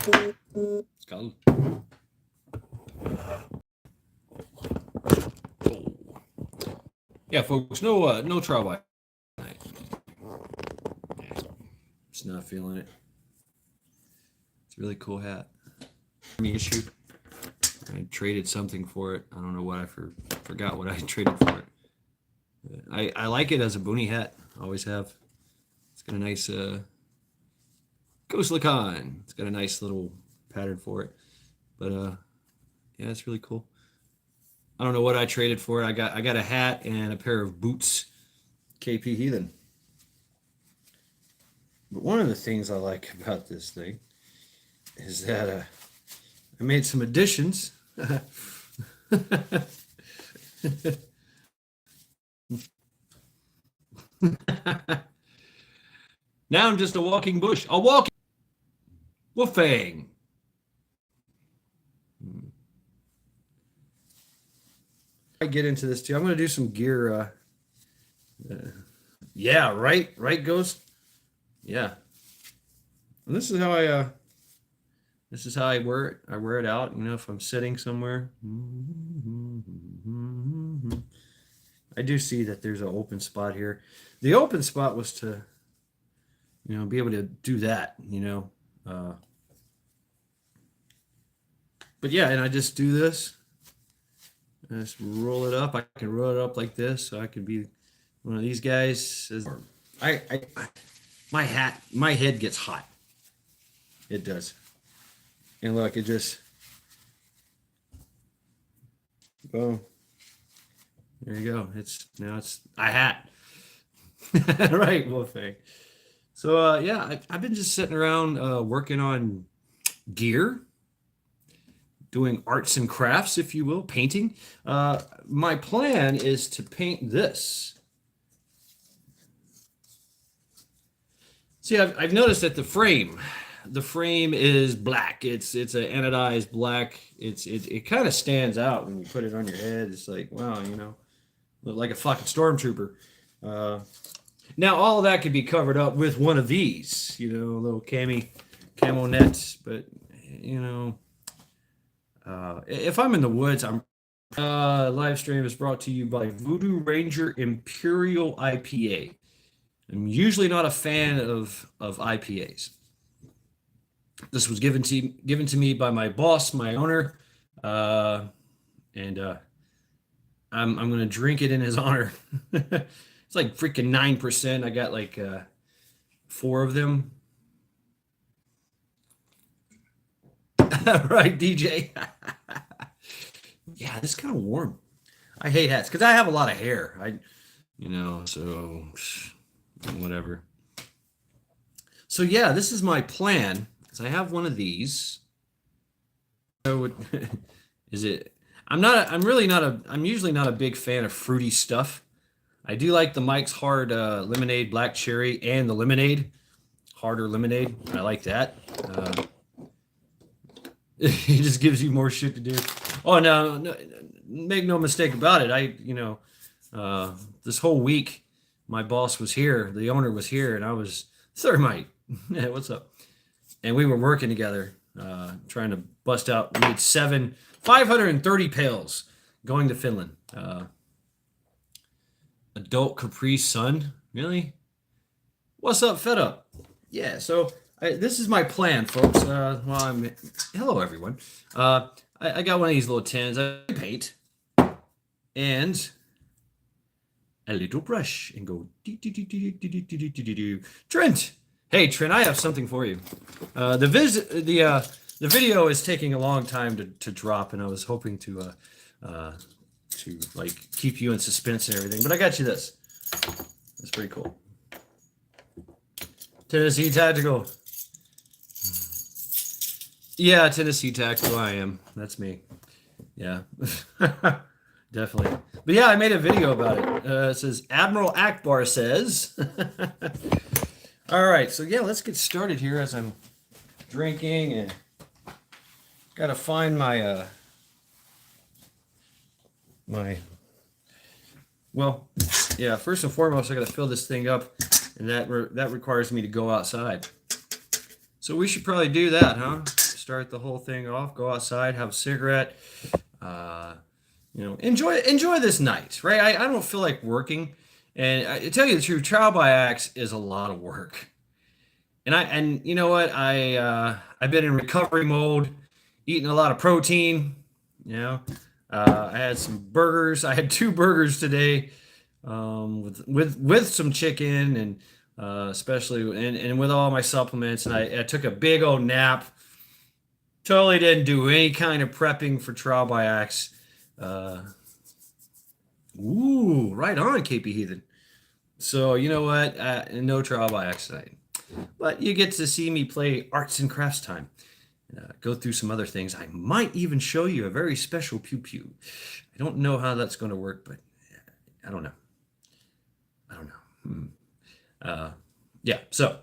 Skull. Yeah, folks, no trial tonight. Just not feeling it. It's a really cool hat. Me issue. I traded something for it. I don't know what I forgot what I traded for it. I like it as a boonie hat. Always have. It's got a nice Ghost Lacan. It's got a nice little pattern for it. But yeah, it's really cool. I don't know what I traded for it. I got a hat and a pair of boots. KP Heathen. But one of the things I like about this thing is that I made some additions. Now I'm just a walking bush. A walking Wolfang. I get into this too. I'm going to do some gear. Yeah, right, Ghost. Yeah, and this is how I wear it. I wear it out. You know, if I'm sitting somewhere. I do see that there's an open spot here. The open spot was to, you know, be able to do that. You know. But yeah, and I just do this. I just roll it up. I can roll it up like this, so I can be one of these guys. My head gets hot. It does. And look, it just, boom. There you go. It's a hat. Right, Wolfgang. So yeah, I've been just sitting around working on gear, doing arts and crafts, if you will, painting. My plan is to paint this. See, I've noticed that the frame is black. It's an anodized black. It kind of stands out when you put it on your head. It's like, wow, you know, look like a fucking stormtrooper. Now all of that could be covered up with one of these, you know, little camo nets. But you know, if I'm in the woods, live stream is brought to you by Voodoo Ranger Imperial IPA. I'm usually not a fan of IPAs. This was given to me by my boss, my owner, and I'm going to drink it in his honor. It's like freaking 9%. I got like 4 of them. Right, DJ. Yeah, this is kind of warm. I hate hats because I have a lot of hair. So whatever. So yeah, this is my plan. Because I have one of these. So is it? I'm usually not a big fan of fruity stuff. I do like the Mike's Hard Lemonade Black Cherry and the lemonade, harder lemonade. I like that. It just gives you more shit to do. Oh no, make no mistake about it. This whole week, my boss was here, the owner was here, and I was Thermite. Yeah, what's up? And we were working together, trying to bust out. We had 530 pails going to Finland. Adult Capri Sun, really? What's up, Fed Up? Yeah, so this is my plan, folks. Hello, everyone. I got one of these little tins. I paint and a little brush and go. Trent, hey Trent, I have something for you. The video is taking a long time to drop, and I was hoping to like keep you in suspense and everything. But I got you this. It's pretty cool. Tennessee Tactical. Yeah, Tennessee Tactical. I am. That's me. Yeah, definitely. But yeah, I made a video about it. It says Admiral Akbar says. All right, so yeah, let's get started here as I'm drinking and gotta find my first and foremost, I gotta fill this thing up, and that requires me to go outside. So we should probably do that, huh? start the whole thing off. Go outside, have a cigarette. Uh, enjoy this night, right? I don't feel like working, and I tell you the truth, trial by axe is a lot of work. And you know what? I've been in recovery mode, eating a lot of protein. You know, I had some burgers. I had two burgers today, with some chicken and especially and with all my supplements. And I took a big old nap. Totally didn't do any kind of prepping for trial by axe. Uh, ooh, right on, KP Heathen. So you know what? No trial by axe tonight. But you get to see me play arts and crafts time. Go through some other things. I might even show you a very special pew pew. I don't know how that's going to work, but I don't know. I don't know. Yeah. So,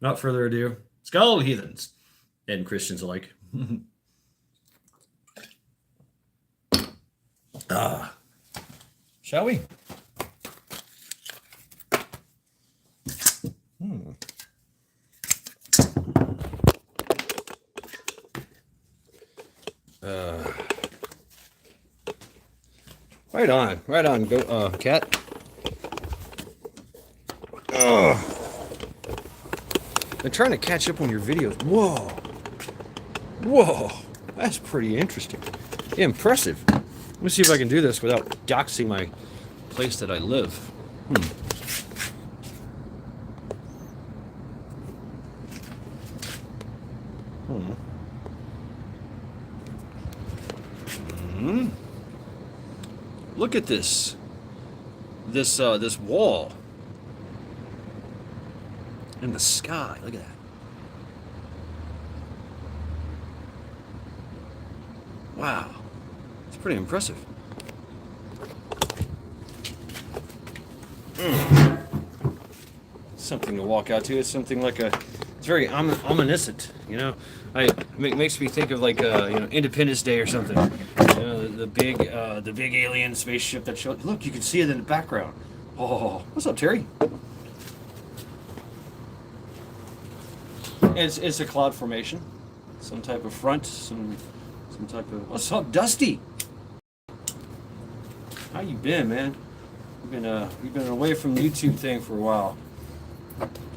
without further ado, Skull Heathens and Christians alike. Shall we? Right on, go, cat. I'm trying to catch up on your videos. Whoa, that's pretty interesting. Impressive. Let me see if I can do this without doxing my place that I live. Look at this wall and the sky. Look at that. Wow, it's pretty impressive. Something to walk out to. It's something like it's very ominous, you know. It makes me think of like Independence Day or something. You know, the big alien spaceship that showed. Look, you can see it in the background. Oh, what's up, Terry? It's a cloud formation, some type of front, some type of. What's up, Dusty? How you been, man? You've been away from the YouTube thing for a while.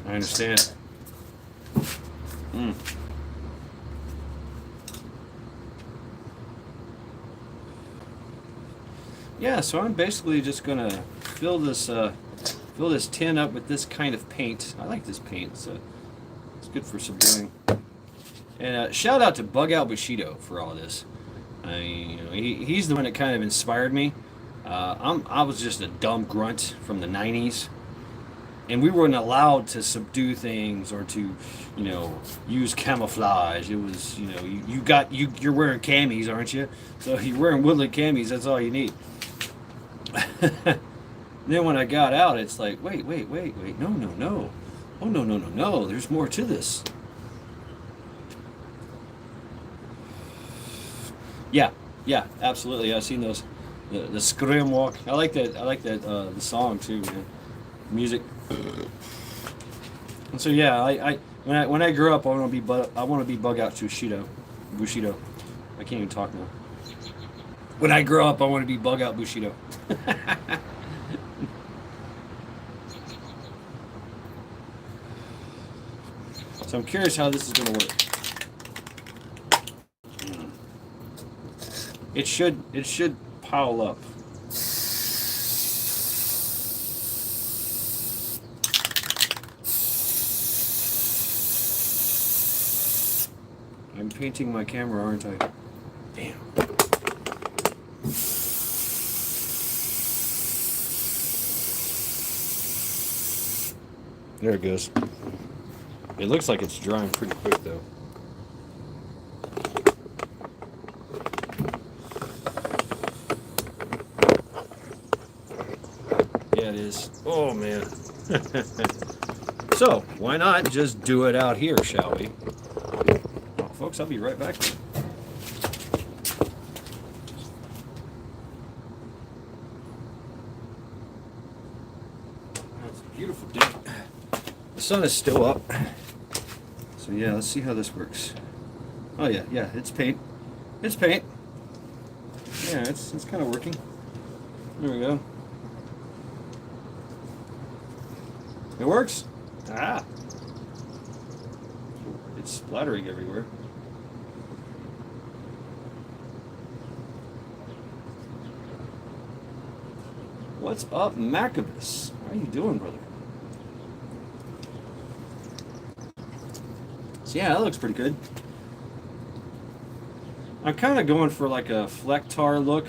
I understand. Yeah, so I'm basically just gonna fill this tin up with this kind of paint. I like this paint, so it's good for subduing. And shout out to Bug Out Bushido for all this. He's the one that kind of inspired me. I was just a dumb grunt from the '90s, and we weren't allowed to subdue things or to, use camouflage. It was, you're wearing camis, aren't you? So you're wearing woodland camis. That's all you need. Then when I got out, it's like, wait, no. Oh, no. There's more to this. Yeah, absolutely. I've seen those, the scrim walk. I like that. The song too, man. Music. And so yeah, when I grow up, I want to be Bug Out Bushido. I can't even talk now. When I grow up, I want to be Bug Out Bushido. So I'm curious how this is going to work. It should pile up. I'm painting my camera, aren't I? Damn. There it goes. It looks like it's drying pretty quick though. Yeah, it is. Oh man. So, why not just do it out here, shall we? Well, folks, I'll be right back. It's a beautiful day. The sun is still up. So yeah, let's see how this works. Oh yeah, yeah, it's paint. It's paint. Yeah, it's kind of working. There we go. It works. Ah, it's splattering everywhere. What's up, Macabus? How you doing, brother? So yeah, that looks pretty good. I'm kind of going for like a Flectar look.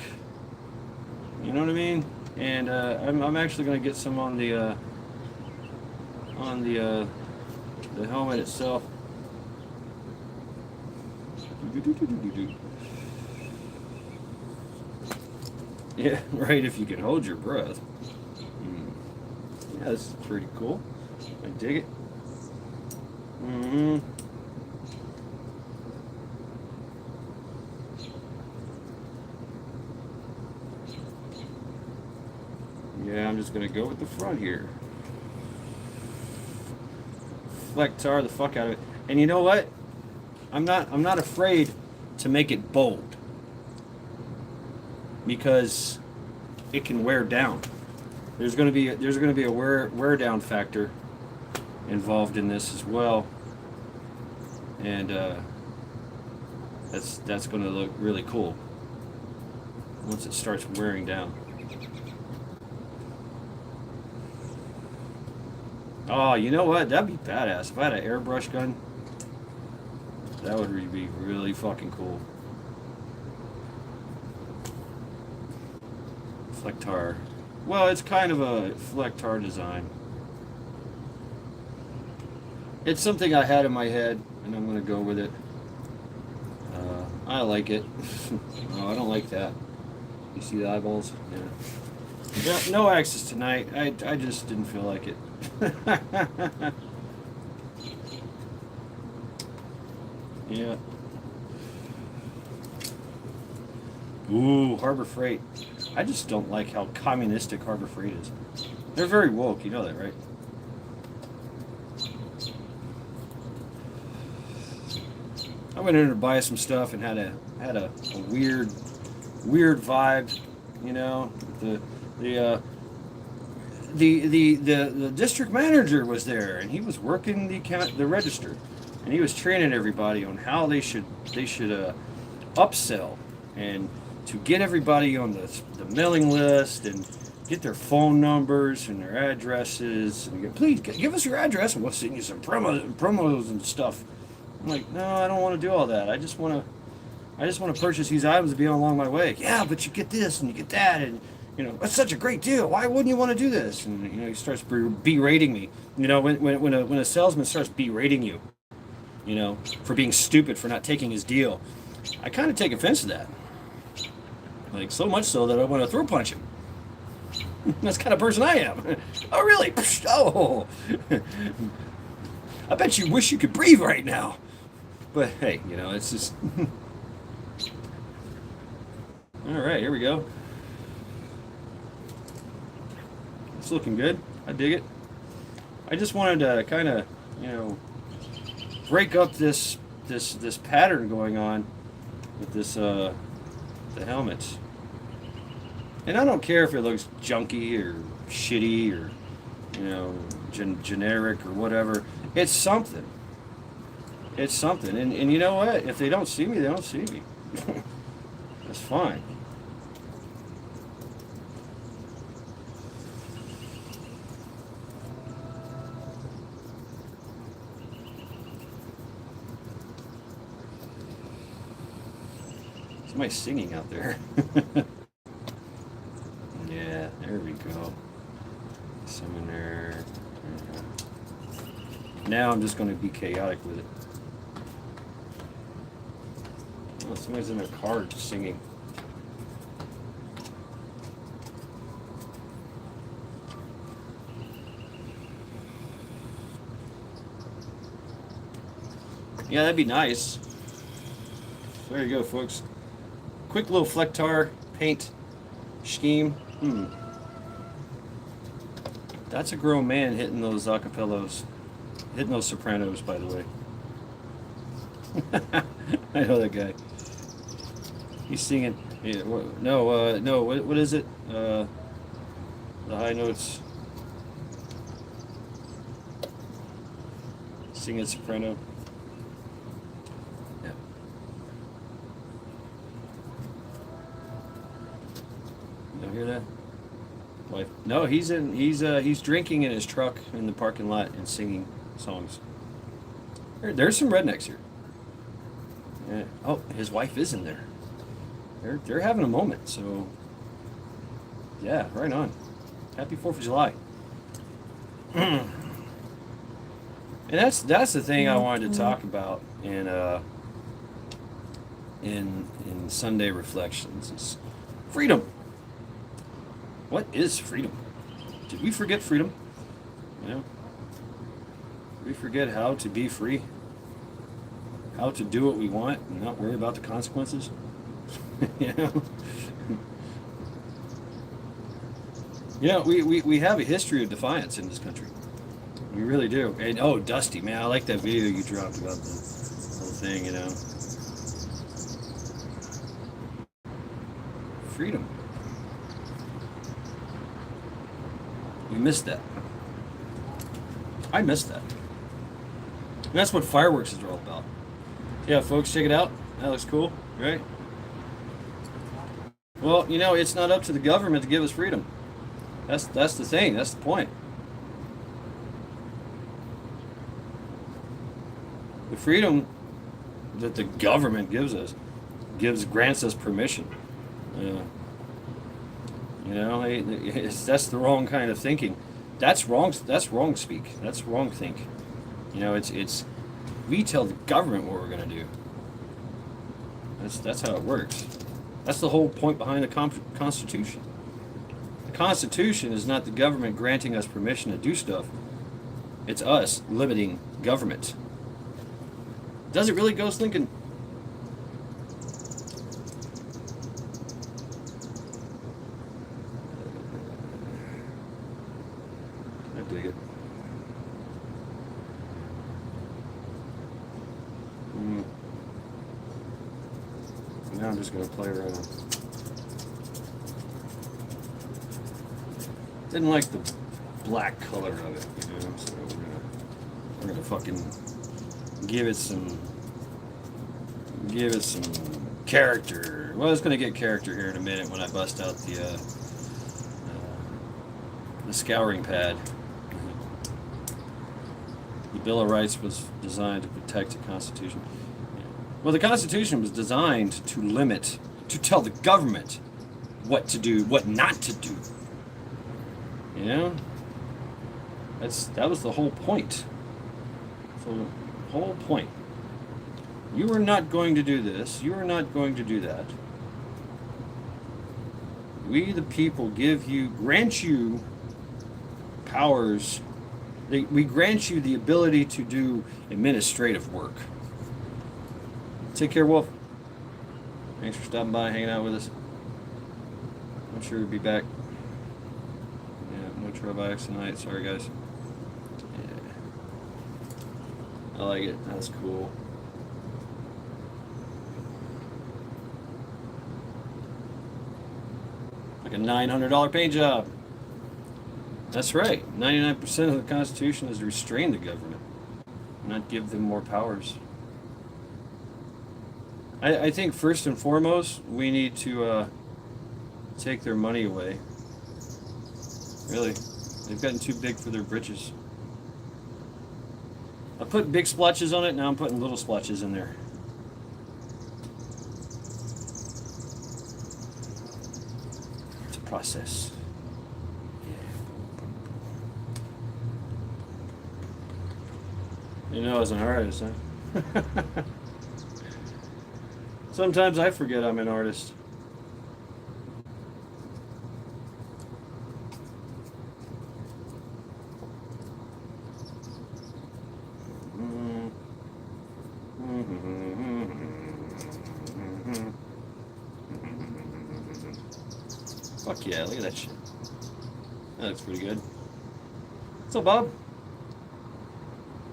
You know what I mean? And I'm actually going to get some on the helmet itself. Yeah, right. If you can hold your breath. Yeah, this is pretty cool. I dig it. Mm-hmm. Yeah, I'm just gonna go with the front here. Flectar the fuck out of it. And you know what? I'm not afraid to make it bold because it can wear down. There's gonna be a wear down factor involved in this as well, and that's gonna look really cool once it starts wearing down. Oh, you know what? That'd be badass. If I had an airbrush gun, that would be really fucking cool. Flectar. Well, it's kind of a Flectar design. It's something I had in my head, and I'm going to go with it. I like it. Oh, I don't like that. You see the eyeballs? Yeah. No access tonight. I just didn't feel like it. Yeah. Ooh, Harbor Freight. I just don't like how communistic Harbor Freight is. They're very woke, you know that, right? I went in to buy some stuff and had a weird vibe, you know. The uh, the district manager was there and he was working the register, and he was training everybody on how they should upsell and to get everybody on the mailing list and get their phone numbers and their addresses and please give us your address and we'll send you some promos and stuff. I'm like, no, I don't want to do all that. I just want to purchase these items to be along my way. Yeah, but you get this and you get that, and that's such a great deal. Why wouldn't you want to do this? And he starts berating me. When a salesman starts berating you, for being stupid for not taking his deal, I kind of take offense to that. Like so much so that I want to throw punch him. That's the kind of person I am. Oh really? Oh, I bet you wish you could breathe right now. But hey, it's just. All right, here we go. It's looking good. I dig it. I just wanted to kind of, break up this pattern going on with the helmets. And I don't care if it looks junky or shitty or generic or whatever. It's something. It's something. And you know what? If they don't see me, they don't see me. That's fine. Somebody's singing out there. Yeah, there we go. Some in there. Now I'm just going to be chaotic with it. Oh, somebody's in a car singing. Yeah, that'd be nice. There you go, folks. Quick little Flectar paint scheme. That's a grown man hitting those acapellos. Hitting those sopranos, by the way. I know that guy. He's singing. Yeah, no, no. What is it? The high notes. Singing soprano. Yeah. You don't hear that? Wife. No, he's drinking in his truck in the parking lot and singing songs. There's some rednecks here. Yeah. Oh, his wife is in there. They're having a moment. So yeah, right on. Happy 4th of July. And that's the thing I wanted to talk about in Sunday Reflections is freedom. What is freedom? Did we forget freedom? You know? Did we forget how to be free? How to do what we want and not worry about the consequences? You know? You know, we have a history of defiance in this country. We really do. And oh, Dusty, man, I like that video you dropped about the whole thing, you know. Freedom. We missed that. I missed that. And that's what fireworks is all about. Yeah, folks, check it out. That looks cool, right? Well, you know, it's not up to the government to give us freedom. That's the thing. That's the point. The freedom that the government gives us grants us permission. You know, that's the wrong kind of thinking. That's wrong. That's wrong speak. That's wrong think. You know, it's we tell the government what we're going to do. That's how it works. That's the whole point behind the Constitution. The Constitution is not the government granting us permission to do stuff. It's us limiting government. Does it really, Ghost Lincoln? I dig it. Now I'm just going to play around. Didn't like the black color of it, you know, so we're gonna fucking give it some character. Well, it's gonna get character here in a minute when I bust out the scouring pad. The Bill of Rights was designed to protect the Constitution. Well, the Constitution was designed to limit, to tell the government what to do, what not to do. You know? That was the whole point. So the whole point. You are not going to do this. You are not going to do that. We, the people, grant you powers. We grant you the ability to do administrative work. Take care, Wolf. Thanks for stopping by, hanging out with us. I'm sure we'll be back. Yeah, no Trobox tonight. Sorry, guys. Yeah. I like it. That's cool. Like a $900 paint job. That's right. 99% of the Constitution is to restrain the government, not give them more powers. I think first and foremost, we need to take their money away. Really. They've gotten too big for their britches. I put big splotches on it, now I'm putting little splotches in there. It's a process. You know, as an artist, huh? Sometimes I forget I'm an artist. Fuck yeah, look at that shit. That looks pretty good. What's up, Bob?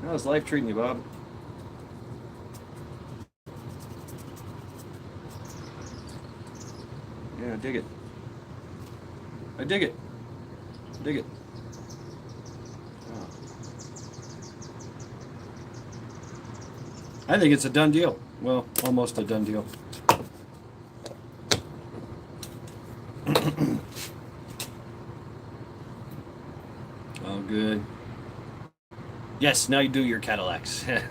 How's life treating you, Bob? Yeah, I dig it. I dig it. Dig it. Oh. I think it's a done deal. Well, almost a done deal. Oh, good. Yes, now you do your Cadillacs. Right.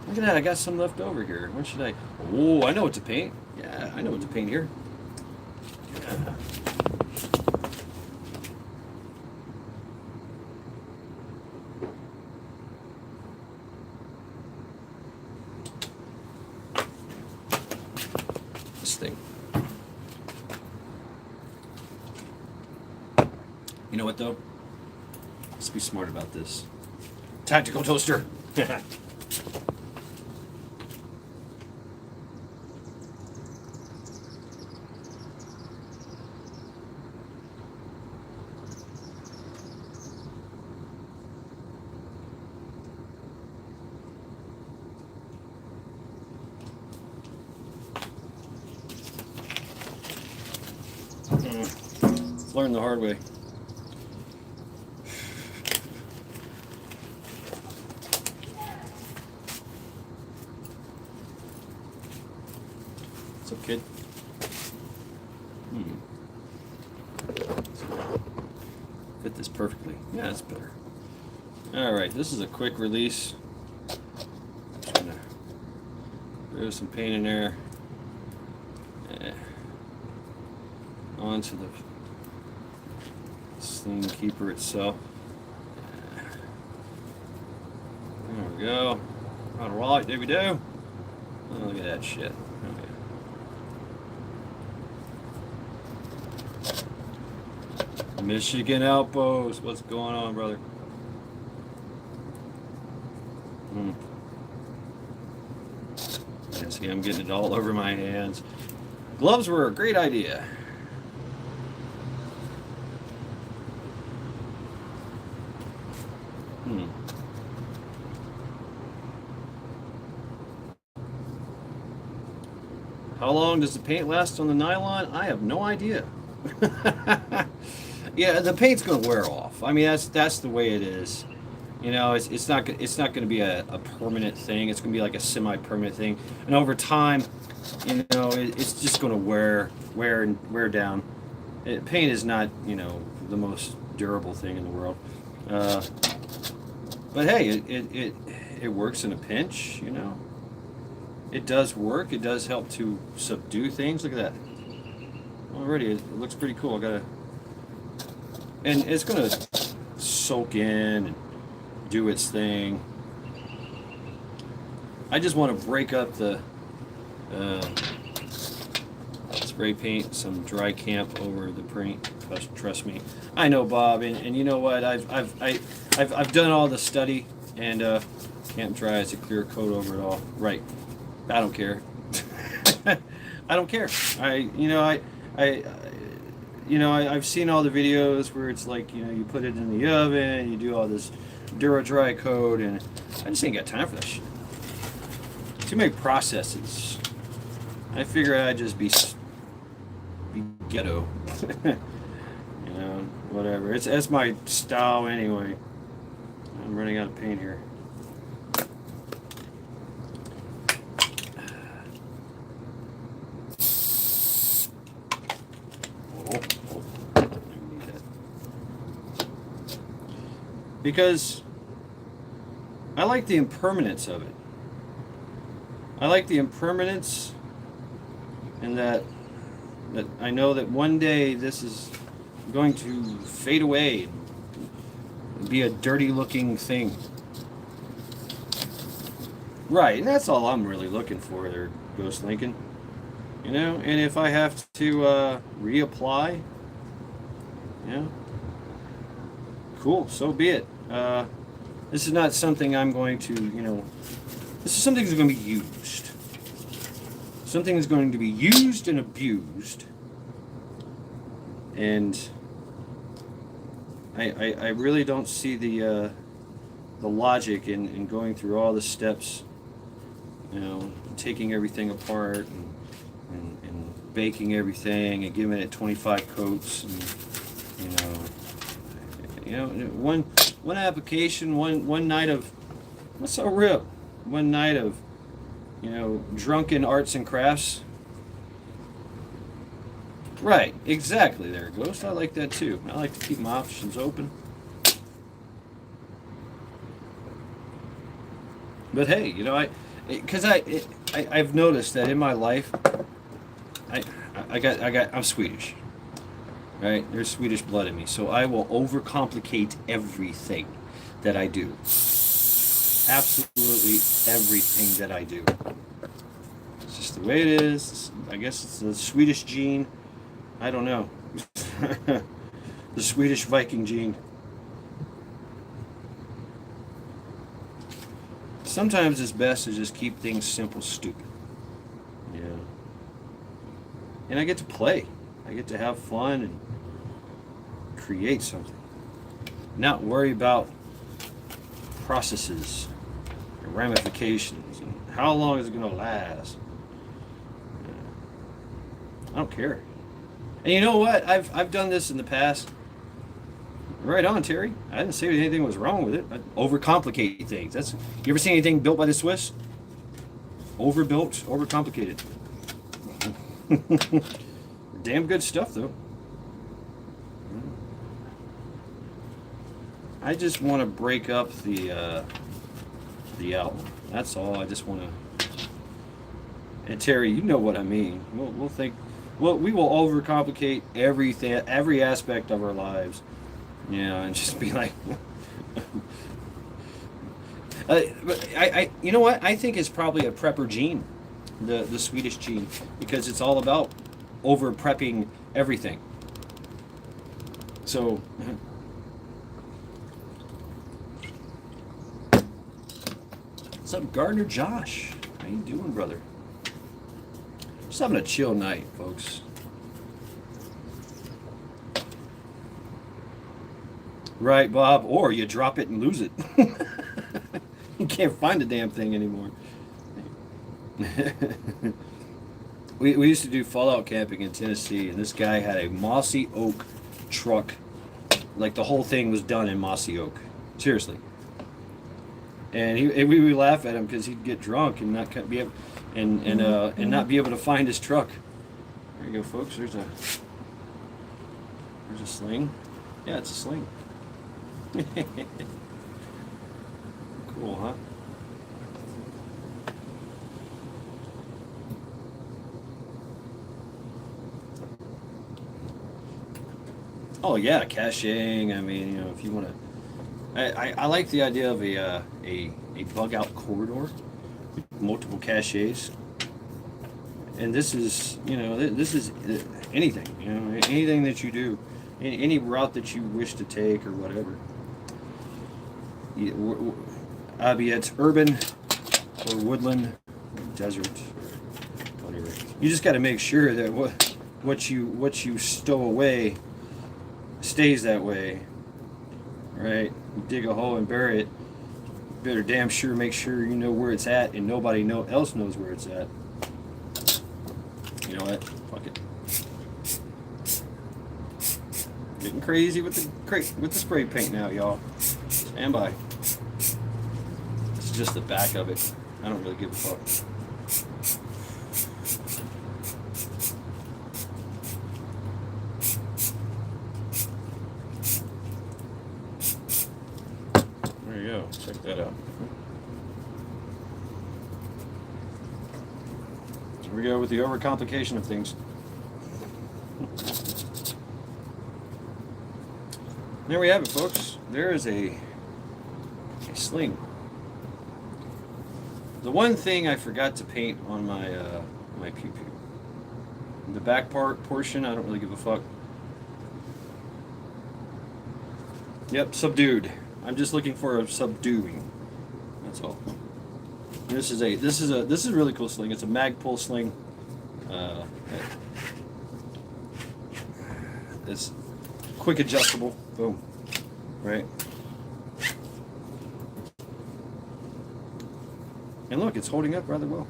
Look at that, I got some left over here. What should I... Oh, I know what to paint. Yeah, I know what to paint here. Yeah. This thing. You know what, though? Let's be smart about this. Tactical toaster. Learn the hard way. What's up, kid? Fit this perfectly. Yeah, that's better. All right, this is a quick release. Just gonna throw some paint in there. Onto the sling keeper itself. There we go. All right, there we go. Oh, look at that shit. Okay. Michigan Outpost. What's going on, brother? Yeah, see, I'm getting it all over my hands. Gloves were a great idea. How long does the paint last on the nylon? I have no idea. Yeah, the paint's going to wear off. I mean, that's the way it is. You know, it's not going to be a permanent thing. It's going to be like a semi-permanent thing, and over time, you know, it's just going to wear down. Paint is not, you know, the most durable thing in the world. But hey, it works in a pinch. You know, it does work. It does help to subdue things. Look at that. Already, it looks pretty cool. And it's gonna soak in and do its thing. I just want to break up the spray paint, some dry camp over the paint. Trust me, I know, Bob, and you know what? I've done all the study, and Camp Dry is a clear coat over it all. Right? I don't care. I don't care. I've seen all the videos where it's like, you know, you put it in the oven, you do all this Dura-Dry coat, and I just ain't got time for that shit. Too many processes. I figure I'd just be ghetto. You know, whatever. That's my style anyway. I'm running out of paint here. Because I like the impermanence of it. I like the impermanence, and that I know that one day this is going to fade away and be a dirty looking thing. Right, and that's all I'm really looking for there, Ghost Lincoln. You know, and if I have to reapply, yeah, cool, so be it. This is not something I'm going to, you know, this is something that's going to be used. Something is going to be used and abused. And I really don't see the logic in going through all the steps, you know, taking everything apart and baking everything and giving it 25 coats, and one application, one night of what's so real, one night of drunken arts and crafts. Right, exactly. There it goes. I like that too. I like to keep my options open. But hey, I've noticed that in my life, I'm Swedish, right? There's Swedish blood in me, so I will overcomplicate everything that I do. Absolutely everything that I do. It's just the way it is. I guess it's the Swedish gene. I don't know. The Swedish Viking gene. Sometimes it's best to just keep things simple, stupid. Yeah. And I get to play. I get to have fun and create something. Not worry about processes and ramifications and how long is it going to last. I don't care. And you know what? I've done this in the past. Right on, Terry. I didn't say anything was wrong with it. I overcomplicate things. You ever seen anything built by the Swiss? Overbuilt, overcomplicated. Damn good stuff, though. I just want to break up the album. That's all. I just want to. And Terry, you know what I mean. We'll think. Well, we will overcomplicate everything, every aspect of our lives. And just be like, but you know what? I think it's probably a prepper gene, the Swedish gene, because it's all about over prepping everything. So, what's up, Gardner Josh? How you doing, brother? Just having a chill night, folks. Right, Bob. Or you drop it and lose it. You can't find the damn thing anymore. we used to do fallout camping in Tennessee, and this guy had a mossy oak truck. Like the whole thing was done in mossy oak. Seriously. And we would laugh at him because he'd get drunk and not be able, and not be able to find his truck. There you go, folks. There's a sling. Yeah, it's a sling. Cool, huh? Oh yeah, caching. I mean, if you want to, I like the idea of a bug out corridor with multiple caches. And this is anything, anything that you do, any route that you wish to take or whatever. Be it's urban or woodland, or desert, or whatever. You just got to make sure that what you stow away stays that way, right? You dig a hole and bury it. You better damn sure make sure you know where it's at, and nobody else knows where it's at. You know what? Fuck it. Getting crazy with the spray paint now, y'all. Stand by. This is just the back of it. I don't really give a fuck. There you go. Check that out. Here we go with the overcomplication of things. There we have it, folks. There is a sling. The one thing I forgot to paint on my my pew pew. The back portion, I don't really give a fuck. Yep, subdued. I'm just looking for a subduing. That's all. This is a really cool sling. It's a Magpul sling. It's quick adjustable. Boom. Right. And look, it's holding up rather well.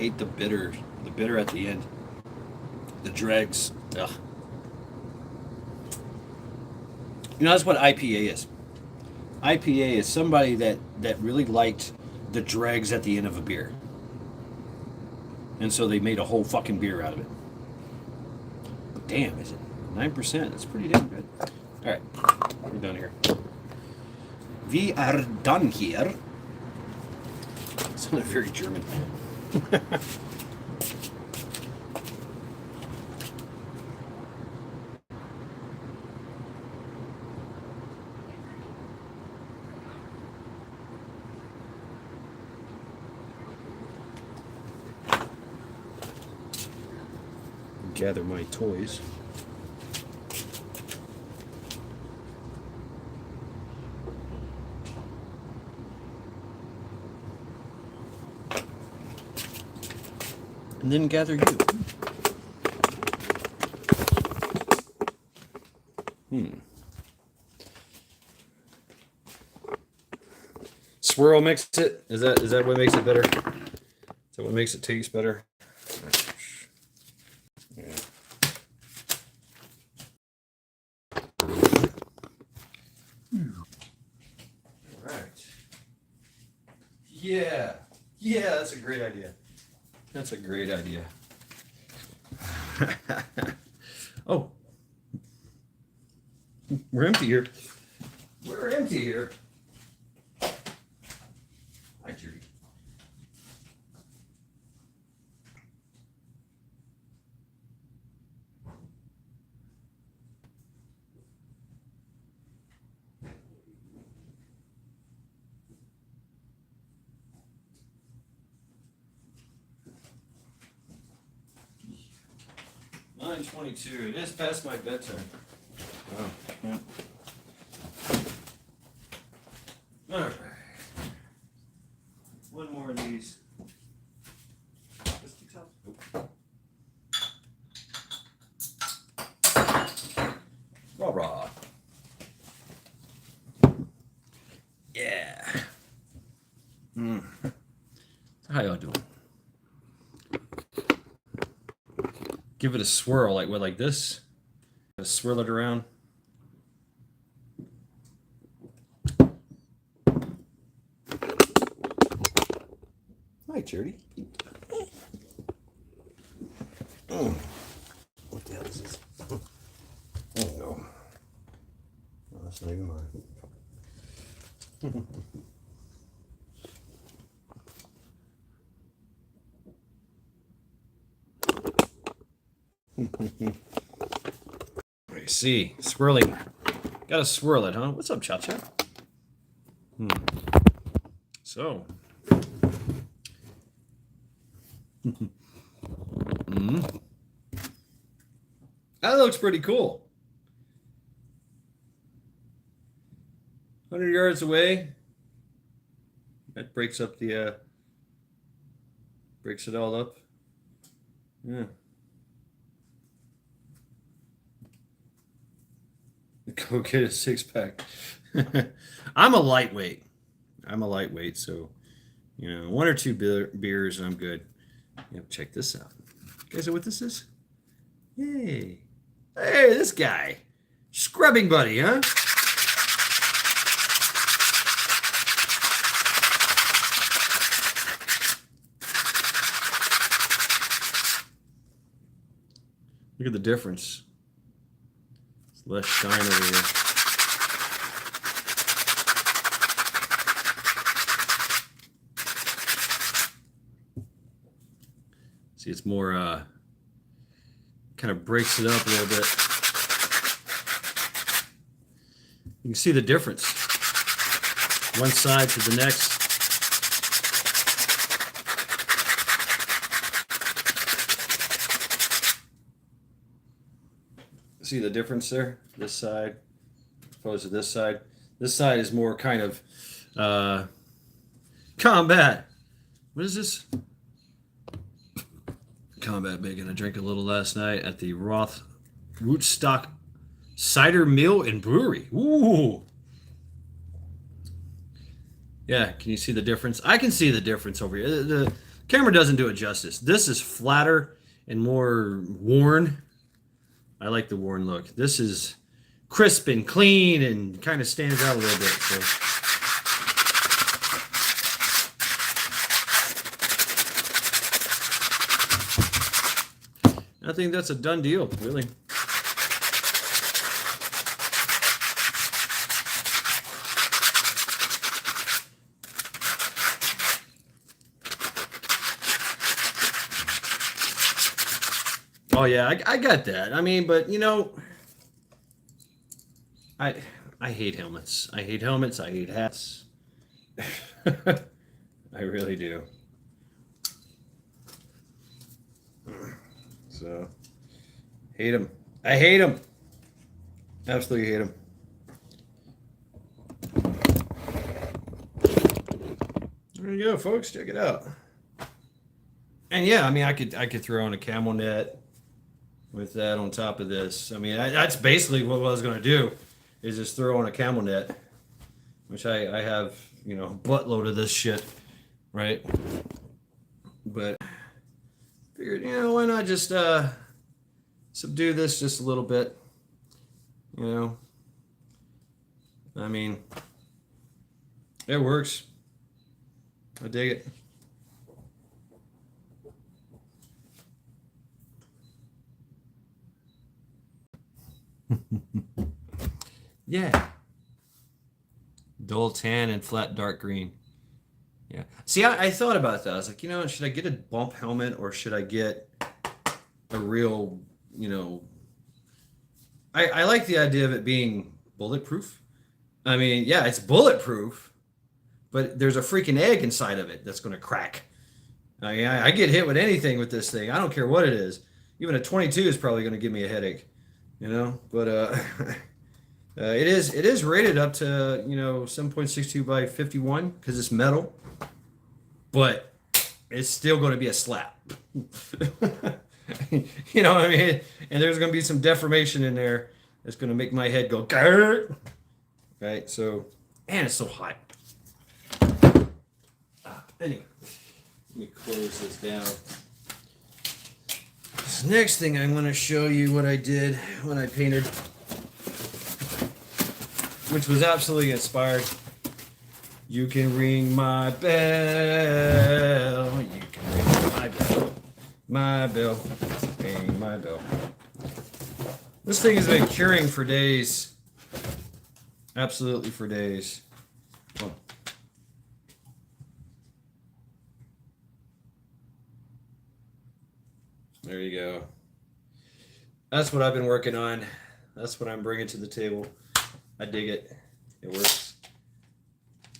hate the bitter at the end. The dregs. Ugh. You know, that's what IPA is. IPA is somebody that really liked the dregs at the end of a beer. And so they made a whole fucking beer out of it. Damn, is it 9%? That's pretty damn good. All right, we're done here. We are done here. It's not very German. Gather my toys. And then gather you. Swirl mix it. Is that what makes it better? Is that what makes it taste better? Yeah. All right. Yeah. Yeah, that's a great idea. That's a great idea. Oh. We're empty here. We're empty here. Hi, Judy. $9:22. It is past my bedtime. Oh, yeah. All right. One more of these. Rah rah. Yeah. How y'all doing? Give it a swirl, like this. Swirl it around. Hi, Charity. Oh, what the hell is this? Oh no, that's not even mine. I see. Swirling. Gotta swirl it, huh? What's up, Cha-Cha? So. That looks pretty cool. 100 yards away. That breaks up the, breaks it all up. Yeah. Go get a 6-pack. I'm a lightweight. So, you know, 1 or 2 beers and I'm good. Yep, check this out. You guys know what this is? Hey. Hey, this guy. Scrubbing buddy, huh? Look at the difference. It's less shine over here. See, it's more, kind of breaks it up a little bit. You can see the difference. One side to the next. See the difference there? This side opposed to this side. This side is more kind of combat. What is this? Combat bacon. I drank a little last night at the Rootstock Cider Mill and Brewery. Ooh. Yeah, can you see the difference? I can see the difference over here. Camera doesn't do it justice. This is flatter and more worn. I like the worn look. This is crisp and clean and kind of stands out a little bit. So. I think that's a done deal, really. Oh yeah, I got that. I mean, but you know, I hate helmets. I hate helmets. I hate hats. I really do. So, hate them. I hate them. Absolutely hate them. There you go, folks. Check it out. And yeah, I mean, I could throw on a camel net with that on top of this. I mean, that's basically what I was going to do, is just throw on a camel net, which I have, you know, a buttload of this shit, right? But figured, you know, why not just subdue this just a little bit, you know? I mean, it works. I dig it. Yeah. Dull tan and flat dark green. Yeah. See, I thought about that. I was like, you know, should I get a bump helmet or should I get a real, you know, I like the idea of it being bulletproof. I mean, yeah, it's bulletproof, but there's a freaking egg inside of it that's going to crack. I mean, I get hit with anything with this thing. I don't care what it is. Even a 22 is probably going to give me a headache, you know, but it is rated up to, you know, 7.62 by 51 because it's metal, but it's still going to be a slap. You know what I mean? And there's going to be some deformation in there that's going to make my head go Grr! Right. So, man, it's so hot. Anyway, let me close this down. This next thing I want to show you what I did when I painted, which was absolutely inspired. You can ring my bell. You can ring my bell. My bell. Ring my bell. This thing has been curing for days. Absolutely for days. Oh. There you go. That's what I've been working on. That's what I'm bringing to the table. I dig it. It works.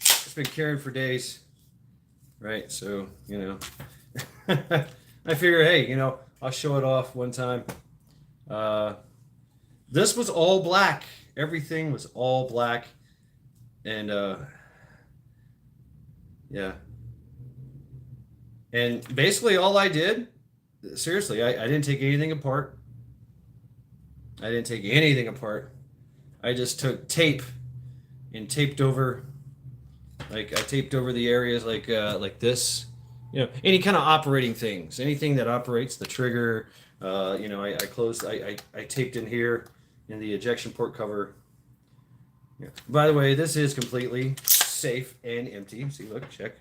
It's been curing for days, right? So, you know, I figure, hey, you know, I'll show it off one time. This was all black. Everything was all black. And, yeah. And basically all I did, seriously, I didn't take anything apart. I didn't take anything apart. I just took tape and taped over, like I taped over the areas like this, you know, any kind of operating things, anything that operates the trigger. You know, I closed, I taped in here in the ejection port cover. Yeah. By the way, this is completely safe and empty. See, look, check.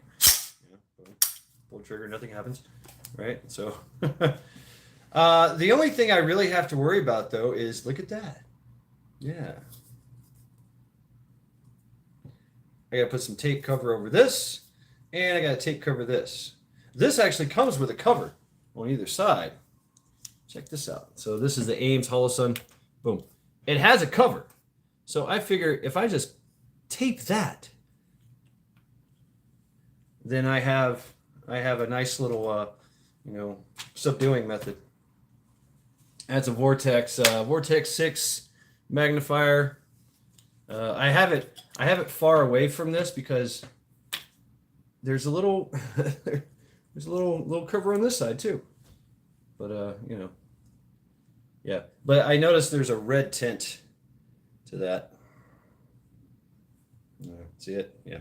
Yeah, boom. Pull trigger, nothing happens, right? So, the only thing I really have to worry about though is look at that. Yeah. I got to put some tape cover over this, and I got to tape cover this. This actually comes with a cover on either side. Check this out. So this is the Ames Holosun. Boom. It has a cover. So I figure if I just tape that, then I have a nice little, you know, subduing method. That's a Vortex 6 magnifier. I have it far away from this because there's a little there's a little cover on this side too. But you know, yeah. But I noticed there's a red tint to that. See it? Yeah.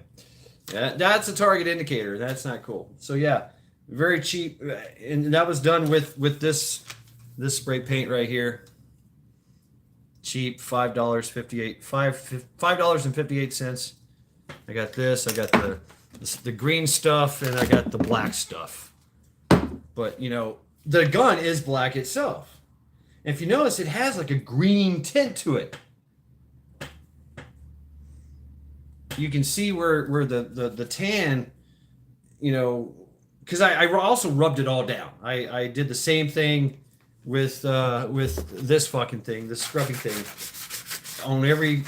Yeah, that's a target indicator. That's not cool. So yeah, very cheap, and that was done with this spray paint right here. Cheap, $5.58. I got this. I got the green stuff, and I got the black stuff. But the gun is black itself. If you notice, it has like a green tint to it. You can see where the tan, because I also rubbed it all down. I did the same thing with this fucking thing, this scrubbing thing, on every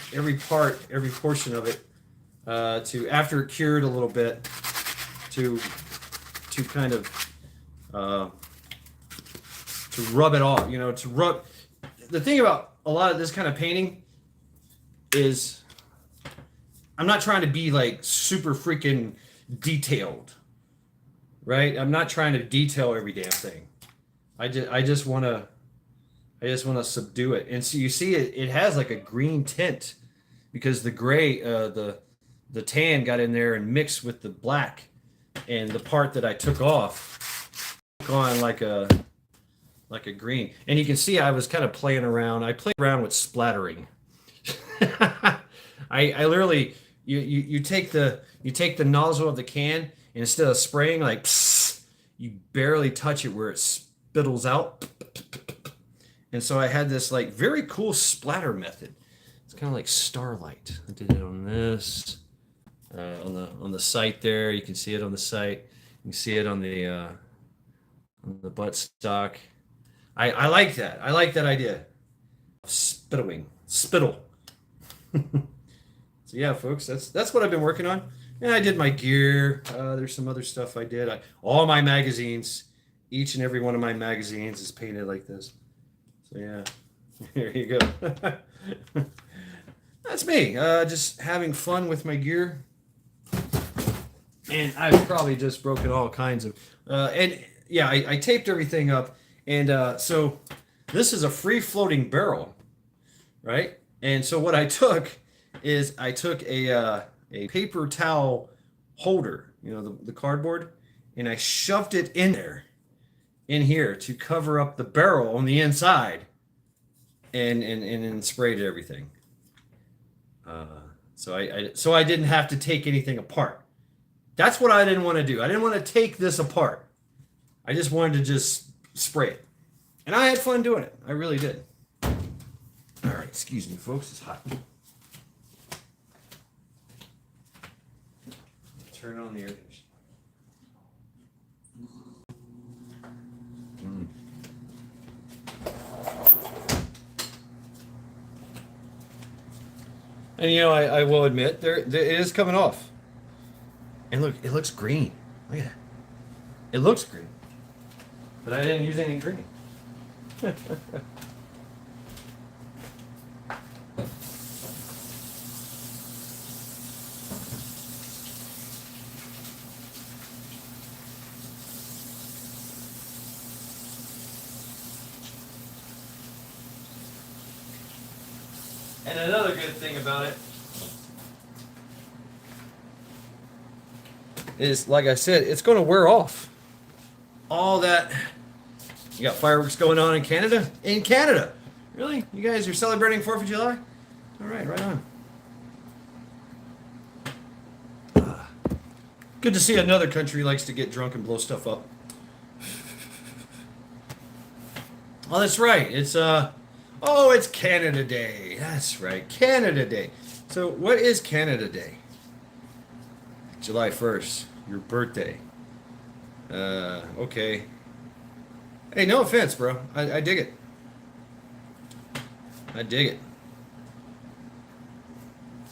part, every portion of it, to after it cured a little bit, to kind of to rub it off. To rub. The thing about a lot of this kind of painting is I'm not trying to be like super freaking detailed, right? I'm not trying to detail every damn thing. I just want to subdue it. And so you see it has like a green tint because the gray the tan got in there and mixed with the black, and the part that I took off took on like a green. And you can see I was kind of playing around. I played around with splattering. I literally you take the nozzle of the can, and instead of spraying like psst, you barely touch it where it spittles out. And so I had this like very cool splatter method. It's kind of like Starlight. I did it on this on the site there. You can see it on the site. You can see it on the buttstock. I like that. I like that idea. Spittle. So yeah, folks, that's what I've been working on. And I did my gear. There's some other stuff I did. All my magazines, each and every one of my magazines is painted like this. So yeah, here you go. That's me. Just having fun with my gear. And I've probably just broken all kinds of. And yeah, I taped everything up. And so this is a free floating barrel, right? And so what I took is I took a paper towel holder, the cardboard, and I shoved it in here to cover up the barrel on the inside, and sprayed everything. So I didn't have to take anything apart. That's what I didn't want to do. I didn't want to take this apart. I just wanted to just spray it, and I had fun doing it. I really did. All right, excuse me, folks. It's hot. Turn on the air conditioner. And I will admit, there it is coming off. And look, it looks green. Look at that. It looks green. But I didn't use any green. And another good thing about it is, like I said, it's going to wear off. All that. You got fireworks going on in Canada? In Canada! Really? You guys are celebrating 4th of July? All right on. Good to see another country likes to get drunk and blow stuff up. Oh, that's right. It's Canada Day. That's right. Canada Day. So what is Canada Day? July 1st. Your birthday. Okay. Hey, no offense, bro. I dig it. I dig it.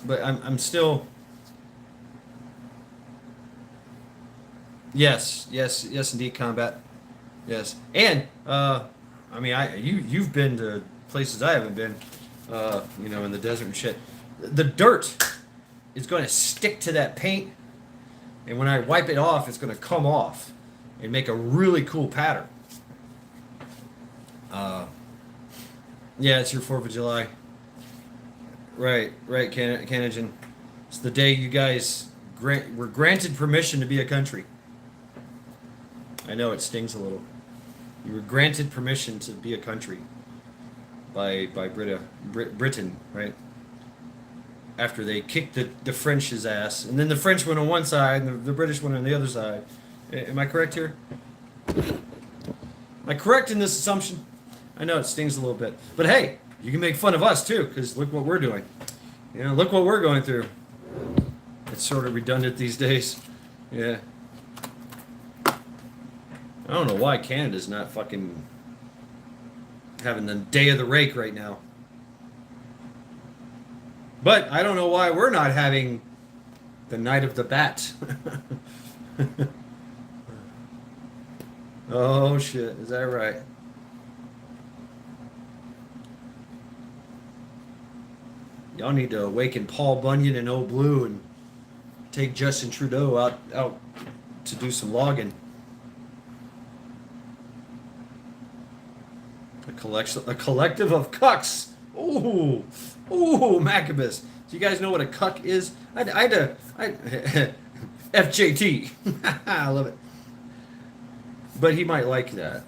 But I'm still. Yes, indeed, combat. Yes, and I mean, you've been to places I haven't been. In the desert and shit. The dirt is going to stick to that paint, and when I wipe it off, it's going to come off and make a really cool pattern. Yeah, it's your 4th of July. Right, Canadian. It's the day you guys were granted permission to be a country. I know it stings a little. You were granted permission to be a country by Britain, right? After they kicked the French's ass, and then the French went on one side, and the British went on the other side. Am I correct here? Am I correct in this assumption? I know it stings a little bit, but hey, you can make fun of us too, because look what we're doing. You know, look what we're going through. It's sort of redundant these days. Yeah. I don't know why Canada's not fucking having the day of the rake right now. But I don't know why we're not having the night of the bat. Oh shit, is that right? Y'all need to awaken Paul Bunyan and Old Blue and take Justin Trudeau out to do some logging. A collective of cucks. Ooh, Macabus. Do you guys know what a cuck is? FJT. I love it. But he might like that.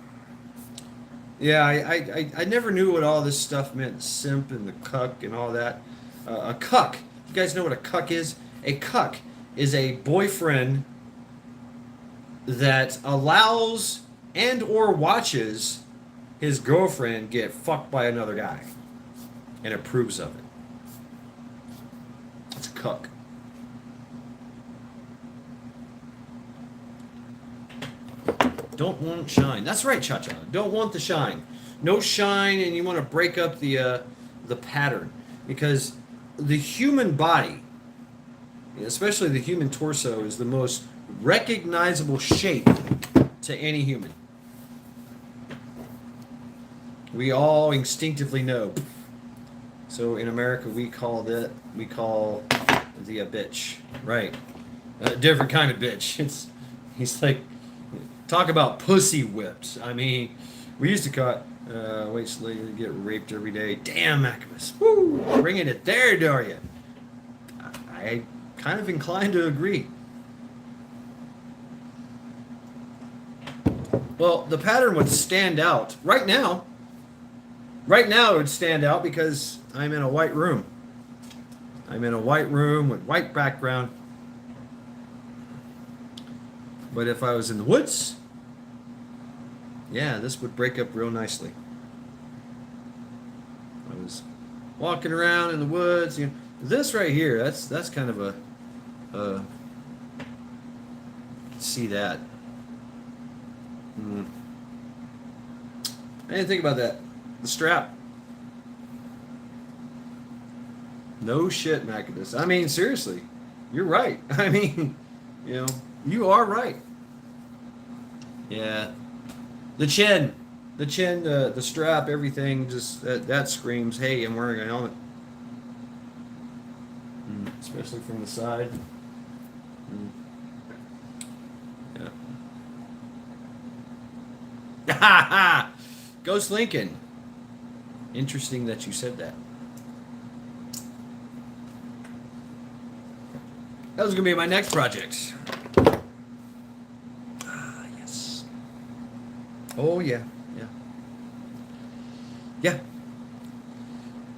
Yeah, I never knew what all this stuff meant. Simp and the cuck and all that. A cuck. You guys know what a cuck is? A cuck is a boyfriend that allows and or watches his girlfriend get fucked by another guy and approves of it. It's a cuck. Don't want shine. That's right, Cha-Cha. Don't want the shine. No shine, and you want to break up the pattern, because the human body, especially the human torso, is the most recognizable shape to any human. We all instinctively know. So in America, we call the a bitch, right? A different kind of bitch. He's like, talk about pussy whips. I mean, we used to call it, wait till you get raped every day. Damn, Macabus. Woo! Bringing it there, Daria. I kind of inclined to agree. Well, the pattern would stand out right now. Right now, it would stand out because I'm in a white room. I'm in a white room with white background. But if I was in the woods, yeah, this would break up real nicely. I was walking around in the woods. You know, this right here, that's kind of a see that. I didn't think about that. The strap. No shit, Macabus. I mean, seriously, you're right. I mean, you know, you are right. Yeah. The chin, the strap, everything, just that screams, hey, I'm wearing a helmet. Especially from the side. Yeah. Ha ha! Ghost Lincoln. Interesting that you said that. That was going to be my next project. Yes. Oh, yeah. Yeah.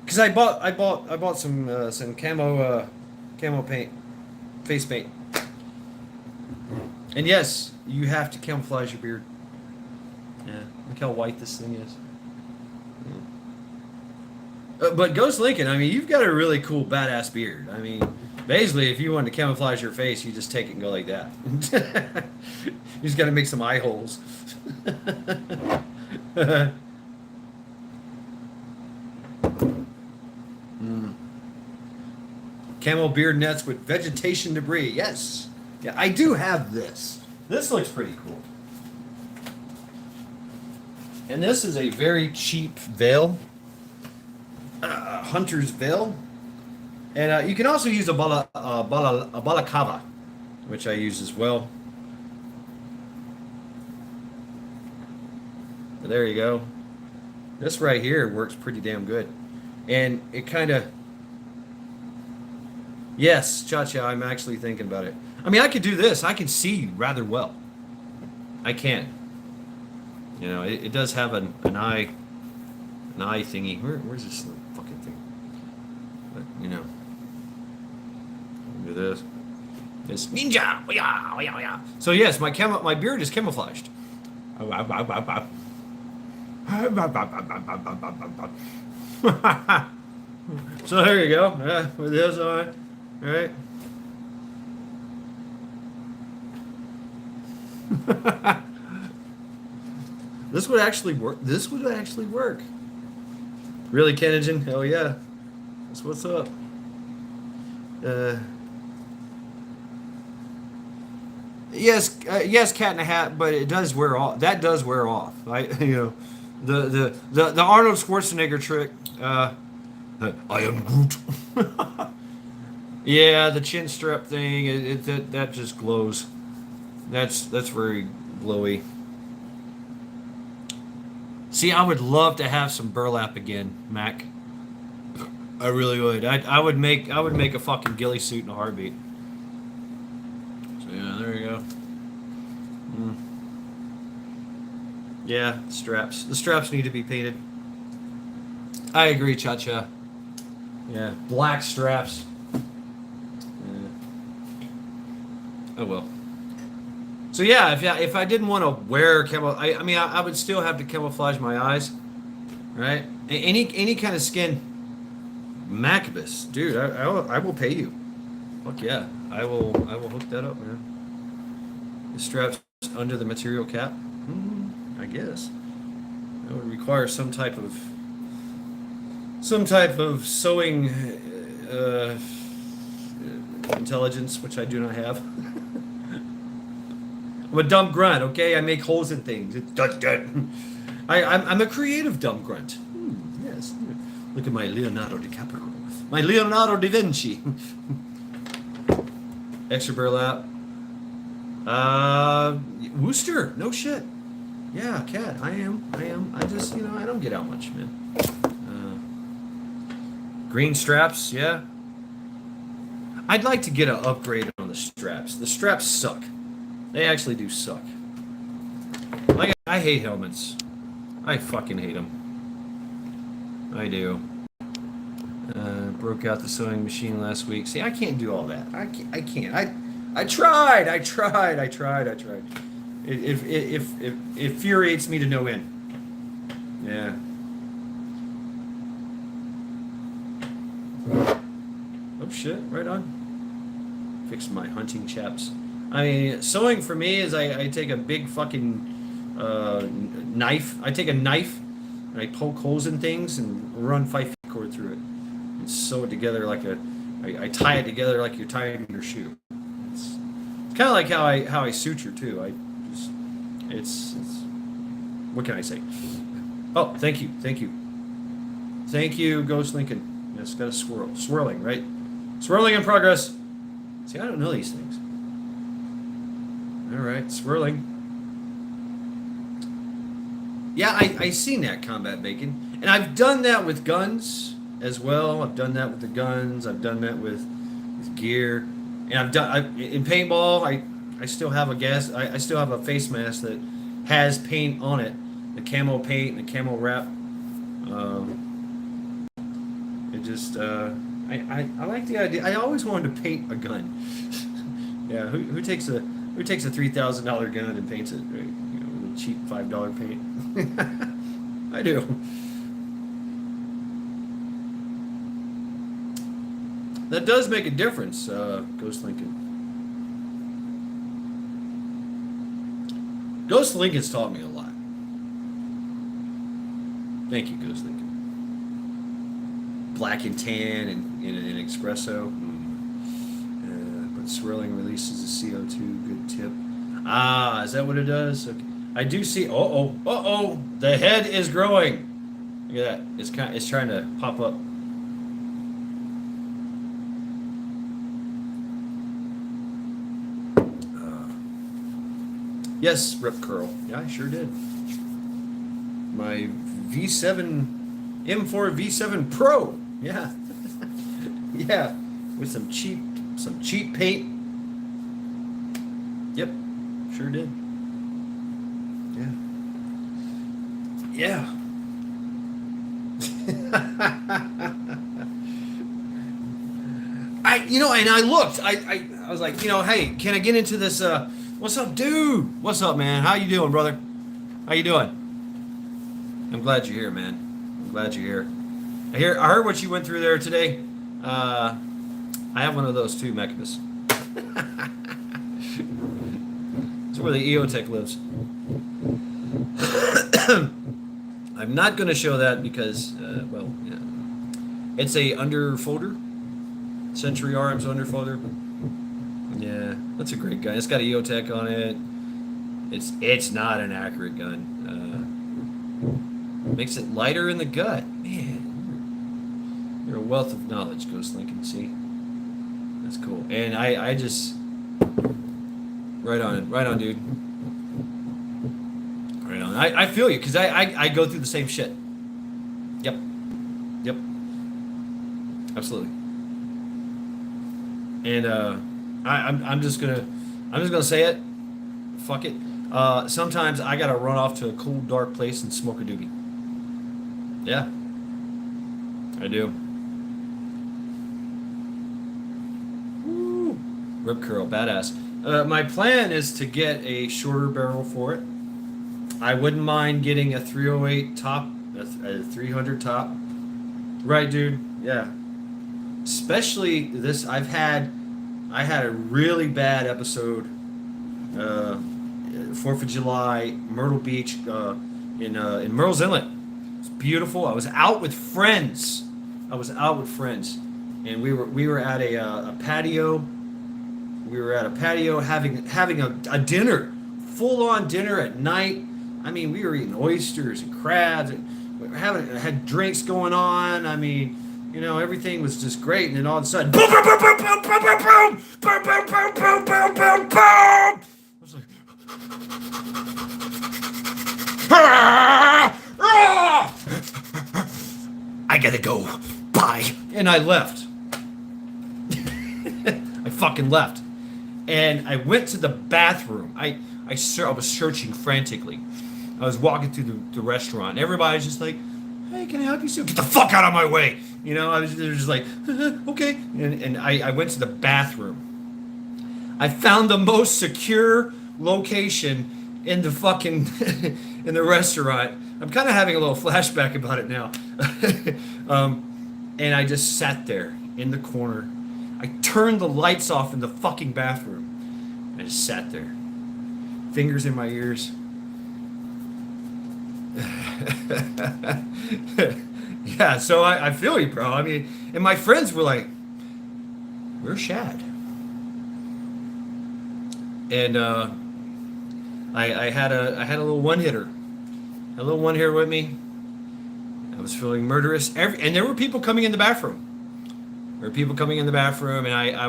Because I bought some camo paint, face paint. And yes, you have to camouflage your beard. Yeah. Look how white this thing is. But Ghost Lincoln, I mean, you've got a really cool, badass beard. I mean, basically, if you want to camouflage your face, you just take it and go like that. You just got to make some eye holes. Camel beard nets with vegetation debris. Yes. Yeah, I do have this. This looks pretty cool. And this is a very cheap veil. Hunter's veil. And you can also use a balaclava, which I use as well. But there you go. This right here works pretty damn good. And it kind of... Yes, Cha-Cha, I'm actually thinking about it. I mean, I could do this. I can see rather well. I can't. You know, it does have an eye thingy. Where's this fucking thing? But you know, do this. This ninja. So yes, my beard is camouflaged. So there you go. Yeah, with this on, right? This would actually work. This would actually work. Really, Kenogen? Hell yeah. That's what's up. Yes, Cat in a Hat, but it does wear off. That does wear off. The Arnold Schwarzenegger trick. I am Groot. Yeah, the chin strap thing. That just glows. That's very glowy. See, I would love to have some burlap again, Mac. I really would. I would make a fucking ghillie suit in a heartbeat. So yeah, there you go. Yeah, straps. The straps need to be painted. I agree, Cha-Cha. Yeah, black straps. Yeah. Oh well. So yeah, if I didn't want to wear I mean I would still have to camouflage my eyes, right? Any kind of skin. Macabus, dude, I will pay you. Fuck yeah, I will hook that up, man. The straps under the material cap. I guess that would require some type of sewing intelligence, which I do not have. I'm a dumb grunt, okay? I make holes in things. I'm a creative dumb grunt. Yes. Look at my Leonardo DiCaprio. My Leonardo da Vinci. Extra burlap. Wooster. No shit. Yeah, Cat. I am. I just, I don't get out much, man. Green straps. Yeah. I'd like to get an upgrade on the straps. The straps suck. They actually do suck. Like, I hate helmets. I fucking hate them. I do. Broke out the sewing machine last week. See, I can't do all that. I can't. I tried. It infuriates me to no end. Yeah. Oh shit! Right on. Fix my hunting chaps. I mean, sewing for me is I take a big fucking knife. I take a knife and I poke holes in things and run 5 feet cord through it and sew it together like I tie it together like you're tying your shoe. It's kind of like how I suture too. It's what can I say? Oh, thank you, Ghost Lincoln. Yes, got a swirling, right? Swirling in progress. See, I don't know these things. All right, swirling. Yeah, I seen that, Combat Bacon, and I've done that with guns as well. I've done that with the guns. I've done that with gear, and in paintball. I still have a I still have a face mask that has paint on it, the camo paint, the camo wrap. It just I like the idea. I always wanted to paint a gun. Yeah, who takes a $3,000 gun and paints it, right? With a cheap $5 paint. I do. That does make a difference, Ghost Lincoln. Ghost Lincoln's taught me a lot. Thank you, Ghost Lincoln. Black and tan and in an espresso. But swirling releases the CO2. Good tip. Ah, is that what it does? Okay. I do see. Uh-oh. The head is growing. Look at that. It's trying to pop up. Yes, Rip Curl. Yeah, I sure did. My V7 M4 V7 Pro. Yeah. Yeah, with some cheap paint. Yep, sure did. Yeah. And I looked. I was like, hey, can I get into this? What's up, dude? What's up, man? How you doing, brother? How you doing? I'm glad you're here, man. I'm glad you're here. I heard what you went through there today. I have one of those too, Mechabus. It's where the EOTech lives. I'm not going to show that because, it's a underfolder. Century Arms underfolder. Yeah, that's a great gun. It's got a EOTech on it. It's not an accurate gun. Makes it lighter in the gut. Man, you're a wealth of knowledge, Ghost Lincoln. See, that's cool. And I just right on, dude. Right on. I feel you because I go through the same shit. Yep. Absolutely. And I'm just gonna say it. Fuck it. Sometimes I gotta run off to a cool, dark place and smoke a doobie. Yeah, I do. Woo. Rip curl, badass. My plan is to get a shorter barrel for it. I wouldn't mind getting a 308 top, a 300 top. Right, dude. Yeah. Especially this, I had a really bad episode. 4th of July, Myrtle Beach, in Murrells Inlet. It's beautiful. I was out with friends. And we were at a patio. We were at a patio having a dinner, full on dinner at night. I mean, we were eating oysters and crabs. And we had drinks going on. I mean, everything was just great. And then all of a sudden, boom, boom, boom, boom, boom, boom, boom, boom, boom, boom, boom, boom, boom, boom, boom. I was like, I gotta go. Bye. And I left. I fucking left. And I went to the bathroom. I was searching frantically. I was walking through the restaurant. Everybody's just like, hey, can I help you, sir? Get the fuck out of my way. They're just like, okay. And I went to the bathroom. I found the most secure location in the fucking, in the restaurant. I'm kind of having a little flashback about it now. And I just sat there in the corner. I turned the lights off in the fucking bathroom. I just sat there. Fingers in my ears. Yeah, so I feel you, bro. I mean, and my friends were like, "Where's Shad?" And I had a little one hitter, with me. I was feeling murderous, and there were people coming in the bathroom. And I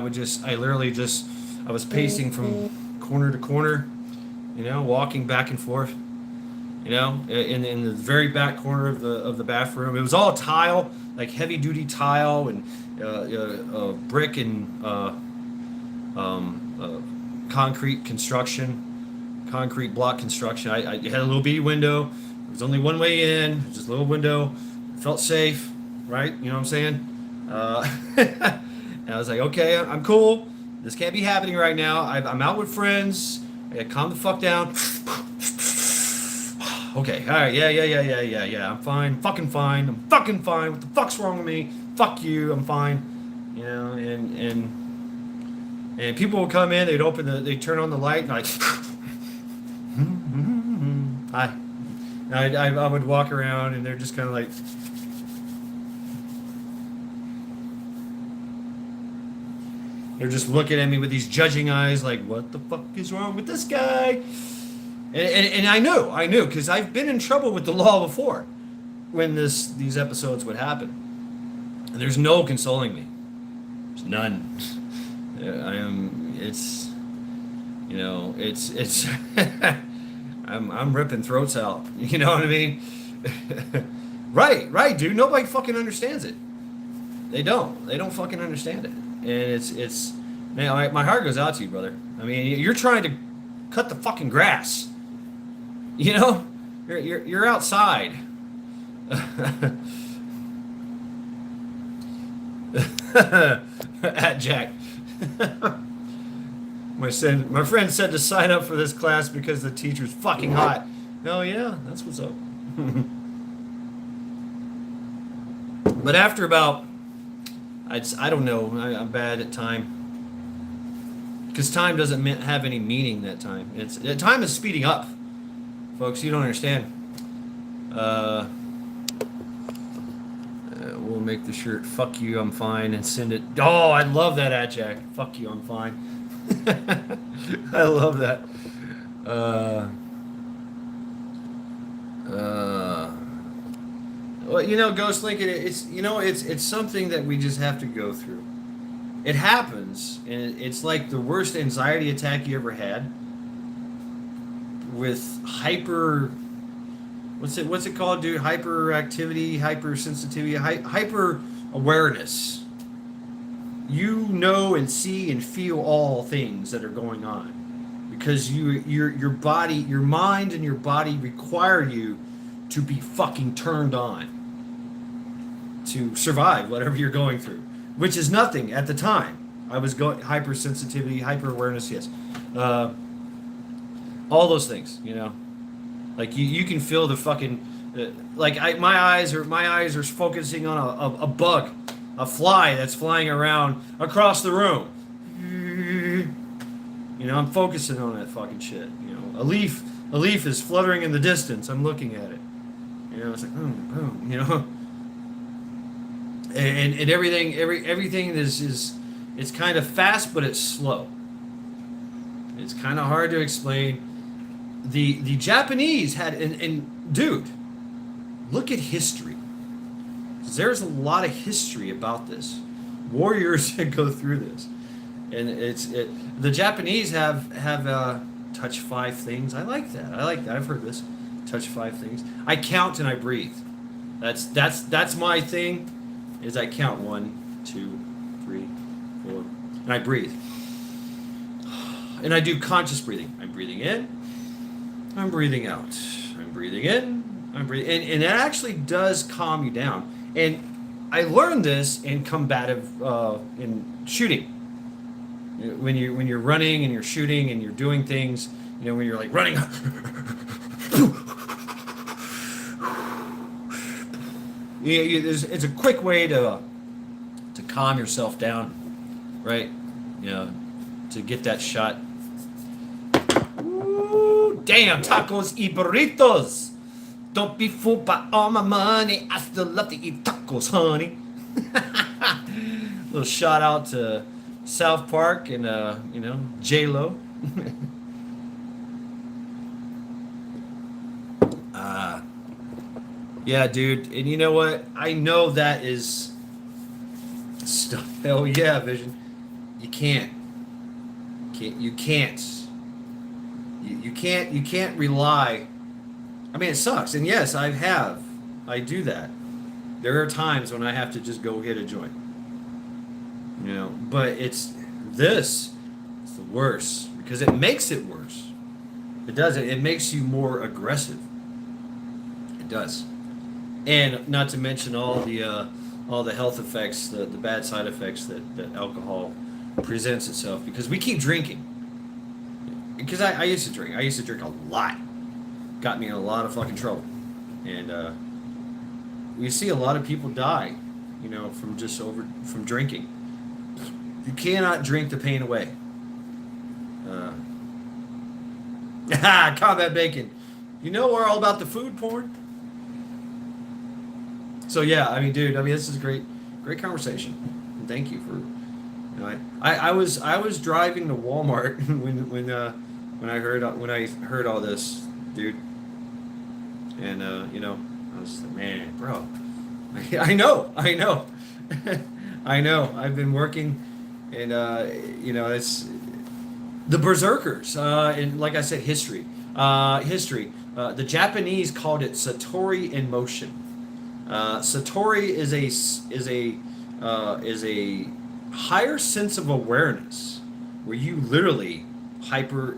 was pacing from corner to corner, walking back and forth. In the very back corner of the bathroom. It was all tile, like heavy duty tile and brick and concrete block construction. I had a little bitty window. There was only one way in, just a little window. Felt safe, right? You know what I'm saying? And I was like, okay, I'm cool. This can't be happening right now. I'm out with friends. I gotta calm the fuck down. Okay, all right, yeah. I'm fine, fucking fine. I'm fucking fine. What the fuck's wrong with me? Fuck you. I'm fine. And people would come in. They'd turn on the light, and like, hi. I would walk around, and they're just kind of like. They're just looking at me with these judging eyes, like, what the fuck is wrong with this guy? And I knew, because I've been in trouble with the law before when these episodes would happen. And there's no consoling me. There's none. I'm ripping throats out. You know what I mean? Right, dude. Nobody fucking understands it. They don't fucking understand it. And it's man, my heart goes out to you, brother. I mean, you're trying to cut the fucking grass. You're outside. At Jack. My friend said to sign up for this class because the teacher's fucking hot. Oh yeah, that's what's up. But after about, I don't know, I'm bad at time. Because time doesn't have any meaning that time. Time is speeding up, folks. You don't understand. We'll make the shirt "Fuck you, I'm fine" and send it. Oh, I love that ad, Jack. Fuck you, I'm fine. I love that. Well, Ghost Lincoln, it's something that we just have to go through. It happens, and it's like the worst anxiety attack you ever had. With what's it called, dude? Hyperactivity, hypersensitivity, hyper awareness. You know and see and feel all things that are going on because your body, your mind, and your body require you to be fucking turned on to survive whatever you're going through, which is nothing at the time. I was going hypersensitivity, hyper awareness, yes, all those things, like you can feel the fucking my eyes are focusing on a bug, a fly that's flying around across the room. I'm focusing on that fucking shit. A leaf is fluttering in the distance. I'm looking at it. It's like boom, boom. And everything is it's kind of fast, but it's slow. It's kind of hard to explain. The Japanese had and dude, look at history. There's a lot of history about this. Warriors that go through this, and the Japanese have touch 5 things. I like that. I've heard this. Touch 5 things. I count and I breathe. That's my thing. Is I count 1, 2, 3, 4, and I breathe. And I do conscious breathing. I'm breathing in. I'm breathing out. I'm breathing in. I'm breathing, and it actually does calm you down. And I learned this in combative in shooting. When you're running and you're shooting and you're doing things, when you're like running. It's a quick way to calm yourself down, right? To get that shot. Ooh, damn, tacos y burritos. Don't be fooled by all my money. I still love to eat tacos, honey. Little shout out to South Park and J-Lo. Yeah, dude. And you know what? I know that is stuff. Hell yeah, Vision. You can't. You can't rely. I mean, it sucks. And yes, I do that. There are times when I have to just go hit a joint. But it's the worst because it makes it worse. It does. It makes you more aggressive. It does. And not to mention all the health effects, the bad side effects that alcohol presents itself, because we keep drinking. Because I used to drink. I used to drink a lot. Got me in a lot of fucking trouble. And we see a lot of people die, from drinking. You cannot drink the pain away. Combat bacon. We're all about the food porn. So yeah, dude, this is a great conversation. And thank you for, I was driving to Walmart when I heard all this, dude, and I was just like, man, bro, I know, I know. I've been working, and it's the berserkers, and like I said, history. The Japanese called it Satori in motion. Satori is a higher sense of awareness where you literally hyper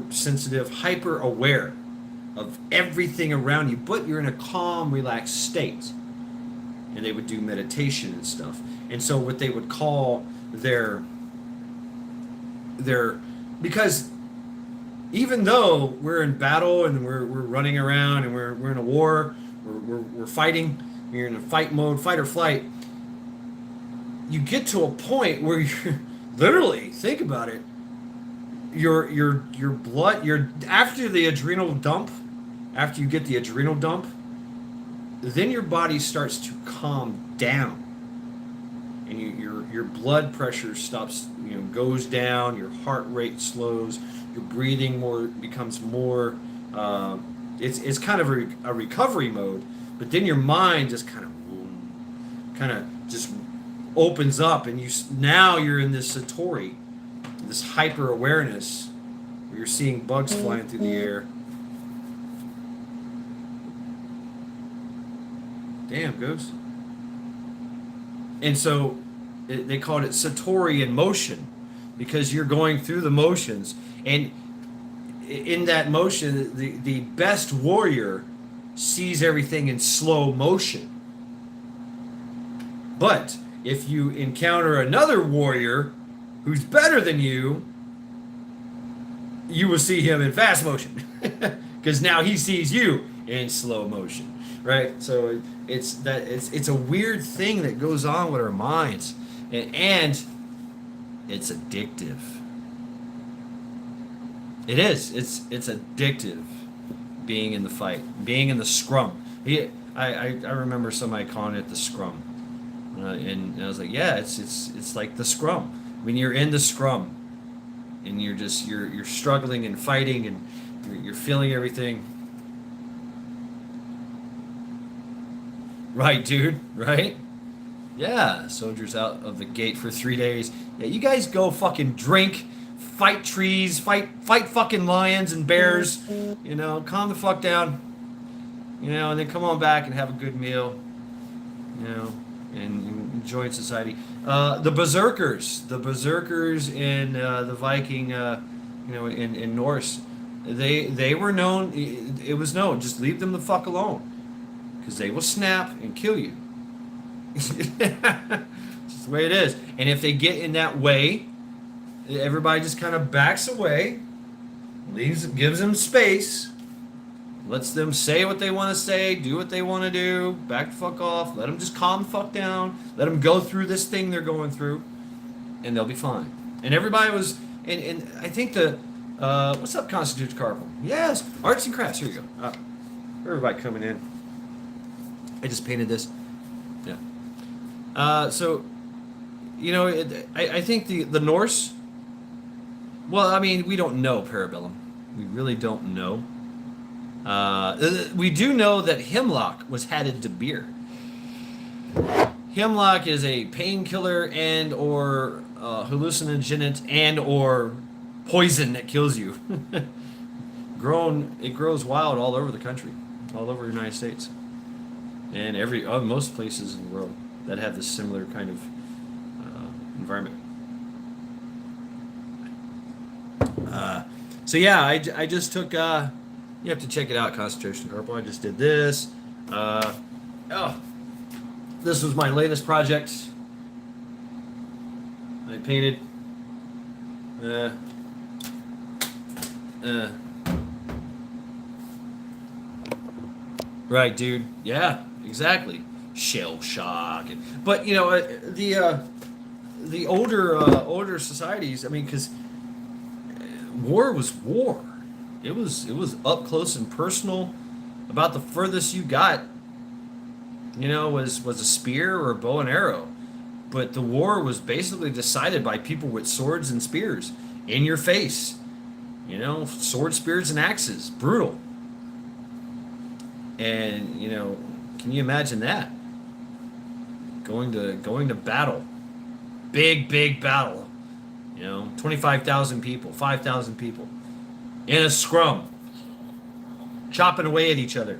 sensitive, hyper aware of everything around you, but you're in a calm, relaxed state. And they would do meditation and stuff. And so what they would call their because even though we're in battle and we're running around and we're in a war, we're fighting, you're in a fight mode, fight or flight, you get to a point where you're literally, think about it, your blood, your after the adrenal dump, after you get the adrenal dump, then your body starts to calm down, and your blood pressure stops, goes down, your heart rate slows, your breathing becomes more. It's kind of a recovery mode, but then your mind just kind of just opens up, and now you're in this satori, this hyper awareness, where you're seeing bugs flying through the air. Damn, Goose. And so they called it satori in motion, because you're going through the motions, and in that motion, the best warrior sees everything in slow motion. But if you encounter another warrior who's better than you, you will see him in fast motion, because now he sees you in slow motion, right? So it's a weird thing that goes on with our minds, and it's addictive. It is. It's addictive, being in the fight, being in the scrum. I remember somebody calling it the scrum, and I was like, yeah, it's like the scrum. When you're in the scrum, and you're struggling and fighting, and you're feeling everything. Right, dude. Right? Yeah. Soldiers out of the gate for 3 days. Yeah, you guys go fucking drink, fight trees, fight fucking lions and bears. Calm the fuck down. And then come on back and have a good meal. And enjoy society. The berserkers in the Viking, in Norse, they were known. It was known. Just leave them the fuck alone, because they will snap and kill you. It's just the way it is. And if they get in that way, everybody just kind of backs away, gives them space, lets them say what they want to say, do what they want to do, back the fuck off, let them just calm the fuck down, let them go through this thing they're going through, and they'll be fine. And everybody was, and I think what's up, Constitute Carpal? Yes, arts and crafts, here you go. Everybody coming in. I just painted this. Yeah. So, I think the Norse, well, I mean, we don't know Parabellum. We really don't know. We do know that hemlock was added to beer. Hemlock is a painkiller and or hallucinogen and or poison that kills you. It grows wild all over the country, all over the United States, and most places in the world that have this similar kind of environment. So yeah, I just took. You have to check it out, Concentration Carpal. I just did this. This was my latest project. I painted. Right, dude. Yeah, exactly. Shell shock, but the older societies. I mean, because war was war. It was up close and personal. About the furthest you got, was a spear or a bow and arrow. But the war was basically decided by people with swords and spears in your face. Sword, spears, and axes. Brutal. And can you imagine that? Going to battle, big battle. 25,000 people, 5,000 people. In a scrum, chopping away at each other.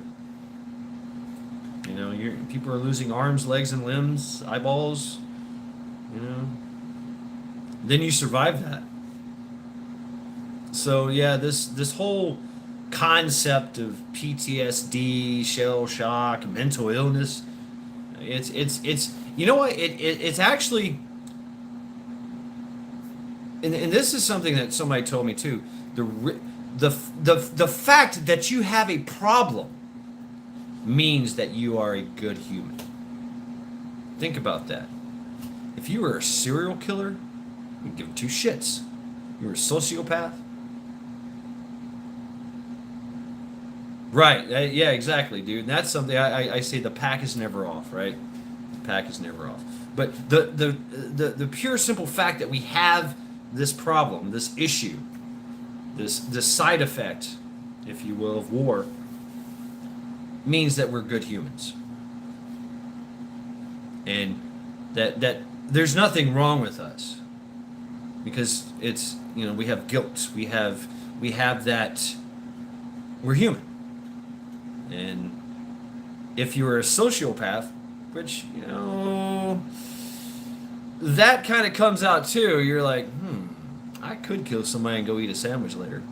People are losing arms, legs, and limbs, eyeballs. Then you survive that. So yeah, this whole concept of PTSD, shell shock, mental illness. It's you know what it's actually, and this is something that somebody told me too. The fact that you have a problem means that you are a good human. Think about that. If you were a serial killer, you'd give two shits. You were a sociopath. Right. Yeah, exactly, dude. And that's something I say the pack is never off, right? The pack is never off. But the pure simple fact that we have this problem, this issue, this side effect, if you will, of war, means that we're good humans. And that there's nothing wrong with us. Because it's, we have guilt. We have that we're human. And if you were a sociopath, which, that kind of comes out too. You're like, I could kill somebody and go eat a sandwich later.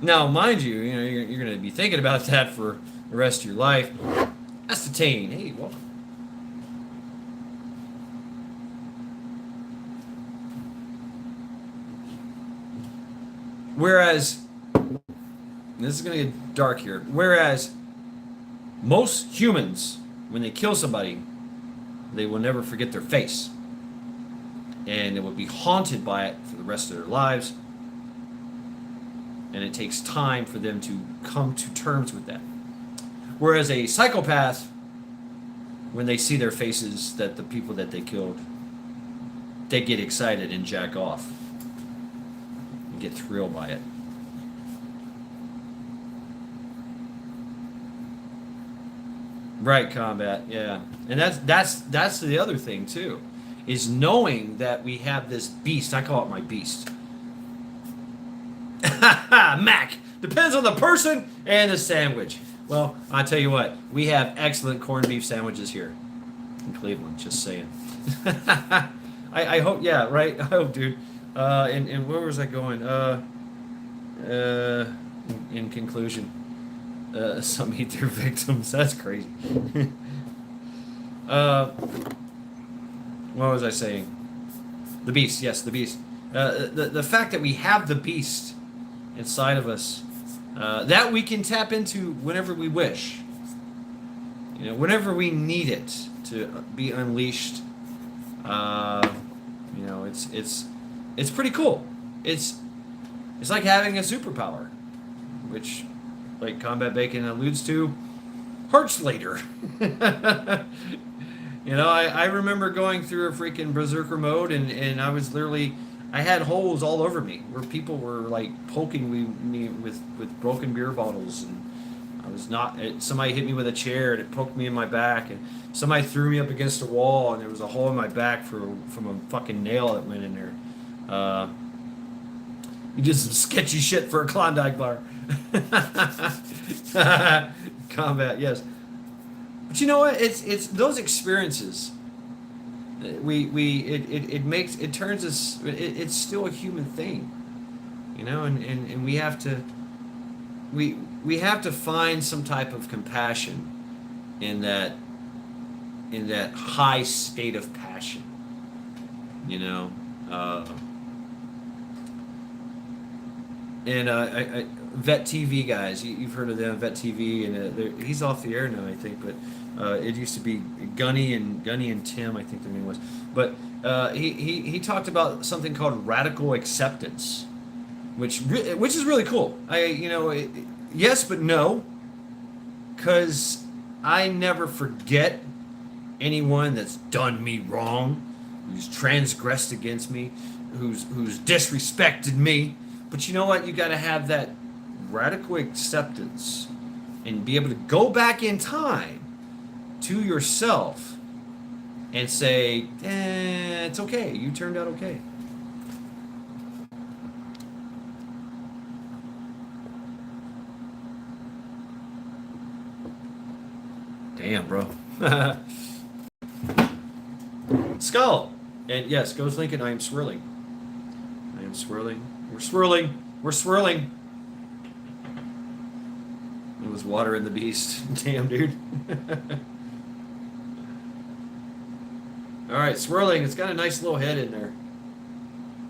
Now, mind you, you're going to be thinking about that for the rest of your life. Ascertain. Hey, welcome. Whereas, this is going to get dark here. Whereas, most humans, when they kill somebody, they will never forget their face. And they will be haunted by it for the rest of their lives. And it takes time for them to come to terms with that. Whereas a psychopath, when they see their faces, that the people that they killed, they get excited and jack off. And get thrilled by it. Right, combat, yeah. And that's the other thing too, is knowing that we have this beast. I call it my beast. Mac. Depends on the person and the sandwich. Well, I'll tell you what, we have excellent corned beef sandwiches here in Cleveland, just saying. I hope, yeah, right? I hope, dude. And where was I going? In conclusion. Some eat their victims. That's crazy. What was I saying? The beast. Yes, the beast. The fact that we have the beast inside of us, that we can tap into whenever we wish. Whenever we need it to be unleashed. It's pretty cool. It's like having a superpower, which, like Combat Bacon alludes to, hurts later. I remember going through a freaking berserker mode, and I was literally, I had holes all over me where people were like poking me with broken beer bottles, and I was not. Somebody hit me with a chair and it poked me in my back, and somebody threw me up against a wall and there was a hole in my back from a fucking nail that went in there. You did some sketchy shit for a Klondike bar. Combat, yes. But you know what? It's those experiences. It turns us. It's still a human thing, and we have to. We have to find some type of compassion in that high state of passion. Vet TV guys, you've heard of them, Vet TV, and he's off the air now, I think, but it used to be Gunny and Tim, I think their name was. But he talked about something called radical acceptance, which is really cool. Yes, but no, because I never forget anyone that's done me wrong, who's transgressed against me, who's disrespected me. But you know what? You got to have that radical acceptance and be able to go back in time to yourself and say, it's okay. You turned out okay. Damn, bro. Skull. And yes, goes Lincoln. I am swirling. We're swirling. We're swirling. It was water in the beast. Damn, dude. All right, swirling. It's got a nice little head in there.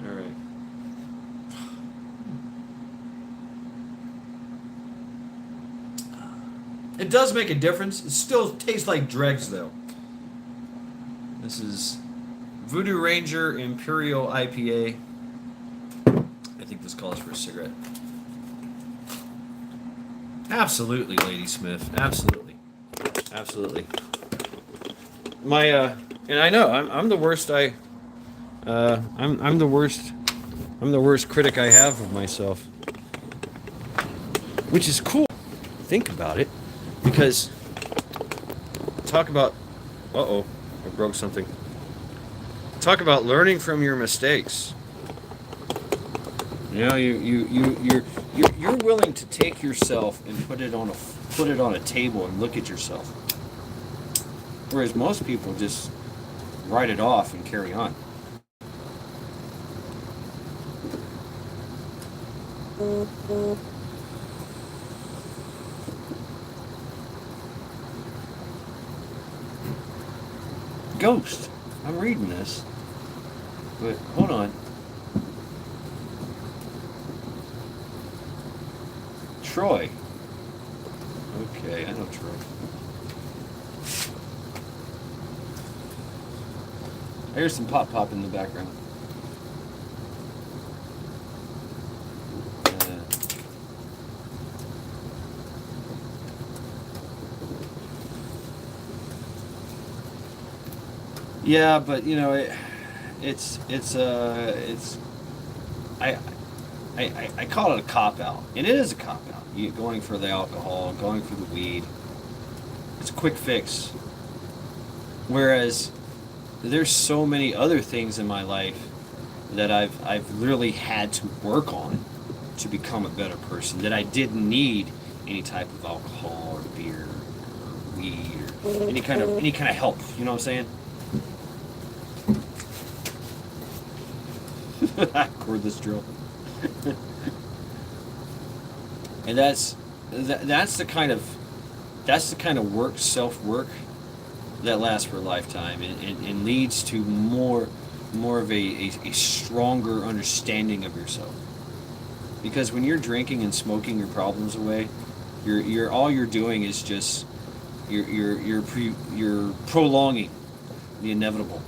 All right. It does make a difference. It still tastes like dregs, though. This is Voodoo Ranger Imperial IPA. I think this calls for a cigarette. Absolutely, Lady Smith. Absolutely. Absolutely. My and I know I'm the worst. I'm the worst. I'm the worst critic I have of myself, which is cool. Think about it, because talk about. Uh-oh, I broke something. Talk about learning from your mistakes. You know, you're willing to take yourself and put it on a table and look at yourself, whereas most people just write it off and carry on. Ghost. I'm reading this, but hold on. Troy. Okay, I know Troy. I hear some pop in the background. Yeah, but you know, it's I call it a cop out, and it is a cop out. You going for the alcohol, going for the weed. It's a quick fix. Whereas there's so many other things in my life that I've literally had to work on to become a better person, that I didn't need any type of alcohol or beer or weed or any kind of help. You know what I'm saying? Cordless drill. And that's the kind of work, self-work, that lasts for a lifetime, and leads to more of a stronger understanding of yourself. Because when you're drinking and smoking your problems away, you're all you're doing is just you're prolonging the inevitable.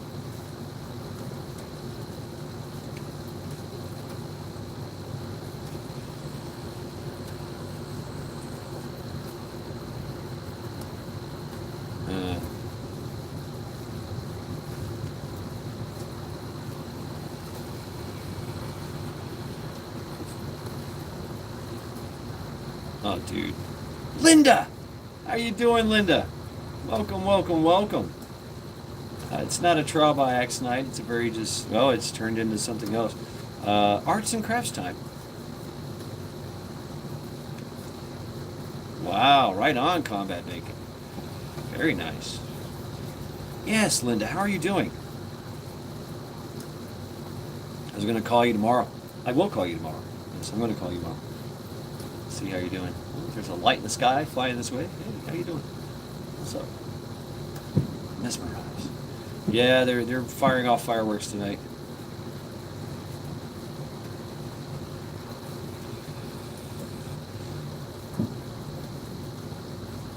Oh, dude. Linda! How you doing, Linda? Welcome, welcome, welcome. It's not a trial by axe night. It's a very just, well, it's turned into something else. Arts and crafts time. Wow, right on, Combat Bacon. Very nice. Yes, Linda, how are you doing? I was going to call you tomorrow. I will call you tomorrow. Yes, I'm going to call you tomorrow. See how you're doing. There's a light in the sky flying this way. Hey, how you doing? What's up? Mesmerized. Yeah, they're firing off fireworks tonight.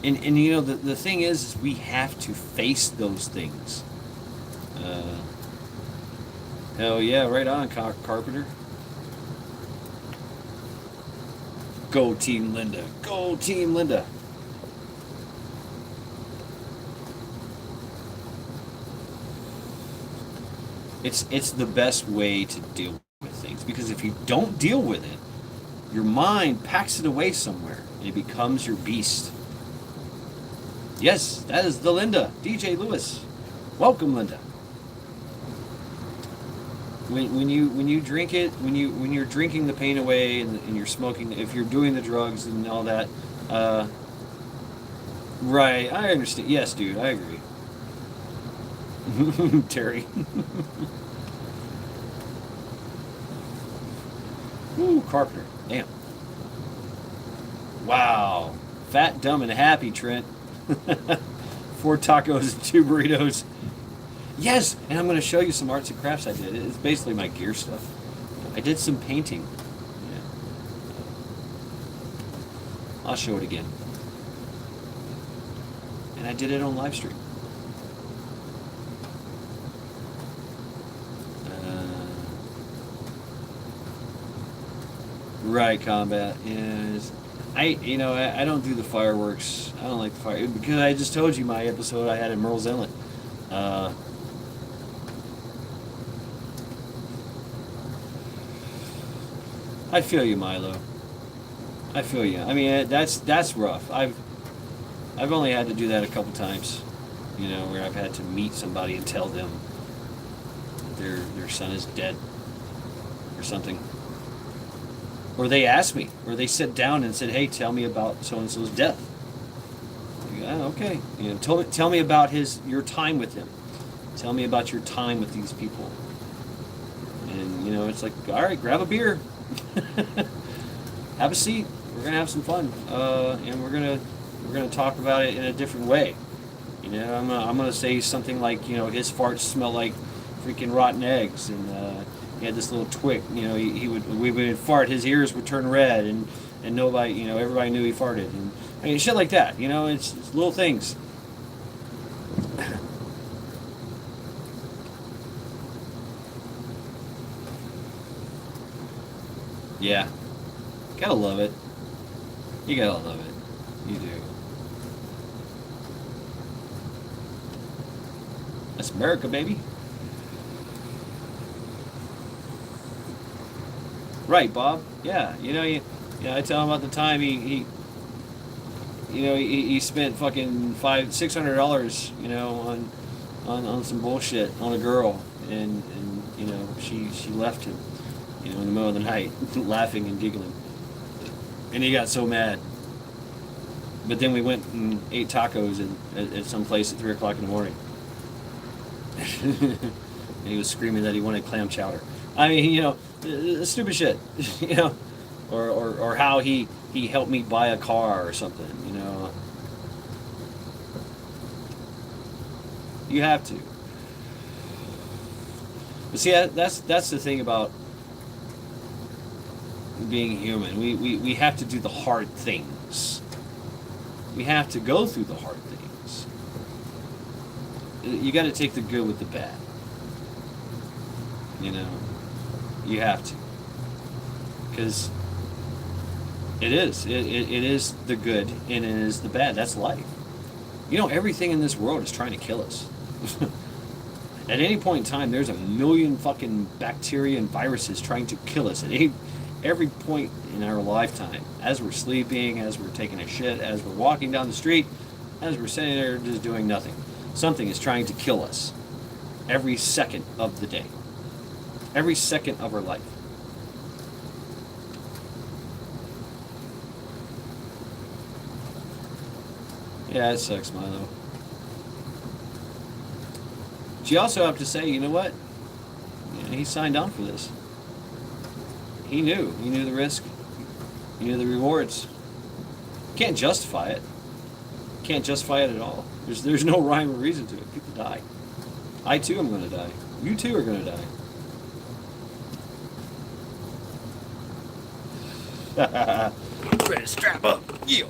And you know, the thing is we have to face those things. Hell yeah, right on, Carpenter. Go Team Linda. Go Team Linda. It's the best way to deal with things, because if you don't deal with it, your mind packs it away somewhere and it becomes your beast. Yes, that is the Linda, DJ Lewis. Welcome, Linda. When you drink it, when you're drinking the pain away, and you're smoking, if you're doing the drugs and all that, right? I understand. Yes, dude, I agree. Terry. Ooh, Carpenter. Damn. Wow. Fat, dumb, and happy, Trent. 4 tacos and 2 burritos. Yes, and I'm going to show you some arts and crafts I did. It's basically my gear stuff. I did some painting. Yeah. I'll show it again. And I did it on live stream. Right, combat is. I don't do the fireworks. I don't like the fire because I just told you my episode I had in Merle's Inlet. Uh, I feel you, Milo. I feel you. I mean, that's rough. I've only had to do that a couple times, where I've had to meet somebody and tell them their son is dead or something. Or they asked me, or they sat down and said, "Hey, tell me about so and so's death." Yeah, okay. Tell me about your time with him. Tell me about your time with these people. And it's like, all right, grab a beer, have a seat. We're gonna have some fun, and we're gonna talk about it in a different way. I'm gonna say something like, his farts smell like freaking rotten eggs, and he had this little twig. We would fart, his ears would turn red, and nobody, everybody knew he farted, and I mean shit like that. It's little things. Yeah, gotta love it. You gotta love it. You do. That's America, baby. Right, Bob. Yeah, I tell him about the time he spent fucking $600, on some bullshit on a girl, and she left him, in the middle of the night, laughing and giggling, and he got so mad. But then we went and ate tacos at some place at 3 o'clock in the morning, and he was screaming that he wanted clam chowder. I mean, stupid shit, or how he helped me buy a car or something, You have to. But see, that's the thing about being human. We have to do the hard things. We have to go through the hard things. You got to take the good with the bad. You have to, because it is the good and it is the bad. That's life. Everything in this world is trying to kill us. At any point in time, there's a million fucking bacteria and viruses trying to kill us at every point in our lifetime. As we're sleeping, as we're taking a shit, as we're walking down the street, as we're sitting there just doing nothing. Something is trying to kill us every second of the day. Every second of our life. Yeah, it sucks, Milo. But you also have to say, you know what? He signed on for this. He knew. He knew the risk. He knew the rewards. Can't justify it. Can't justify it at all. There's no rhyme or reason to it. People die. I too am going to die. You too are going to die. Ready, strap up. Yeah.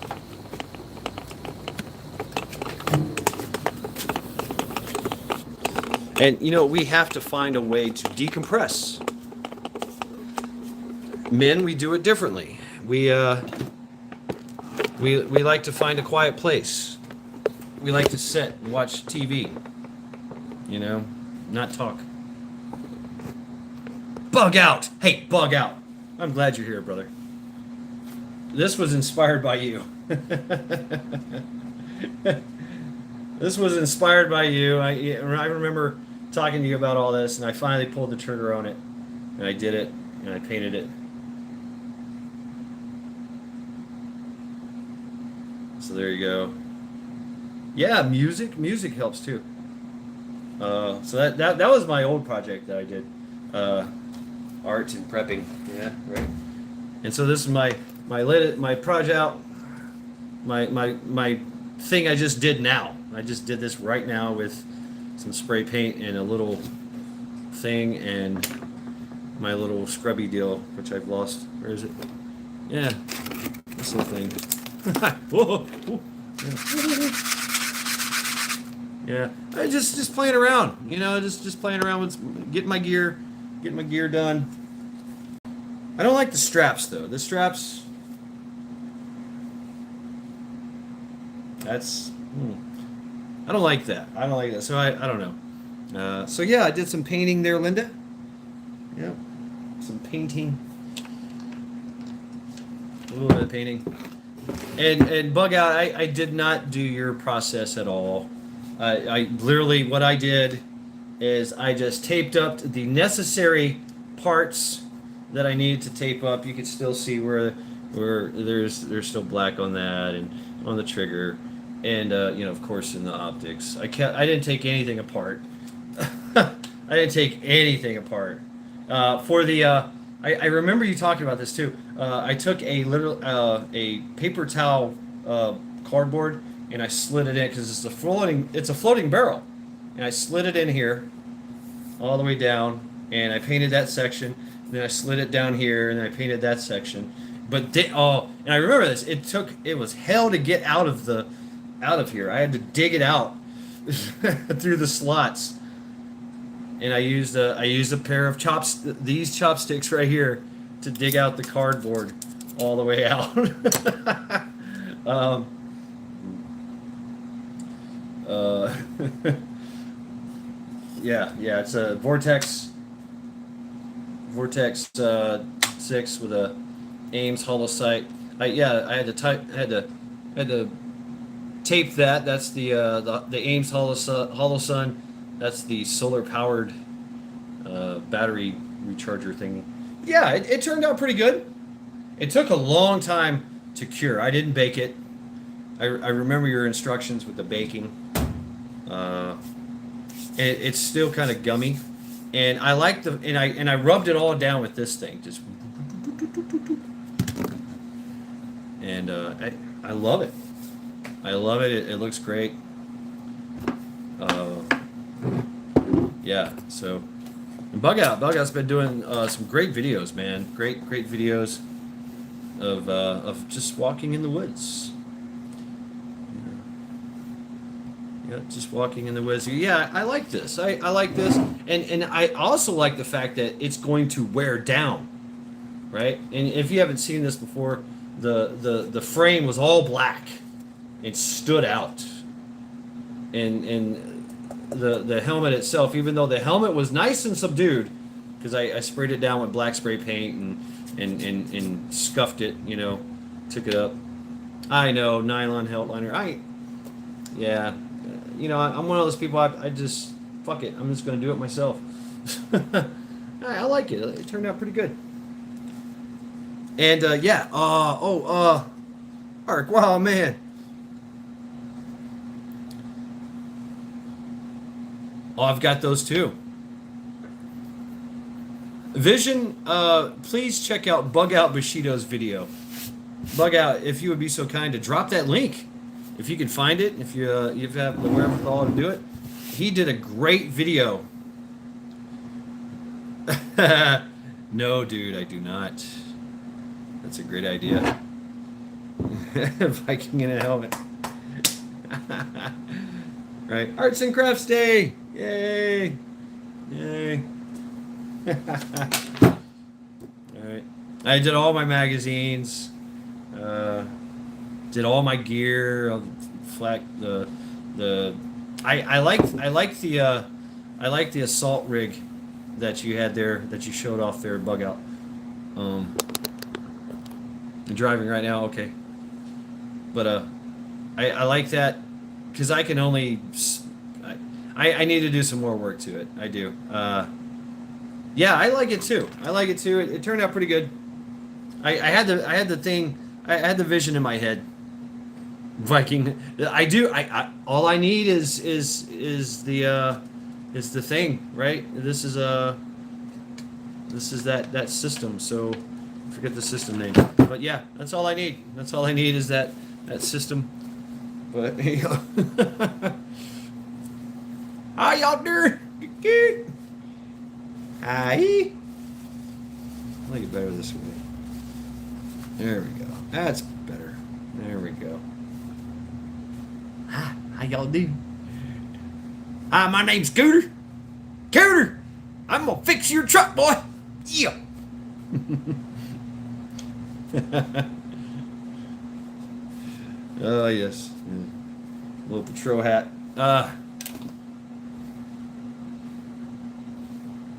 And we have to find a way to decompress. Men, we do it differently. We like to find a quiet place. We like to sit and watch TV. Not talk. Bug out. Hey, bug out. I'm glad you're here, brother. This was inspired by you. This was inspired by you. I remember talking to you about all this, and I finally pulled the trigger on it. And I did it, and I painted it. So there you go. Yeah, music helps too. So that was my old project that I did. Art and prepping. Yeah, right. And so this is my project, my thing I just did now. I just did this right now with some spray paint and a little thing and my little scrubby deal, which I've lost. Where is it? Yeah, this little thing. Whoa, whoa. Yeah, I just playing around, you know, just playing around with getting my gear done. I don't like the straps though. The straps, that's, I don't like that. I don't like that. So I don't know. So yeah, I did some painting there, Linda. Yep, some painting. A little bit of painting. And Bug Out, I did not do your process at all. I literally, what I did is I just taped up the necessary parts that I needed to tape up. You can still see where there's still black on that and on the trigger, and you know, of course, in the optics. I didn't take anything apart. I didn't take anything apart. For the I remember you talking about this too. I took a paper towel cardboard and I slid it in because it's a floating barrel, and I slid it in here all the way down, and I painted that section. Then I slid it down here, and then I painted that section. But and I remember this. It was hell to get out of here. I had to dig it out through the slots, and I used a pair of these chopsticks right here to dig out the cardboard all the way out. Yeah, it's a Vortex 6 with a Ames hollow sight. I had to tape that. That's the Ames hollow sun. That's the solar powered battery recharger thing. Yeah, it turned out pretty good. It took a long time to cure. I didn't bake it. I remember your instructions with the baking. It's still kind of gummy, and I like I rubbed it all down with this thing, just, and I love it. I love it. It looks great. Yeah. So, and Bug Out's been doing some great videos, man. Great videos of just walking in the woods. Yeah, just walking in the woods. Yeah, I like this. I like this, and I also like the fact that it's going to wear down, right? And if you haven't seen this before, the frame was all black. It stood out, and the helmet itself, even though the helmet was nice and subdued, because I sprayed it down with black spray paint and scuffed it, you know, took it up. I know, nylon headliner. Yeah. You know, I'm one of those people. I just fuck it. I'm just gonna do it myself. I like it. It turned out pretty good. And yeah. Ark. Wow, man. Oh, I've got those too. Vision. Please check out Bug Out Bushido's video. Bug Out, if you would be so kind to drop that link. If you can find it, if you have the wherewithal to do it, he did a great video. No, dude, I do not. That's a great idea. Viking in a helmet. Right, Arts and Crafts Day! Yay! Yay! All right, I did all my magazines. Did all my gear, I like the assault rig that you had there, that you showed off there, Bug Out. I'm driving right now, okay. But I like that because I can only I need to do some more work to it. I do. Yeah, I like it too. It turned out pretty good. I had the vision in my head. Viking. I do. All I need is the thing, right? This is that system. So Forget the system name. But yeah, that's all I need. That's all I need is that system. But you know. How y'all doing? Good. Hi. I like it better this way. There we go. That's better. There we go. Hi. How y'all doing? Hi, my name's Cooter. Cooter. I'm gonna fix your truck, boy. Yeah. Oh yes. Yeah. Little patrol hat.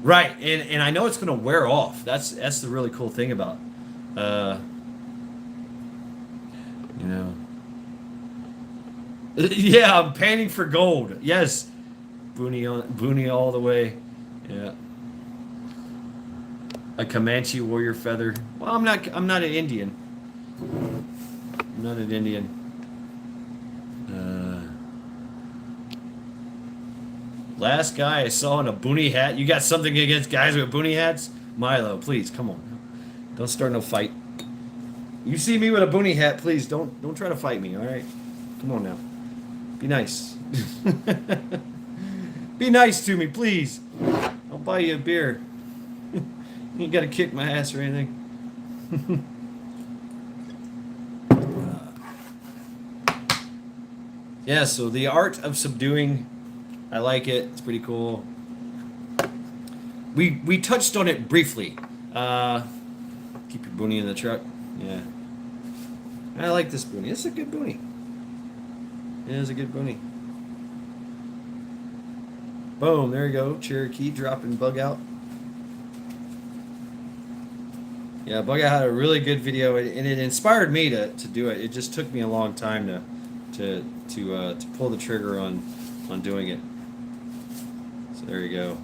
Right, and I know it's gonna wear off. That's the really cool thing about, you know. Yeah, I'm panning for gold. Yes, boonie all the way. Yeah. A Comanche warrior feather. Well, I'm not an Indian. I'm not an Indian. Last guy I saw in a boonie hat. You got something against guys with boonie hats? Milo, please, come on. Don't start no fight. You see me with a boonie hat, please don't try to fight me, all right? Come on now. Be nice. Be nice to me, please. I'll buy you a beer. You ain't got to kick my ass or anything. Yeah, so the art of subduing, I like it. It's pretty cool. We touched on it briefly. Keep your boonie in the truck. Yeah. I like this boonie. It's a good boonie. It is a good boonie. Boom, there you go. Cherokee dropping Bug Out. Yeah, Bug Out had a really good video, and it inspired me to do it. It just took me a long time to pull the trigger on doing it. So there you go.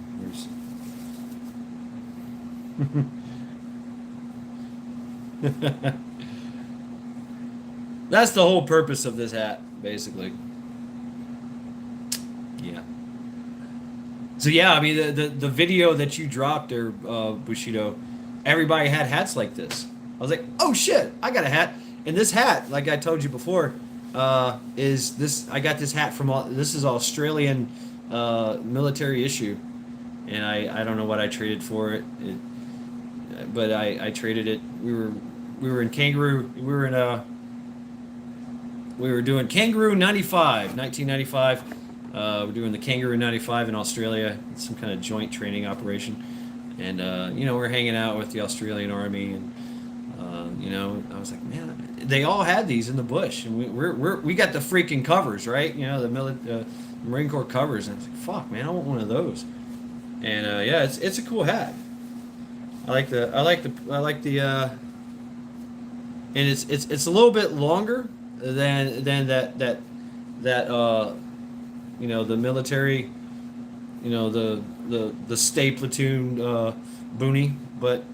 That's the whole purpose of this hat, basically. Yeah. So yeah, I mean the video that you dropped there, Bushido, everybody had hats like this. I was like, oh shit, I got a hat. And this hat, like I told you before, is this? I got this hat from this is Australian military issue, and I don't know what I traded for it. But I traded it. We were in Kangaroo. We were doing Kangaroo 95, 1995. We're doing the Kangaroo 95 in Australia. It's some kind of joint training operation, and you know, we're hanging out with the Australian Army, and you know, I was like, man, they all had these in the bush, and we got the freaking covers, right? You know, the Marine Corps covers, and I was like, fuck, man, I want one of those. And yeah, it's a cool hat. I like the and it's a little bit longer than that you know, the military, you know, the stay platoon boonie, but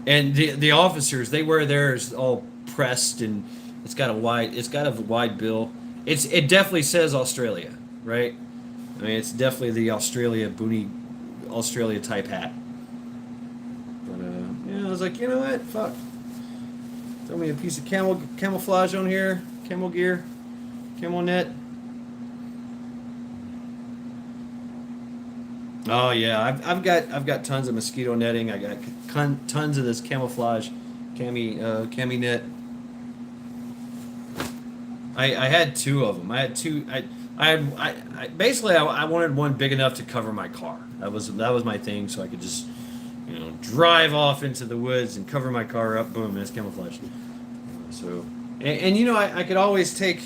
and the officers, they wear theirs all pressed, and it's got a wide bill. It definitely says Australia, right? I mean, it's definitely the Australia boonie, Australia type hat. But yeah, I was like, you know what? Fuck. Throw me a piece of camouflage on here, camo gear, camo net. Oh yeah, I've got tons of mosquito netting. I got tons of this camouflage, cami net. I had two of them. I had two. I basically I wanted one big enough to cover my car. That was my thing, so I could just, you know, drive off into the woods and cover my car up. Boom, and it's camouflage. So and you know, I could always take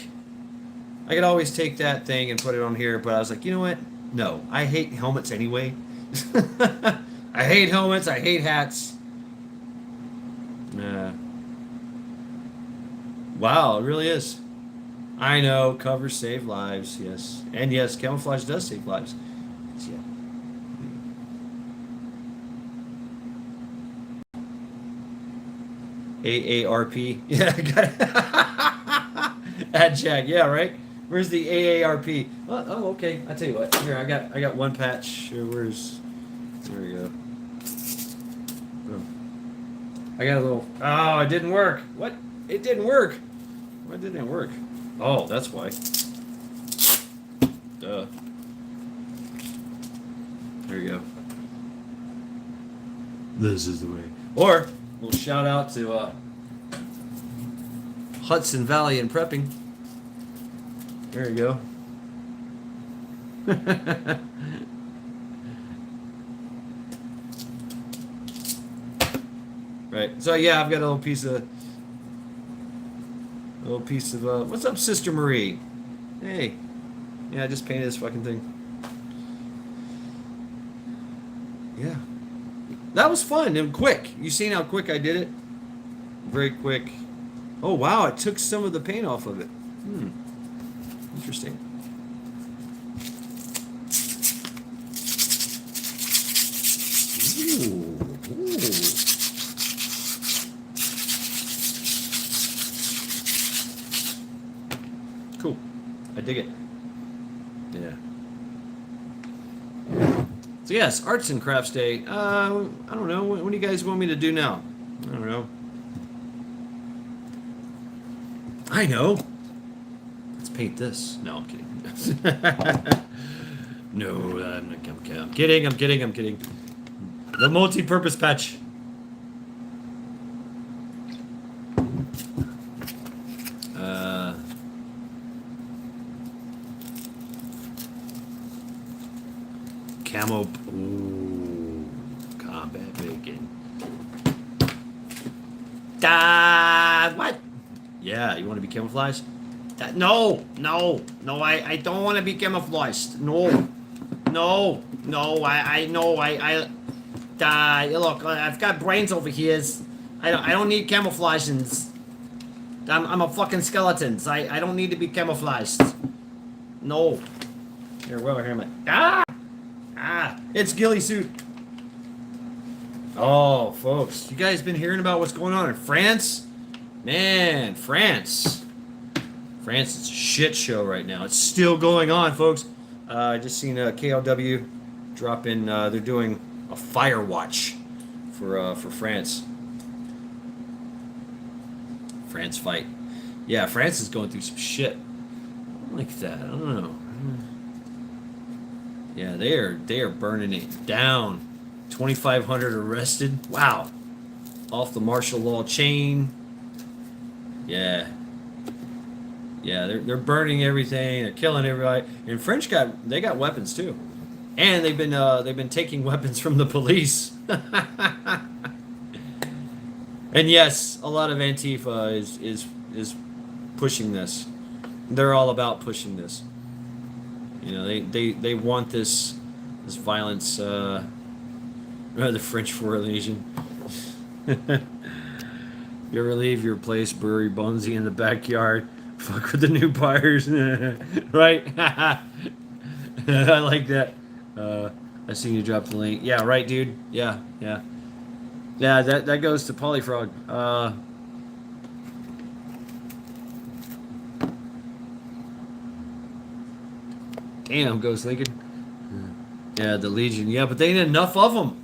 that thing and put it on here, but I was like, you know what? No, I hate helmets anyway. I hate helmets. I hate hats. Wow, it really is. I know, covers save lives, yes. And yes, camouflage does save lives. Yeah. AARP. Yeah, I got it. At Jag, yeah, right? Where's the AARP? Oh, okay. I tell you what. Here, I got one patch. There we go. Boom. I got a little. Oh, it didn't work. What? It didn't work. Why didn't it work? Oh, that's why. Duh. There you go. This is the way. Or we'll shout out to Hudson Valley and Prepping. There you go. Right. So yeah, I've got a little piece of what's up, Sister Marie? Hey. Yeah, I just painted this fucking thing. Yeah. That was fun and quick. You seen how quick I did it? Very quick. Oh wow, it took some of the paint off of it. Interesting. Ooh. Cool. I dig it. Yeah. So yes, Arts and Crafts Day. I don't know. What do you guys want me to do now? I don't know. I know. Let's paint this. No, I'm kidding. No, I'm kidding. I'm kidding. The multi-purpose patch. Camo. Ooh, combat bacon. What? Yeah, you want to be camouflaged? No, I don't want to be camouflaged. No, I know, look, I've got brains over here. I don't need camouflations. I'm a fucking skeleton. I don't need to be camouflaged. No. Here, where am I? It's ghillie suit. Oh, folks, you guys been hearing about what's going on in France? Man, France is a shit show right now. It's still going on, folks. I just seen KLW drop in. They're doing a fire watch for France. France fight. Yeah, France is going through some shit. I don't like that. I don't know. Yeah, they are burning it down. 2,500 arrested. Wow. Off the martial law chain. Yeah. Yeah, they're burning everything. They're killing everybody. And French got weapons too, and they've been taking weapons from the police. And yes, a lot of Antifa is pushing this. They're all about pushing this. You know, they want this violence. The French for Legion. You ever leave your place, bury Bonesy in the backyard? Fuck with the new buyers. Right? I like that. I seen you drop the link. Yeah, right, dude. Yeah. That goes to Polyfrog. Damn, Ghost Lincoln. Yeah, the Legion. Yeah, but they ain't enough of them.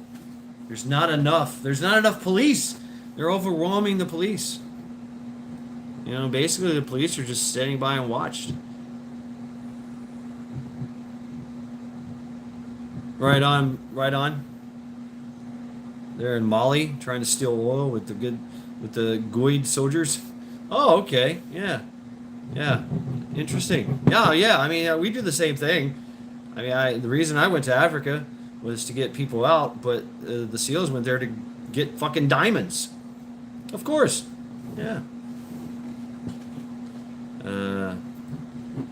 There's not enough. There's not enough police. They're overwhelming the police. You know, basically the police are just standing by and watched. Right on. They're in Mali trying to steal oil with the Guide soldiers. Oh, okay. Yeah. Interesting. Yeah. I mean, we do the same thing. I mean, the reason I went to Africa was to get people out, but the SEALs went there to get fucking diamonds. Of course. Yeah.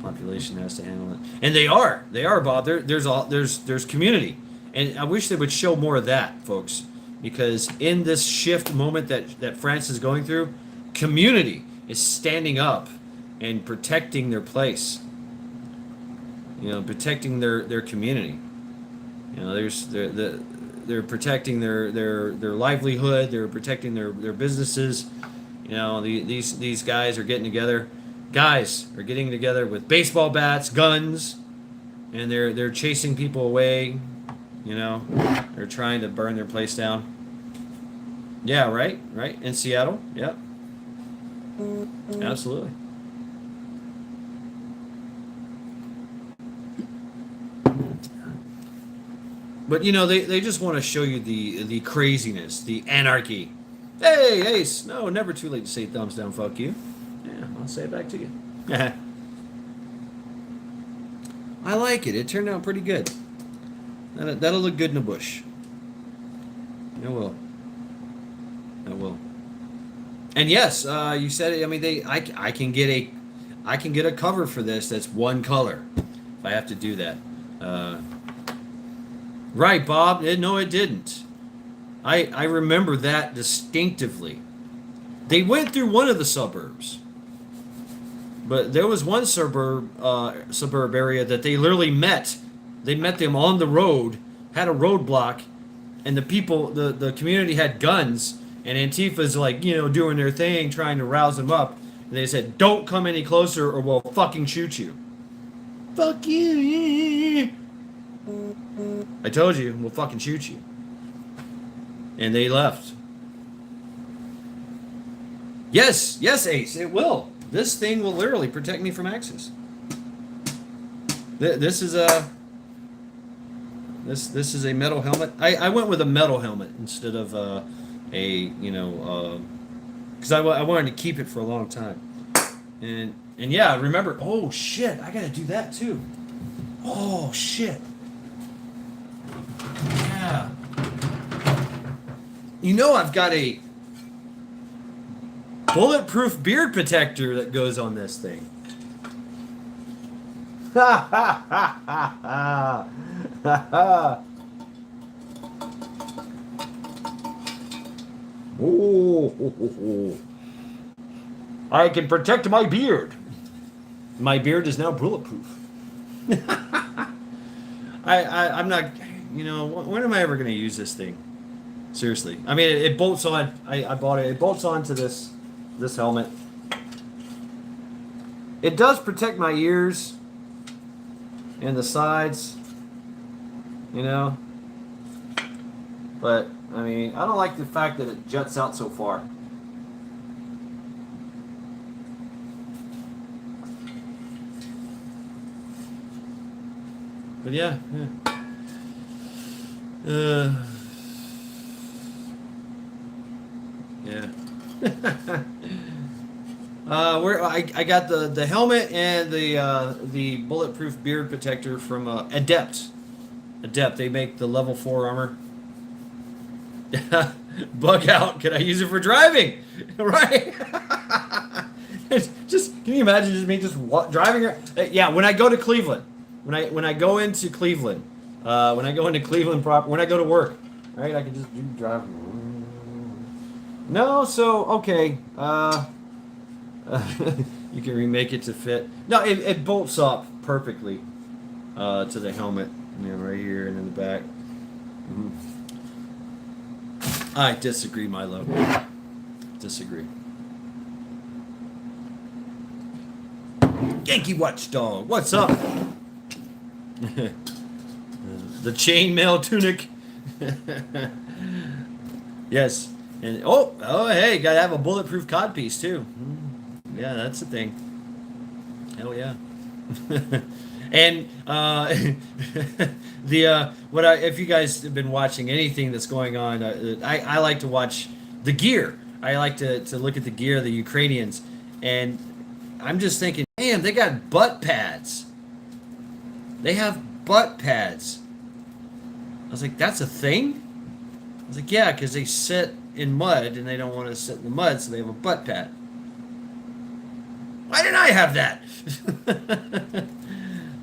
Population has to handle it, and they are, Bob. There's community, and I wish they would show more of that, folks, because in this shift moment that France is going through, community is standing up and protecting their place. You know, protecting their community. You know, they're protecting their livelihood. They're protecting their businesses. You know, these guys are getting together. Guys are getting together with baseball bats, guns, and they're chasing people away. You know, they're trying to burn their place down. Yeah, right, right. In Seattle. Yep. Absolutely. But you know, they just want to show you the craziness, the anarchy. Hey, Ace, no, never too late to say thumbs down, fuck you. Yeah, I'll say it back to you. I like it. It turned out pretty good. That'll look good in the bush. It will. It will. And yes, you said it. I mean, I can get a cover for this that's one color. If I have to do that. Uh, right, Bob. No, it didn't. I remember that distinctively. They went through one of the suburbs, but there was one suburb area that they literally met. They met them on the road, had a roadblock, and the community had guns, and Antifa's like, you know, doing their thing, trying to rouse them up. And they said, "Don't come any closer, or we'll fucking shoot you." Fuck you! I told you, we'll fucking shoot you. And they left. Yes, yes, Ace, it will. This thing will literally protect me from Axis. This is a this is a metal helmet. I went with a metal helmet instead of you know, because I wanted to keep it for a long time. And yeah, remember. Oh shit! I gotta do that too. Oh shit! Yeah. You know, I've got a bulletproof beard protector that goes on this thing. Ha ha ha ha ha ha ha. Oh, I can protect my beard. My beard is now bulletproof. I'm not, you know, when am I ever going to use this thing? Seriously. I mean, it bolts on. I bought it. It bolts onto this helmet. It does protect my ears and the sides, you know. But, I mean, I don't like the fact that it juts out so far. But yeah, yeah. Yeah. Where I got the helmet and the bulletproof beard protector from Adept. Adept. They make the level 4 armor. Bug out. Can I use it for driving? Right. Just can you imagine just me just driving? Yeah. When I go to Cleveland, when I go into Cleveland, when I go into Cleveland proper, when I go to work, right? I can just do driving. No, so okay. You can remake it to fit. No, it bolts up perfectly to the helmet. You know, right here and in the back. Mm-hmm. I disagree, Milo. Disagree. Yankee Watchdog, what's up? The chainmail tunic. Yes. And oh, hey, gotta have a bulletproof codpiece too. Yeah, that's the thing. Hell yeah. And if you guys have been watching anything that's going on, I like to watch the gear. I like to look at the gear of the Ukrainians, and I'm just thinking, damn, they got butt pads. They have butt pads. I was like, that's a thing? I was like, yeah, because they sit in mud and they don't want to sit in the mud, so they have a butt pad. Why didn't I have that?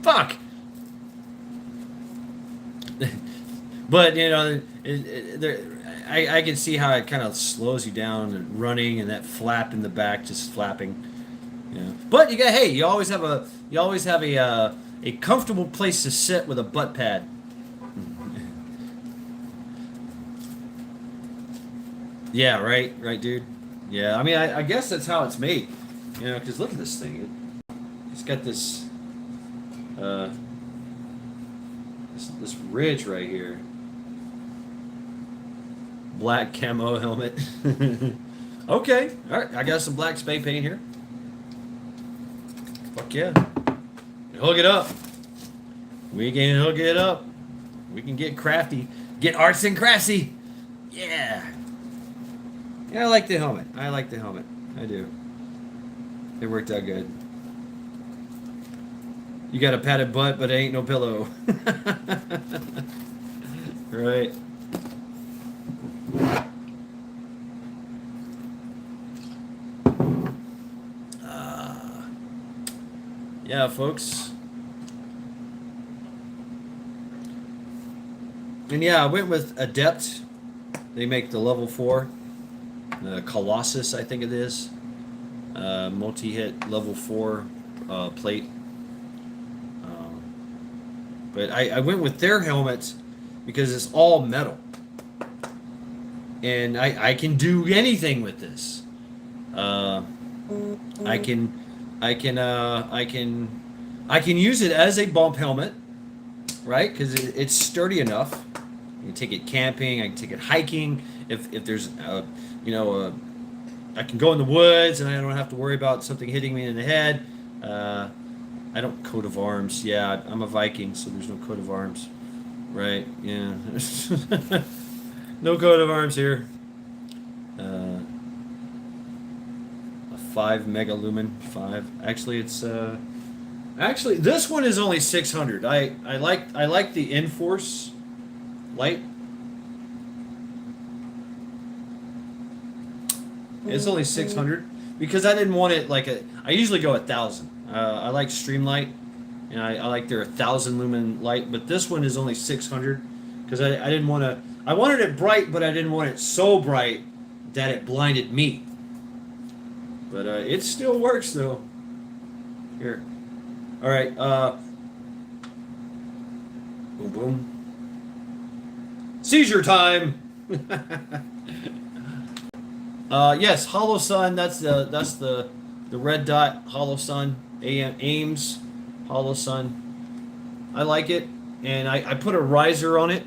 Fuck. But you know, I can see how it kind of slows you down and running and that flap in the back just flapping. You know. But you always have a comfortable place to sit with a butt pad. Yeah, right, dude. Yeah, I mean, I guess that's how it's made. You know, because look at this thing. It's got this, this ridge right here. Black camo helmet. Okay, all right. I got some black spray paint here. Fuck yeah. Hook it up. We can hook it up. We can get crafty. Get arts and crafty. Yeah. Yeah, I like the helmet. I like the helmet. I do. It worked out good. You got a padded butt, but it ain't no pillow. Right. Yeah, folks. And yeah, I went with Adept. They make the level 4. The Colossus, I think it is. Multi-hit level 4 plate. But I went with their helmets because it's all metal. And I can do anything with this. I can use it as a bump helmet, right? Because it's sturdy enough. I can take it camping. I can take it hiking. If there's I can go in the woods and I don't have to worry about something hitting me in the head. I don't coat of arms. Yeah, I'm a Viking, so there's no coat of arms, right? Yeah, no coat of arms here. A 5 mega lumen 5. Actually, it's actually this one is only 600. I like the Enforce light. It's only 600 because I didn't want it like I usually go 1,000. I like Streamlight, and I like their 1,000 lumen light, but this one is only 600 because I didn't want to. I wanted it bright, but I didn't want it so bright that it blinded me. But it still works though. Here, all right. Boom boom. Seizure time. Yes, Hollow Sun. That's the red dot Hollow Sun. Ames Hollow Sun. I like it, and I put a riser on it.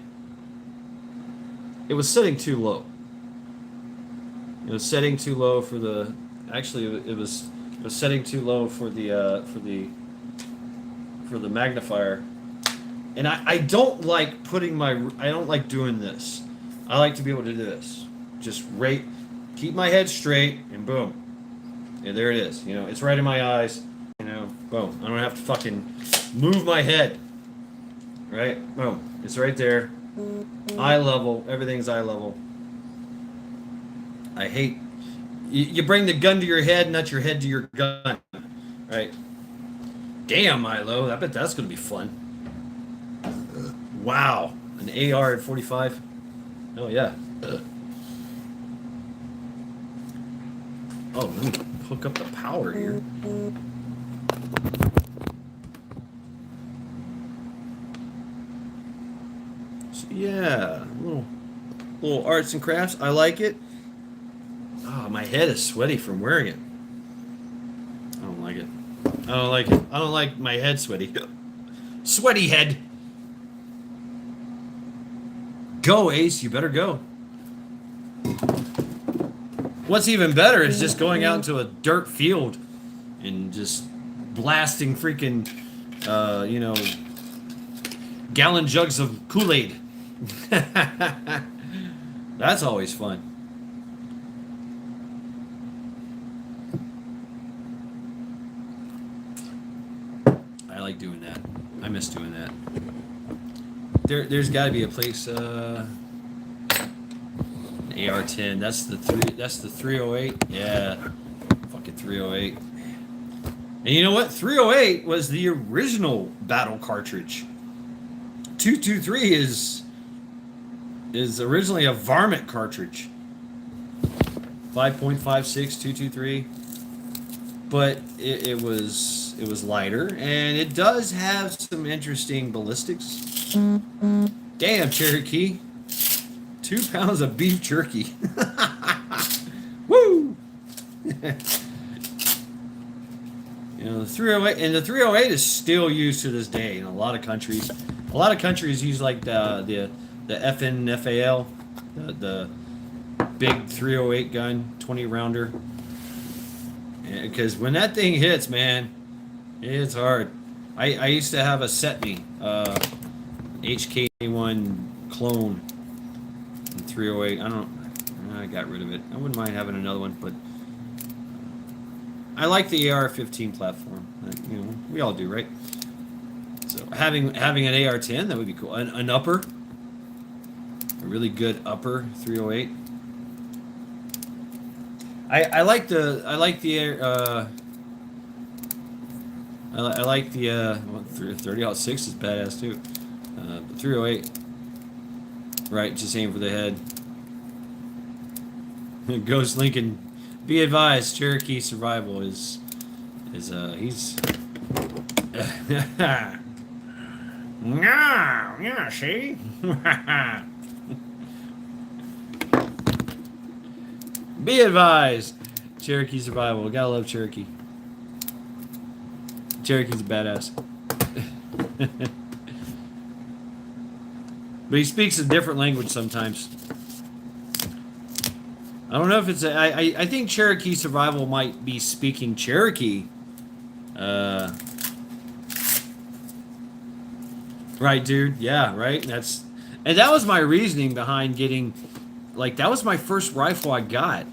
It was setting too low. It was setting too low for the. Actually, it was setting too low for the magnifier. And I don't like putting I don't like doing this. I like to be able to do this. Just keep my head straight, and boom. Yeah, there it is. You know, it's right in my eyes. You know, boom. I don't have to fucking move my head. Right? Boom. It's right there. Eye level. Everything's eye level. I hate... You bring the gun to your head, not your head to your gun. Right? Damn, Milo. I bet that's going to be fun. Wow. An AR at 45. Oh, yeah. Oh, let me hook up the power here. So, yeah, little arts and crafts. I like it. Oh, my head is sweaty from wearing it. I don't like it. I don't like it. I don't like my head sweaty. Sweaty head. Go, Ace. You better go. What's even better is just going out into a dirt field and just blasting freaking, gallon jugs of Kool-Aid. That's always fun. I like doing that. I miss doing that. There's got to be a place. AR-10. That's the 308. Yeah, fucking 308. And you know what? 308 was the original battle cartridge. 223 is originally a varmint cartridge. 5.56 223. But it was lighter, and it does have some interesting ballistics. Damn, Cherokee. 2 pounds of beef jerky. Woo! The 308, and the 308 is still used to this day in a lot of countries. A lot of countries use like the FNFAL, the big 308 gun, 20 rounder. Because when that thing hits, man, it's hard. I used to have a Setney HK1 clone in 308. I got rid of it. I wouldn't mind having another one, but I like the AR-15 platform. You know, we all do, right? So having an AR-10, that would be cool. An upper, a really good upper 308. I like the 30-06 is badass too. But 308, right? Just aim for the head. Ghost Lincoln, be advised, Cherokee survival is he's yeah, see. Be advised, Cherokee survival. Gotta love Cherokee. Cherokee's a badass. But he speaks a different language sometimes. I don't know if it's I think Cherokee survival might be speaking Cherokee. Right, dude. Yeah, right. And that was my reasoning behind getting, like, that was my first rifle I got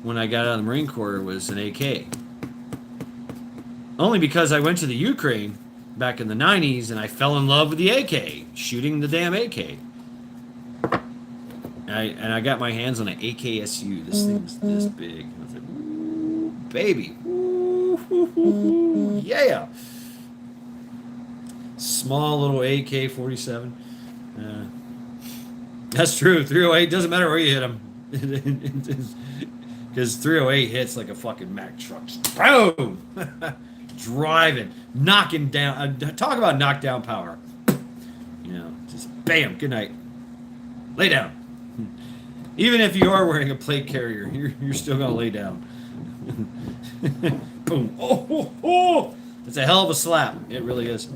when I got out of the Marine Corps, was an AK. Only because I went to the Ukraine back in the 90s and I fell in love with the AK, shooting the damn AK. And I got my hands on an AKSU. This thing's this big. I was like, ooh, baby. Ooh, yeah. Small little AK-47. That's true. 308 doesn't matter where you hit them. Because 308 hits like a fucking Mack truck. Boom! Driving, knocking down. Talk about knockdown power. You know, just bam, good night. Lay down. Even if you are wearing a plate carrier, you're still going to lay down. Boom. Oh. It's a hell of a slap. It really is.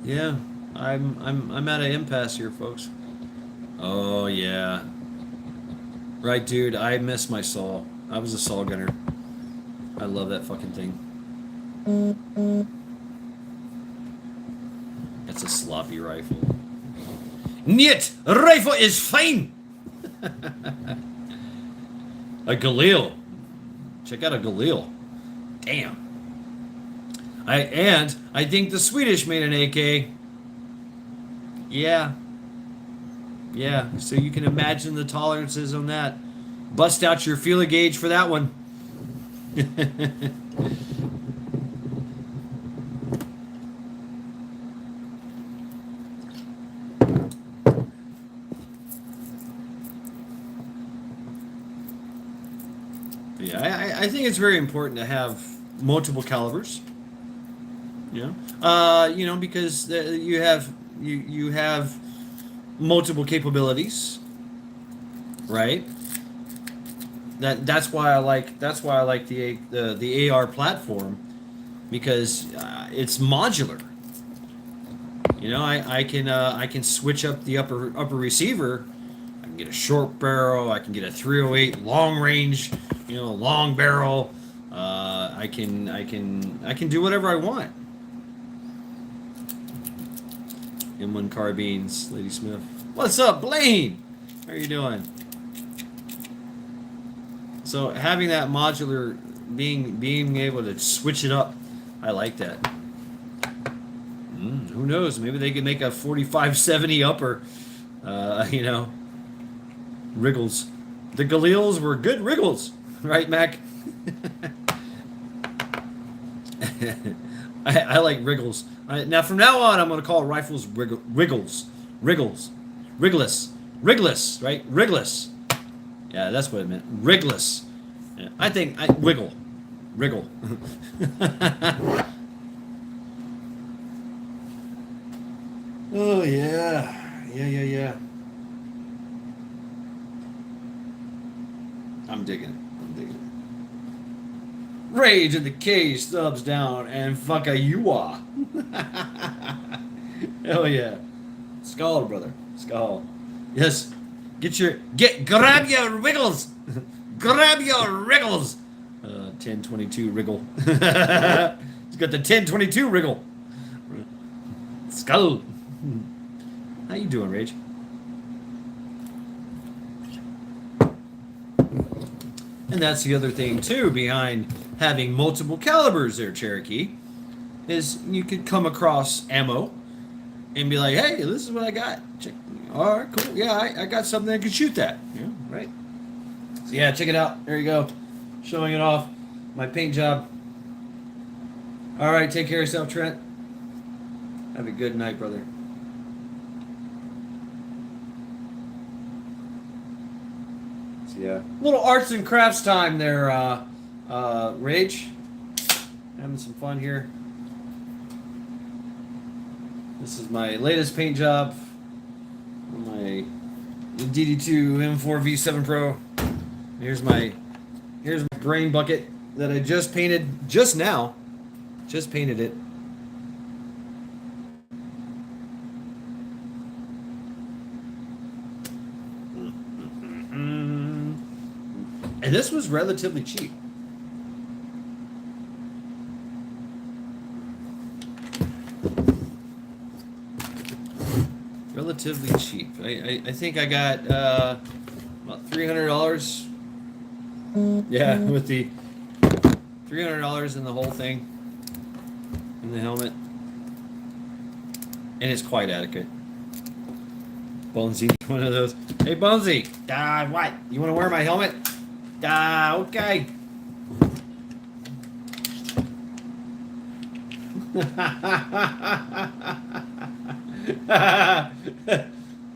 Yeah, I'm at an impasse here, folks. Oh yeah. Right, dude, I miss my saw. I was a saw gunner. I love that fucking thing. That's a sloppy rifle. Niet! A rifle is fine! A Galil. Check out a Galil. Damn. I think the Swedish made an AK. Yeah. Yeah, so you can imagine the tolerances on that. Bust out your feeler gauge for that one. Yeah, I think it's very important to have multiple calibers. You know, because you have multiple capabilities, right? That's why I like the AR platform, because it's modular. You know, I can switch up the upper receiver. I can get a short barrel. I can get a 308 long range. You know, long barrel. I can do whatever I want. M1 carbines, Lady Smith. What's up, Blaine? How are you doing? So having that modular, being able to switch it up, I like that. Who knows? Maybe they could make a 4570 upper. You know, wriggles. The Galils were good wriggles, right, Mac? I like wriggles. Now from now on, I'm going to call rifles wriggles, wrigless, right? Wrigless. Yeah, that's what it meant. Wrigless. Yeah, I think wriggle. Oh yeah, Yeah. I'm digging it. Rage in the cage, thumbs down, and fuck a you are. Hell yeah. Skull, brother. Skull. Yes. Grab your wriggles. Grab your wriggles. 1022 wriggle. He's got the 1022 wriggle. Skull. How you doing, Rage? And that's the other thing too behind having multiple calibers there, Cherokee, is you could come across ammo and be like, hey, this is what I got. Check. All right, cool. Yeah, I got something that can shoot that. Yeah, right. So yeah, check it out. There you go. Showing it off. My paint job. All right, take care of yourself, Trent. Have a good night, brother. So yeah, little arts and crafts time there, Rage. Having some fun here. This is my latest paint job. My DD2 M4 V7 Pro. Here's my grain bucket that I just painted just now. Just painted it. And this was relatively cheap. Relatively cheap. I think I got about $300. Yeah, with the $300 in the whole thing, in the helmet, and it's quite adequate. Bonesy, one of those. Hey, Bonesy, what? You want to wear my helmet? Okay.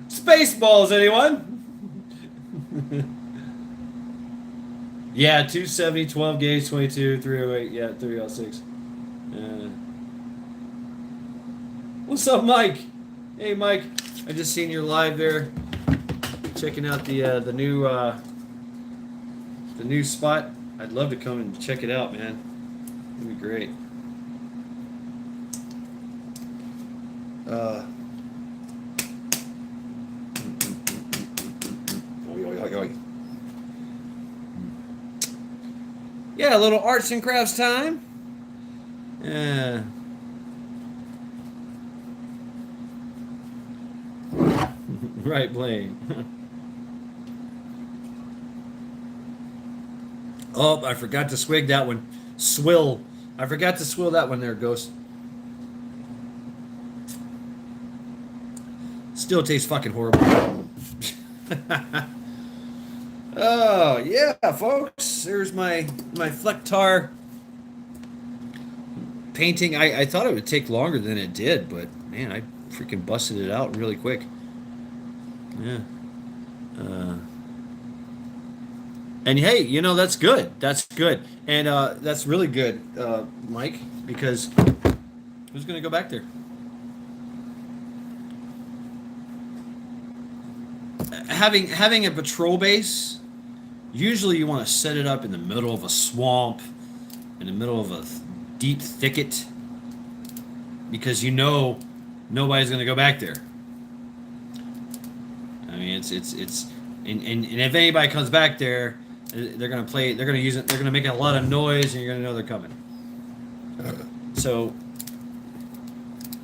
Spaceballs, anyone? Yeah, 270, 12 gauge, 22, 308, yeah, 306. What's up, Mike? Hey, Mike. I just seen your live there, checking out the new spot. I'd love to come and check it out, man. It'd be great. Yeah, a little arts and crafts time. Yeah. Right, Blaine. Oh, I forgot to swig that one. Swill. I forgot to swill that one there, Ghost. Still tastes fucking horrible. Oh, yeah, folks. There's my Flectar painting. I thought it would take longer than it did, but man, I freaking busted it out really quick. Yeah. And hey, you know, that's good. That's good. And that's really good, Mike, because who's going to go back there? Having a patrol base, usually you want to set it up in the middle of a swamp, in the middle of a deep thicket, because you know nobody's going to go back there. I mean, it's and if anybody comes back there, they're going to use it, they're going to make a lot of noise, and you're going to know they're coming. So,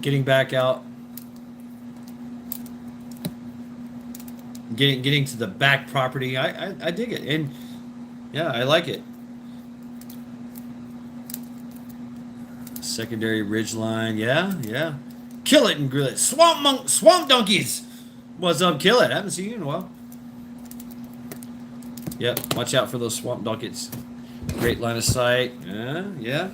getting back out, getting to the back property, I dig it, and yeah, I like it. Secondary ridge line, yeah. Kill it and grill it. Swamp donkeys. What's up, kill it? I haven't seen you in a while. Yep, watch out for those swamp donkeys. Great line of sight. Yeah.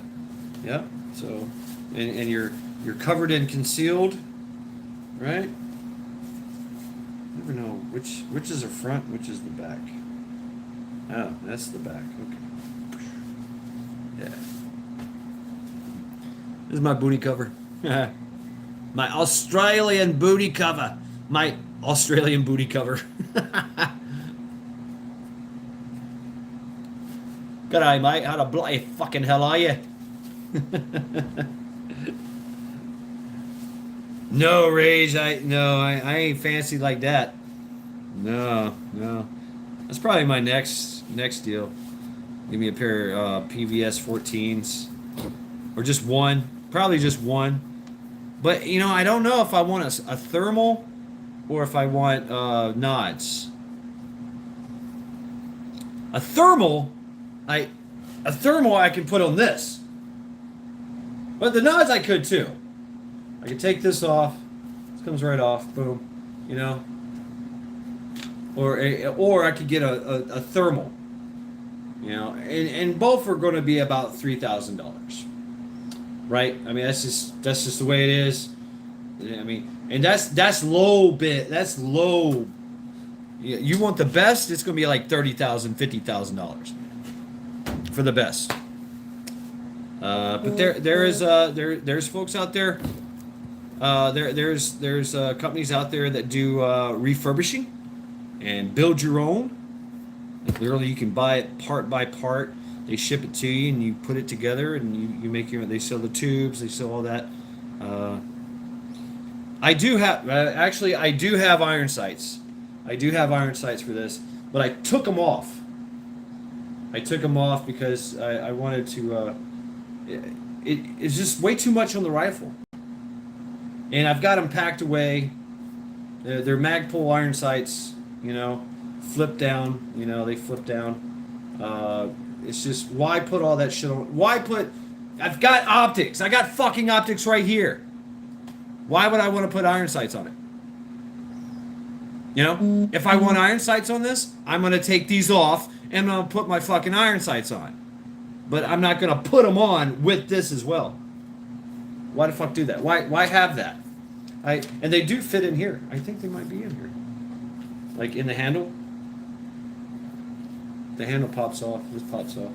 So, and you're covered and concealed, right? Never know which is the front, which is the back. Oh, that's the back. Okay. Yeah. This is my booty cover. My Australian booty cover. My Australian booty cover. G'day, mate. How the bloody fucking hell are you? No, Rage. I ain't fancy like that. No, no. That's probably my next deal. Give me a pair of PVS 14s, or just one. Probably just one. But you know, I don't know if I want a thermal or if I want nods. A thermal, I a thermal I can put on this. But the nods I could too. I could take this off. This comes right off. Boom. You know. Or I could get a thermal. You know, and both are going to be about $3,000. Right? I mean, that's just the way it is. I mean, and that's low bit. That's low. You want the best? It's going to be like $30,000, $50,000 for the best. But there's folks out there. There's companies out there that do refurbishing and build your own. Like literally, you can buy it part by part. They ship it to you, and you put it together, and you make your. They sell the tubes. They sell all that. I do have I do have iron sights. I do have iron sights for this, but I took them off. I took them off because I wanted to. It's just way too much on the rifle, and I've got them packed away. They're Magpul iron sights, you know, flip down. You know, they flip down. It's just why put all that shit on? Why put? I've got optics. I got fucking optics right here. Why would I want to put iron sights on it? You know, if I want iron sights on this, I'm going to take these off and I'm going to put my fucking iron sights on. But I'm not going to put them on with this as well. Why the fuck do that? Why have that? And they do fit in here. I think they might be in here. Like in the handle. The handle pops off. This pops off.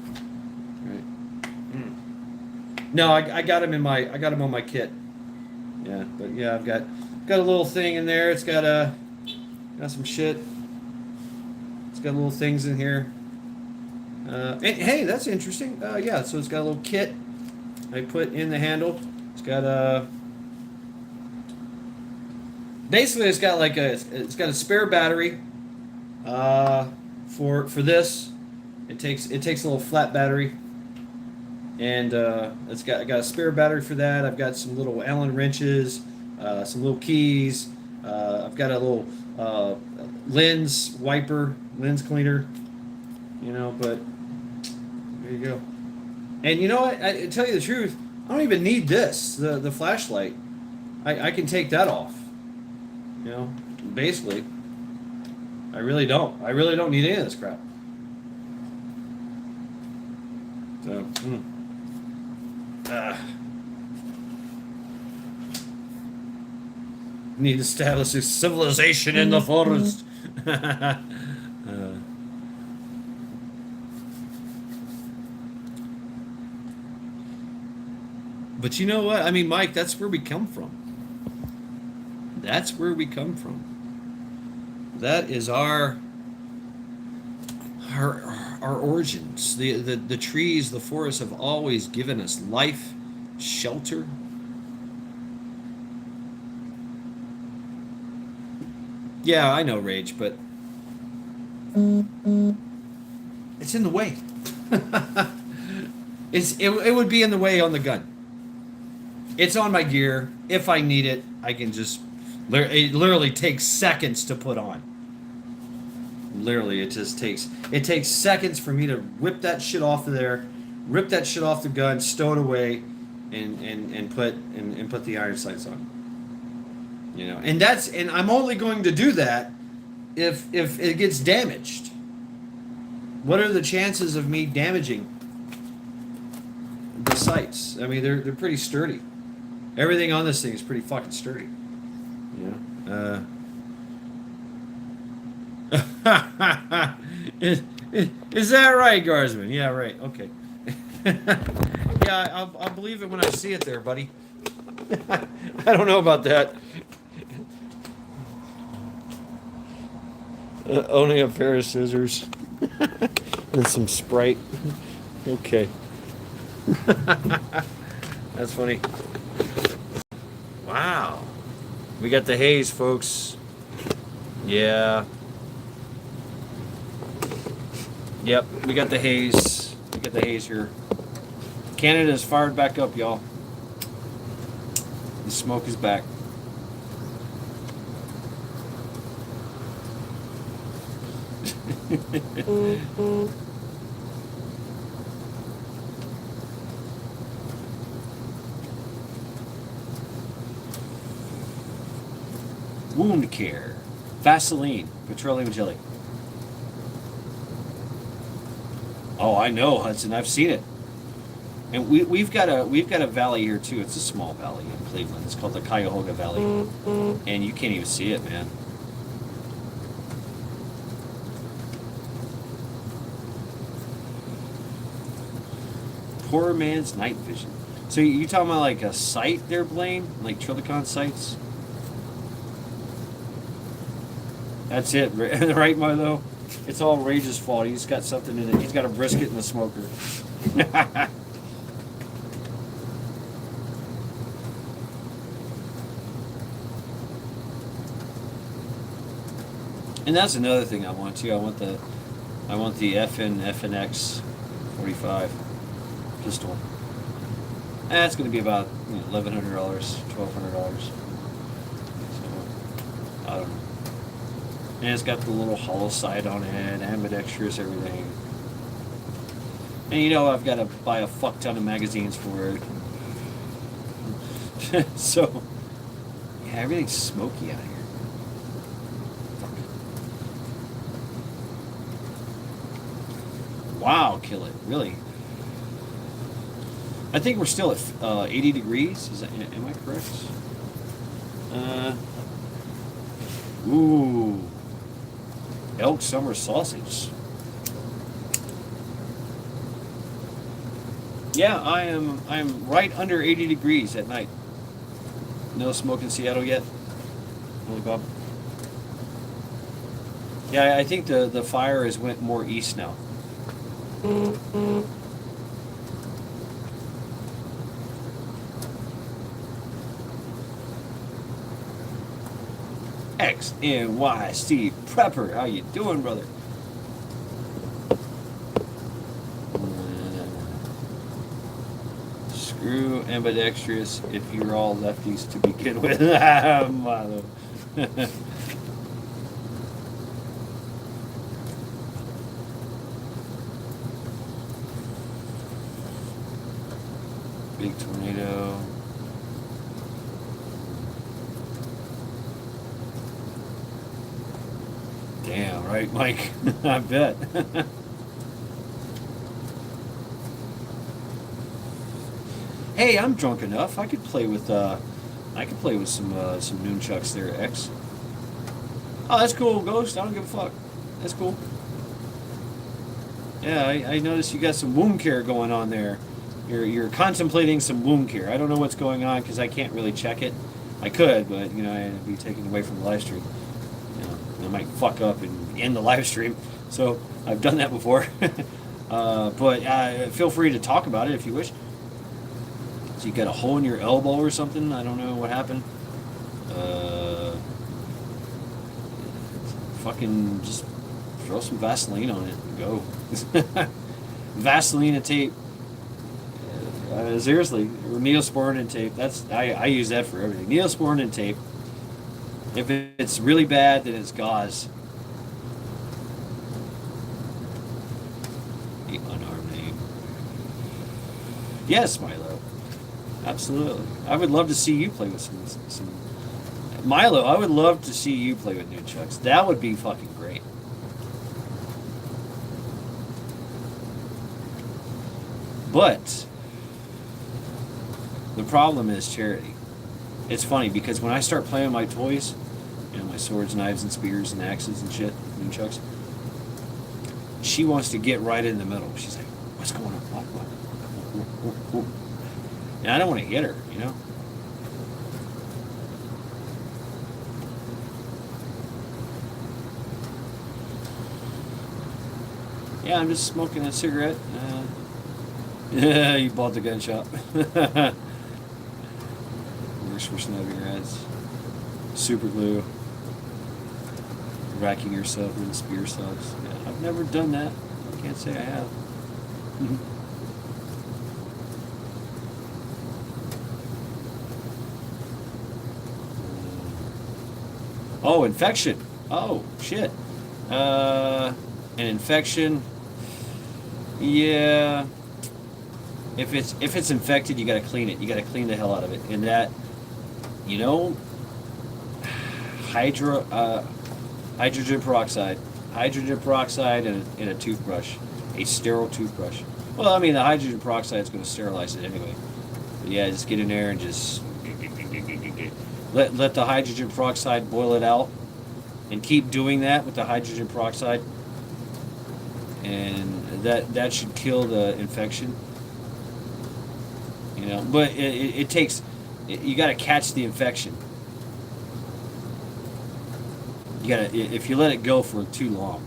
Right. No, I got them I got them on my kit. Yeah, but yeah, I've got a little thing in there. It's got some shit. It's got little things in here. And hey, that's interesting. Yeah, so it's got a little kit I put in the handle. It's got basically it's got a spare battery for this. It takes a little flat battery. And I got a spare battery for that. I've got some little Allen wrenches, some little keys. I've got a little lens cleaner, you know. But there you go. And you know what? I tell you the truth, I don't even need this. The flashlight, I can take that off. You know, basically, I really don't. I really don't need any of this crap. So. Need to establish a civilization in the forest. But you know what? I mean, Mike, that's where we come from. That's where we come from. That is our origins. The trees, the forests have always given us life, shelter. Yeah, I know, Rage, but it's in the way. It would be in the way on the gun. It's on my gear. If I need it, I can just. It literally takes seconds to put on. Literally, it takes seconds for me to whip that shit off of there, rip that shit off the gun, stow it away, and put the iron sights on. You know, and I'm only going to do that if it gets damaged. What are the chances of me damaging the sights? I mean, they're pretty sturdy. Everything on this thing is pretty fucking sturdy. You know. Is that right, Garsman? Yeah, right. Okay. Yeah, I'll believe it when I see it there, buddy. I don't know about that. Owning a pair of scissors and some Sprite. Okay. That's funny. Wow. We got the haze, folks. Yeah. Yep, we got the haze. We got the haze here. Canada's fired back up, y'all. The smoke is back. Wound care. Vaseline. Petroleum jelly. Oh, I know, Hudson. I've seen it. And we've got a valley here too. It's a small valley in Cleveland. It's called the Cuyahoga Valley. And you can't even see it, man. Poor man's night vision. So you talking about like a site there, Blaine? Like Trilicon sites? That's it, right, Milo? It's all Rage's fault. He's got something in it. He's got a brisket in the smoker. And that's another thing I want too. I want the FNX 45 pistol. That's going to be about $1,100, $1,200. So I don't know. And it's got the little hollow sight on it, ambidextrous, everything. And I've got to buy a fuck ton of magazines for it. So, yeah, everything's smoky out here. Fuck. Wow, kill it, really. I think we're still at 80 degrees. Am I correct? Ooh. Elk summer sausage. Yeah, I'm right under 80 degrees at night. No smoke in Seattle yet. Holy Bob. Yeah, I think the fire has went more east now. XNY Steve Prepper, how you doing, brother? Screw ambidextrous if you're all lefties to begin with. Milo. Big tornado. Damn, right, Mike? I bet. Hey, I'm drunk enough. I could play with some nunchucks there, X. Oh, that's cool, Ghost. I don't give a fuck. That's cool. Yeah, I noticed you got some wound care going on there. You're contemplating some wound care. I don't know what's going on because I can't really check it. I could, but I'd be taken away from the live stream. I might fuck up and end the live stream. So I've done that before. But feel free to talk about it if you wish. So you got a hole in your elbow or something? I don't know what happened. Fucking just throw some Vaseline on it and go. Vaseline and tape. Seriously, Neosporin and tape. I use that for everything. Neosporin and tape. If it's really bad, then it's gauze. The unarmed name. Yes, Milo. Absolutely. I would love to see you play with some Milo, I would love to see you play with nunchucks. That would be fucking great. But the problem is Charity. It's funny because when I start playing my toys, my swords, knives, and spears, and axes and shit, nunchucks, she wants to get right in the middle. She's like, "What's going on? What? And I don't want to hit her, Yeah, I'm just smoking a cigarette. Yeah, you bought the gun shop. Works for snubbing rats. Super glue. Racking yourself with spear subs. Yeah, I've never done that. I can't say I have. Oh, infection. Oh, shit. An infection. Yeah. If it's infected, you got to clean it. You got to clean the hell out of it. And that, you know, hydro hydrogen peroxide, in a toothbrush, a sterile toothbrush. Well, I mean, the hydrogen peroxide is going to sterilize it anyway. But yeah, just get in there and just let the hydrogen peroxide boil it out, and keep doing that with the hydrogen peroxide, and that should kill the infection. You know, but it takes. You got to catch the infection. You gotta, if you let it go for too long,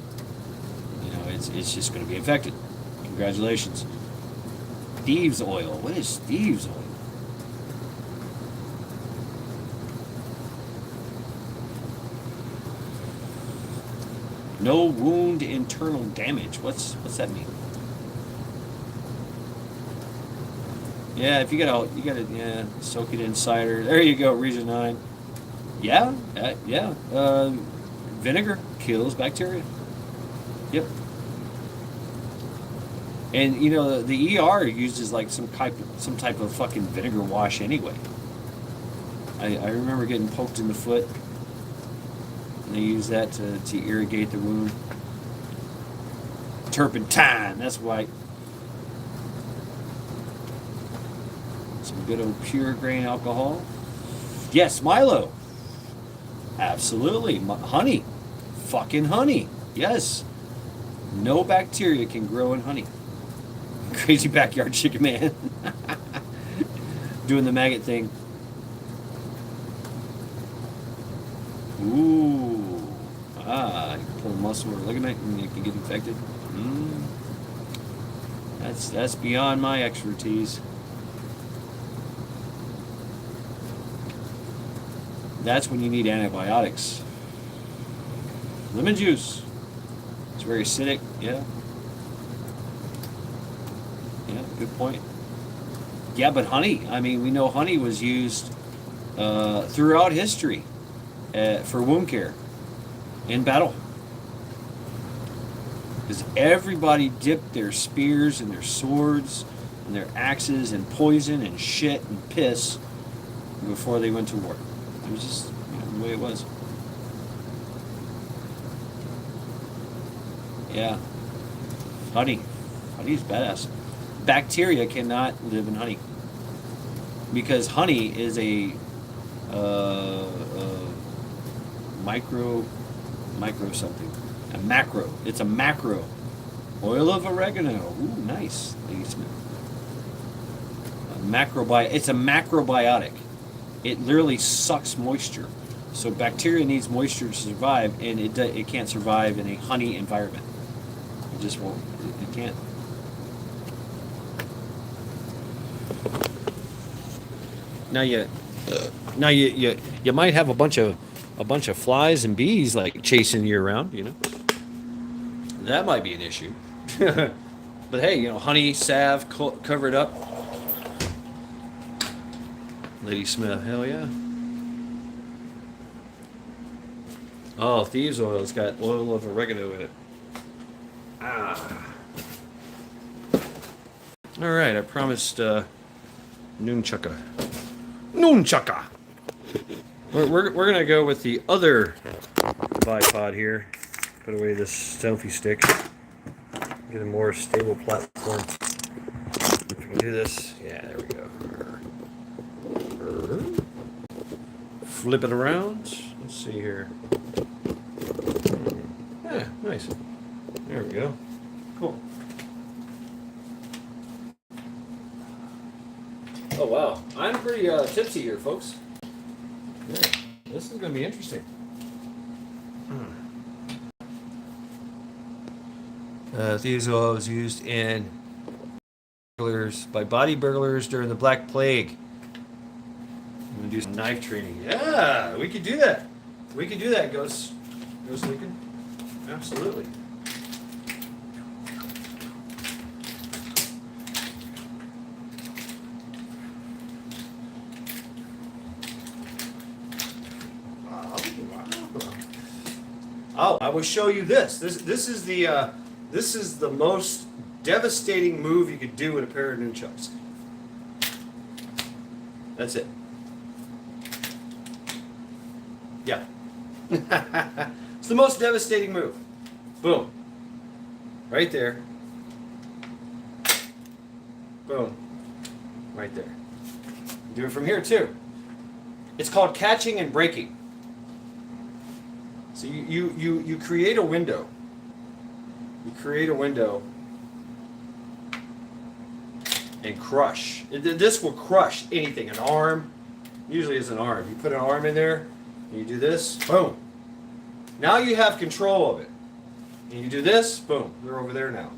you know, it's just going to be infected. Congratulations. Thieves oil. What is thieves oil? No wound internal damage. What's that mean? Yeah, if you gotta yeah, soak it in cider. There you go, Region 9. Yeah, yeah. Vinegar kills bacteria. Yep. And you know the ER uses like some type of fucking vinegar wash anyway. I remember getting poked in the foot, and they use that to irrigate the wound. Turpentine, that's right. Some good old pure grain alcohol. Yes, Milo. Absolutely. Honey. Fucking honey. Yes. No bacteria can grow in honey. Crazy backyard chicken man. Doing the maggot thing. Ooh. Ah, you can pull a muscle or ligament and you can get infected. That's beyond my expertise. That's when you need antibiotics. Lemon juice. It's very acidic. Yeah. Yeah, good point. Yeah, but honey. I mean, we know honey was used throughout history for wound care in battle. Because everybody dipped their spears and their swords and their axes in poison and shit and piss before they went to war. It was just the way it was. Yeah. Honey. Honey's badass. Bacteria cannot live in honey. Because honey is a micro something. A macro. It's a macro. Oil of oregano. Ooh, nice. It's a macrobiotic. It literally sucks moisture. So bacteria needs moisture to survive, and it can't survive in a honey environment. It just won't. It can't. Now you might have a bunch of flies and bees like chasing you around. You know, that might be an issue. But hey, you know, honey, salve, cover it up. Lady Smith, hell yeah. Oh, thieves oil. It's got oil of oregano in it. Ah. All right, I promised Nunchaka. Nunchaka. We're gonna go with the other bipod here. Put away this selfie stick. Get a more stable platform. If we can do this, yeah, there we go. Flip it around. Let's see here. Yeah, nice. There we go. Cool. Oh wow, I'm pretty tipsy here, folks. Yeah, this is gonna be interesting. Thiazole was used in burglars by body burglars during the Black Plague. I'm gonna do some knife training. Yeah, we could do that. We could do that, Ghost Lincoln. Absolutely. Oh, I will show you this. This is the most devastating move you could do with a pair of nunchucks. That's it. Yeah. It's the most devastating move. Boom. Right there. Boom. Right there. Do it from here too. It's called catching and breaking. So you create a window. You create a window and crush. This will crush anything. An arm, usually it's an arm. You put an arm in there, and you do this, boom. Now you have control of it. And you do this, boom. They're over there now.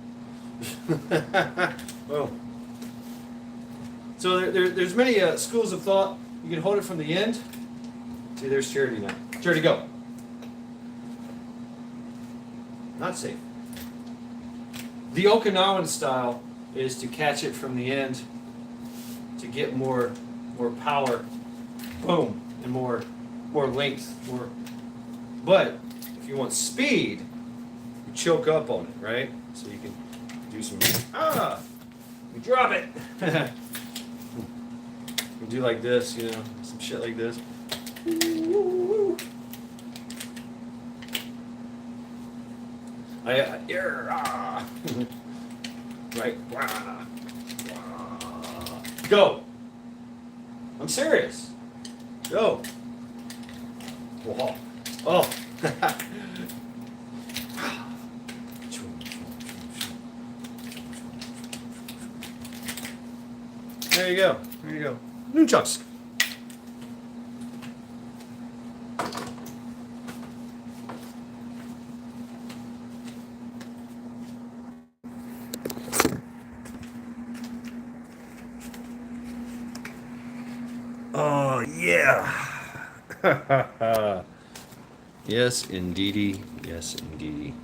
Boom. So there's many schools of thought. You can hold it from the end. See, there's Charity now. Charity, go. Not safe. The Okinawan style is to catch it from the end to get more power, boom, and more length. But if you want speed, you choke up on it, right? So you can do some you drop it. You do like this, you know, some shit like this. Right. Go. I'm serious. Go. Whoa. Oh. There you go. There you go. Nunchucks. Oh, yeah. Yes, indeedy. Yes, indeedy.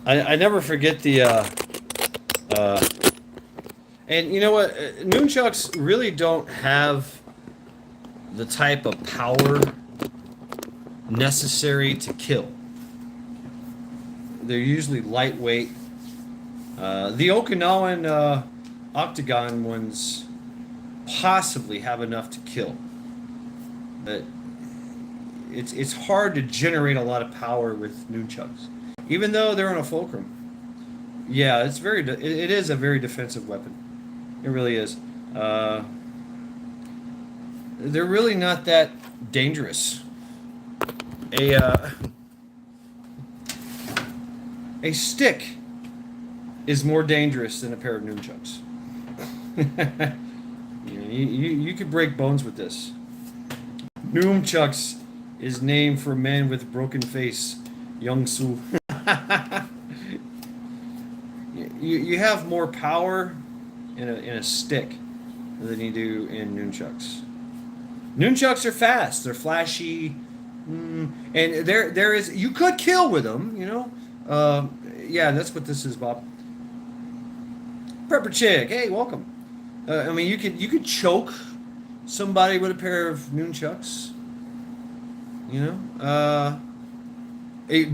I never forget the, and you know what? Nunchucks really don't have the type of power necessary to kill. They're usually lightweight. The Okinawan octagon ones possibly have enough to kill, but it's hard to generate a lot of power with nunchucks, even though they're on a fulcrum. Yeah, it's it is a very defensive weapon. It really is. They're really not that dangerous. A stick is more dangerous than a pair of nunchucks. You could break bones with this. Nunchucks is named for men with broken face, Young Su. You have more power in a stick than you do in nunchucks. Nunchucks are fast. They're flashy, and there is you could kill with them. You know, yeah, that's what this is, Bob. Prepper Chick, hey, welcome. I mean, you could choke somebody with a pair of nunchucks. You know,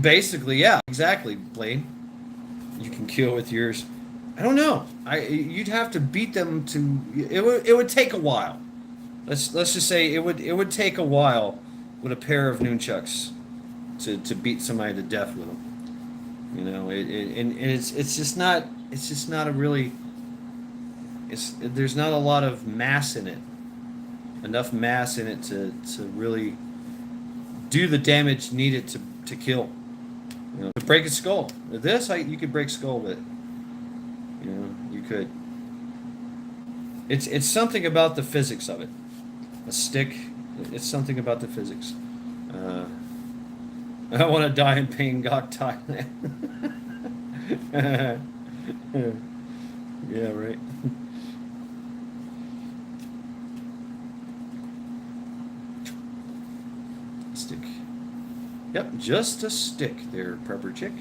basically, yeah, exactly, Blaine. You can kill with yours. I don't know. You'd have to beat them to. It would take a while. Let's just say it would take a while with a pair of nunchucks to beat somebody to death with them. You know, and it's just not a really. There's not a lot of mass in it. Enough mass in it to really do the damage needed to kill. You know, to break a skull. With this, you could break skull with it. You know, you could. It's something about the physics of it. A stick. It's something about the physics. I want to die in Bangkok, Thailand. Yeah, right. Stick. Yep, just a stick there, prepper chick.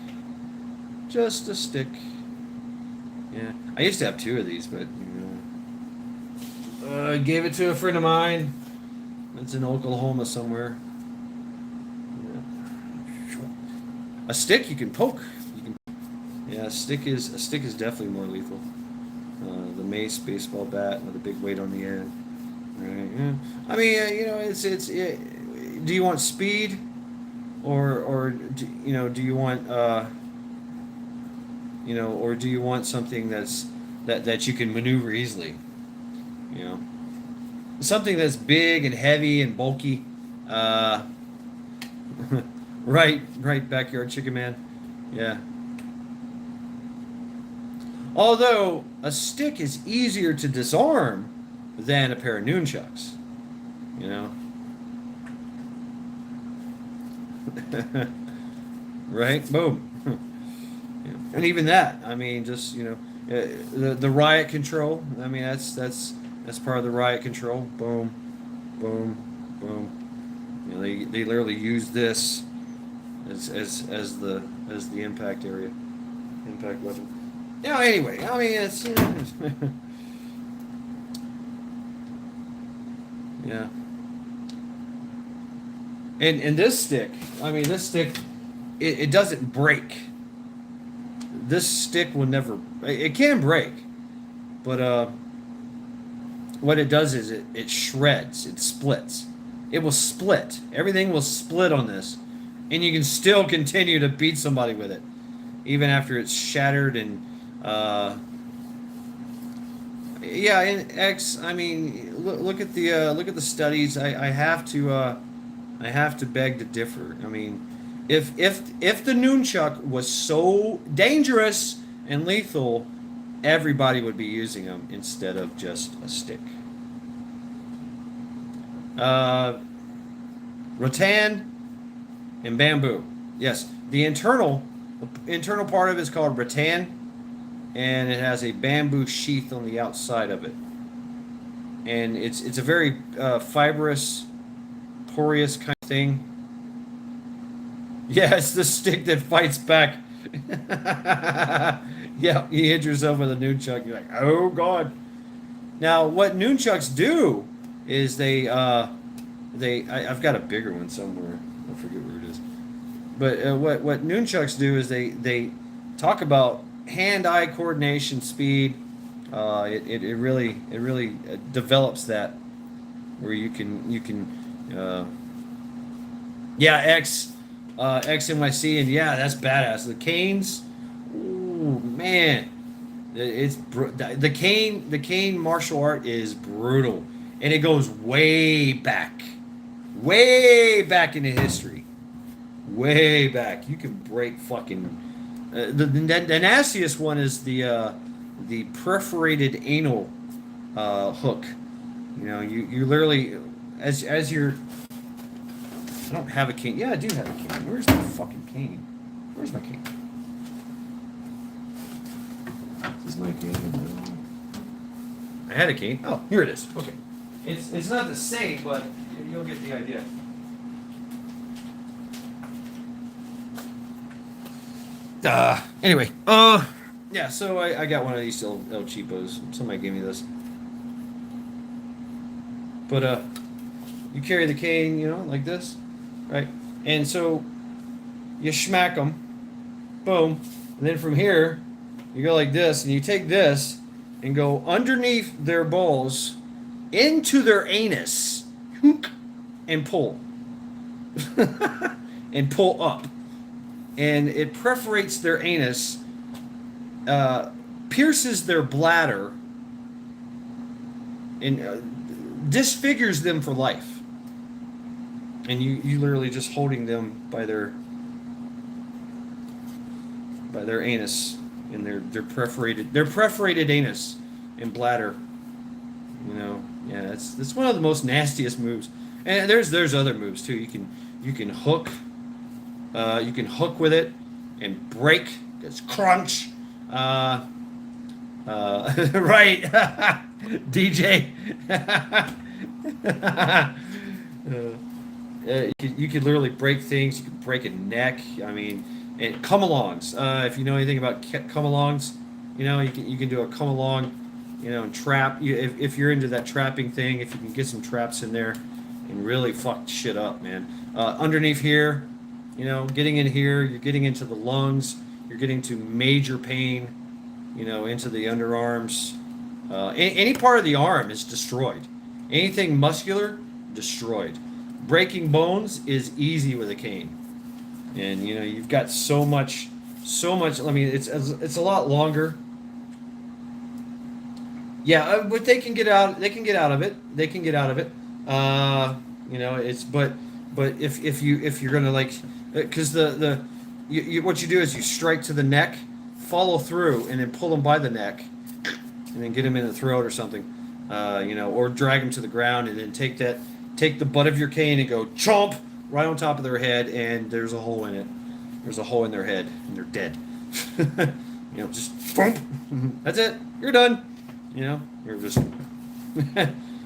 Just a stick. Yeah, I used to have two of these, but I gave it to a friend of mine. It's in Oklahoma somewhere. Yeah. A stick you can poke. You can. Yeah, a stick is definitely more lethal. The mace, baseball bat with a big weight on the end. Right. Yeah. I mean, do you want speed, or do you want or do you want something that you can maneuver easily? You know, something that's big and heavy and bulky. Right, backyard chicken man. Yeah. Although a stick is easier to disarm than a pair of nunchucks, you know. Right? Boom. Yeah. And even that, I mean, just the riot control. I mean, that's part of the riot control. Boom, boom, boom. They literally use this as the impact area, impact weapon. Anyway, I mean, it's yeah. And this stick, I mean, it doesn't break. This stick will never. It can break, but what it does is it shreds. It splits. It will split. Everything will split on this, and you can still continue to beat somebody with it, even after it's shattered and. Yeah, in X, I mean, look at the studies. I have to beg to differ. I mean, if the nunchuck was so dangerous and lethal, everybody would be using them instead of just a stick. Rattan and bamboo. Yes, the internal part of it is called rattan, and it has a bamboo sheath on the outside of it, and it's a very fibrous, porous kind of thing. Yeah, it's the stick that fights back. Yeah, you hit yourself with a nunchuck. You're like, oh god. Now, what nunchucks do is I've got a bigger one somewhere. I forget where it is. But what nunchucks do is they talk about hand-eye coordination, speed. It really develops that where you can yeah, XNYC, and yeah, that's badass. The canes, ooh man, the cane martial art is brutal, and it goes way back into history, way back. You can break fucking the nastiest one is the perforated anal hook. You literally as you're. I don't have a cane. Yeah, I do have a cane. Where's my fucking cane? Where's my cane? Is this my cane? I had a cane. Oh, here it is. Okay. It's not the same, but you'll get the idea. Anyway. Yeah, so I got one of these El Cheapos. Somebody gave me this. But, you carry the cane, like this. Right, and so you smack them, boom, and then from here you go like this, and you take this and go underneath their balls into their anus and pull and pull up, and it perforates their anus, pierces their bladder, and disfigures them for life. And you literally just holding them by their anus and their perforated anus and bladder. Yeah, it's one of the most nastiest moves. And there's other moves too. You can hook You can hook with it and break. It's crunch. Right, DJ. You could literally break things. You could break a neck. I mean, and come-alongs. If you know anything about come-alongs, you can do a come-along, and trap. If you're into that trapping thing, if you can get some traps in there, and really fuck shit up, man. Underneath here, getting in here, you're getting into the lungs. You're getting to major pain, into the underarms. Any part of the arm is destroyed. Anything muscular, destroyed. Breaking bones is easy with a cane, and you've got so much. I mean, it's a lot longer. Yeah, but they can get out. They can get out of it. They can get out of it. It's but if you're gonna like, because what you do is you strike to the neck, follow through, and then pull them by the neck, and then get them in the throat or something, or drag them to the ground, and then take the butt of your cane and go chomp right on top of their head, and there's a hole in it. There's a hole in their head, and they're dead. Just boom. That's it. You're done. You're just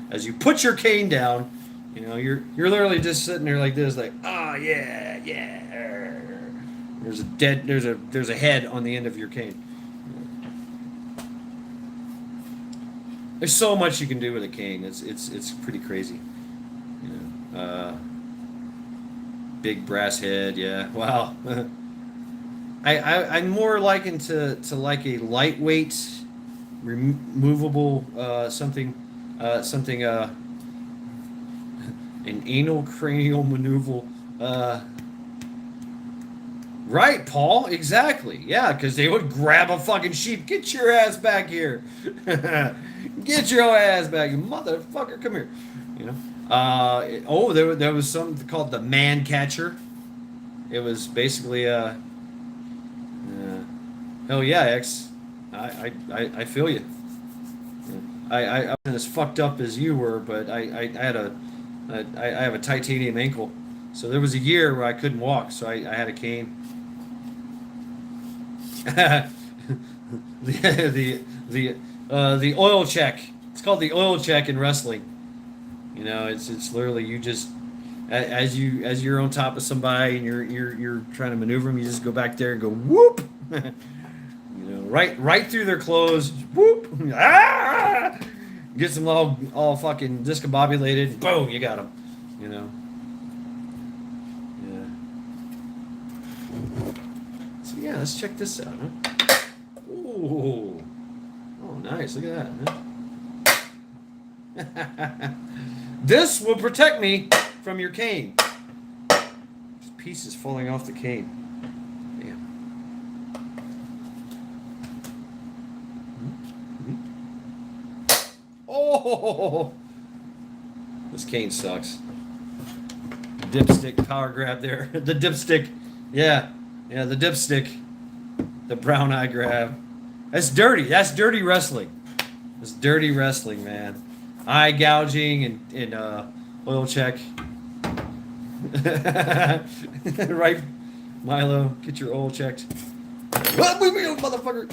as you put your cane down, you're literally just sitting there like this, like, oh yeah, yeah. There's a head on the end of your cane. There's so much you can do with a cane. It's pretty crazy. Big brass head, yeah. Wow. I'm more likened to like a lightweight, removable an anal cranial maneuver. Right, Paul. Exactly. Yeah, because they would grab a fucking sheep. Get your ass back here. Get your ass back, you motherfucker. Come here. There was something called the man catcher. It was basically hell yeah, X. I feel you. I wasn't as fucked up as you were, but I have a titanium ankle, so there was a year where I couldn't walk, so I had a cane. The oil check. It's called the oil check in wrestling. It's literally you just as you're on top of somebody and you're trying to maneuver them, you just go back there and go whoop. Right through their clothes, whoop. Ah! Gets them all fucking discombobulated. Boom, you got them. Yeah. So yeah, let's check this out. Huh? Ooh. Oh, nice. Look at that. Huh? This will protect me from your cane. This piece is falling off the cane. Damn. Oh! This cane sucks. Dipstick power grab there. The dipstick. Yeah, the dipstick. The brown eye grab. That's dirty. That's dirty wrestling. That's dirty wrestling, man. Eye gouging and oil check. Right, Milo, get your oil checked. Motherfucker.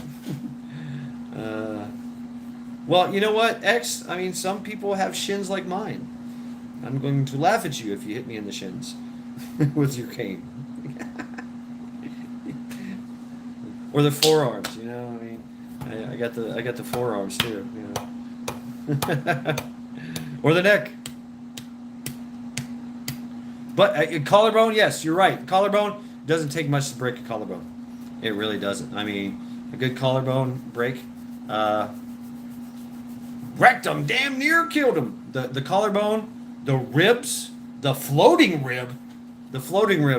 Well, you know what, X? I mean, some people have shins like mine. I'm going to laugh at you if you hit me in the shins with your cane. Or the forearms, I mean, I got the forearms too, or the neck. But collarbone, yes, you're right. Collarbone doesn't take much to break a collarbone. It really doesn't. I mean, a good collarbone break wrecked him, damn near killed him. The collarbone, the ribs, the floating rib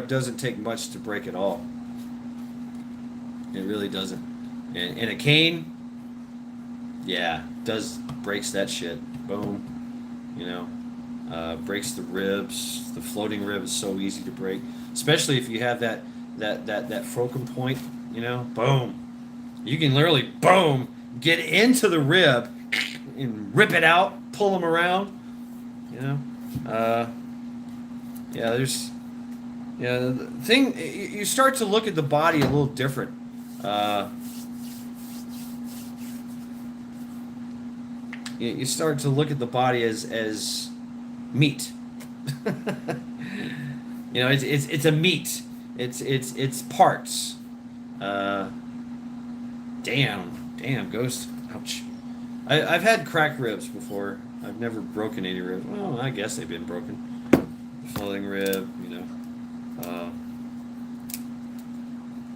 doesn't take much to break at all. It really doesn't. And a cane, yeah, breaks that shit. Boom. Breaks the ribs. The floating rib is so easy to break, especially if you have that fulcrum point. Boom. You can literally boom get into the rib and rip it out, pull them around. Yeah. Yeah, the thing you start to look at the body a little different. Uh, you start to look at the body as meat. You know, it's a meat. It's parts. Uh, damn, ghost. Ouch. I've had cracked ribs before. I've never broken any ribs. Well, I guess they've been broken. Floating rib, you know. Uh,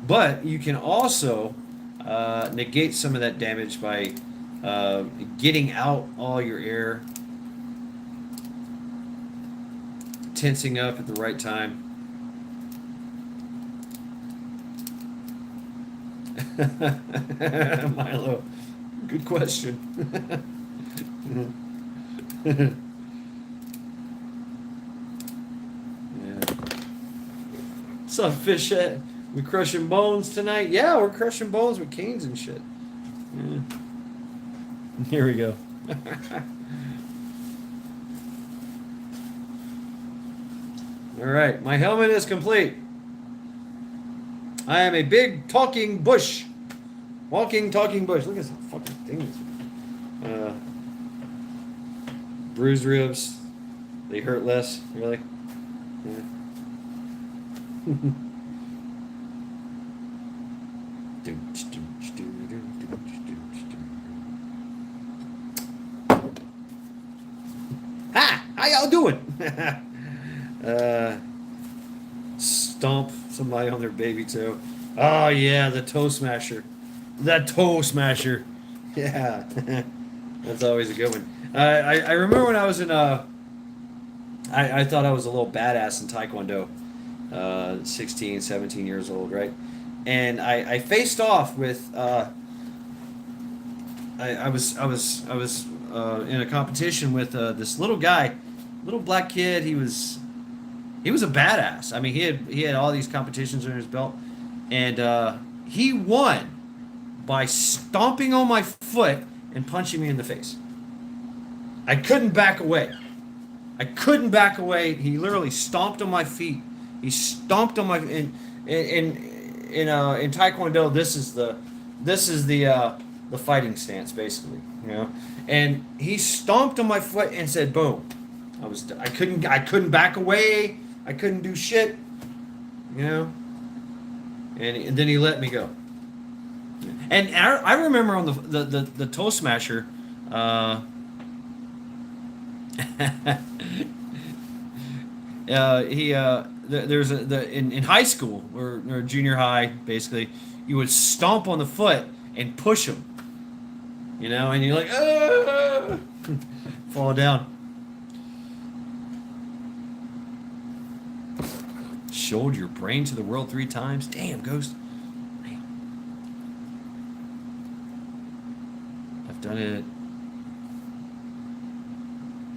but you can also negate some of that damage by getting out all your air, tensing up at the right time. Milo, good question. Yeah. What's up, Fishette? We crushing bones tonight? Yeah, we're crushing bones with canes and shit. Yeah. Here we go. All right, my helmet is complete. I am a big talking bush. Walking, talking bush. Look at this fucking thing. Bruised ribs. They hurt less, really. Yeah. Ha! How y'all doing? Stomp somebody on their baby toe. Oh yeah, the toe smasher. That toe smasher. Yeah. That's always a good one. I remember when I was in I thought I was a little badass in Taekwondo. 16, 17 years old, right? And I faced off with I was in a competition with this little guy, little black kid. He was a badass. I mean, he had all these competitions under his belt, and he won by stomping on my foot and punching me in the face. I couldn't back away. I couldn't back away. He literally stomped on my feet. He stomped on my in Taekwondo. This is the fighting stance basically, you know. And he stomped on my foot and said, "Boom." I couldn't back away. I couldn't do shit, you know. And then he let me go. And I remember on the toe smasher. There's in high school or junior high, basically, you would stomp on the foot and push them, you know, and you're like, ah! Fall down. Showed your brain to the world 3 times. Damn, Ghost. Damn. I've done it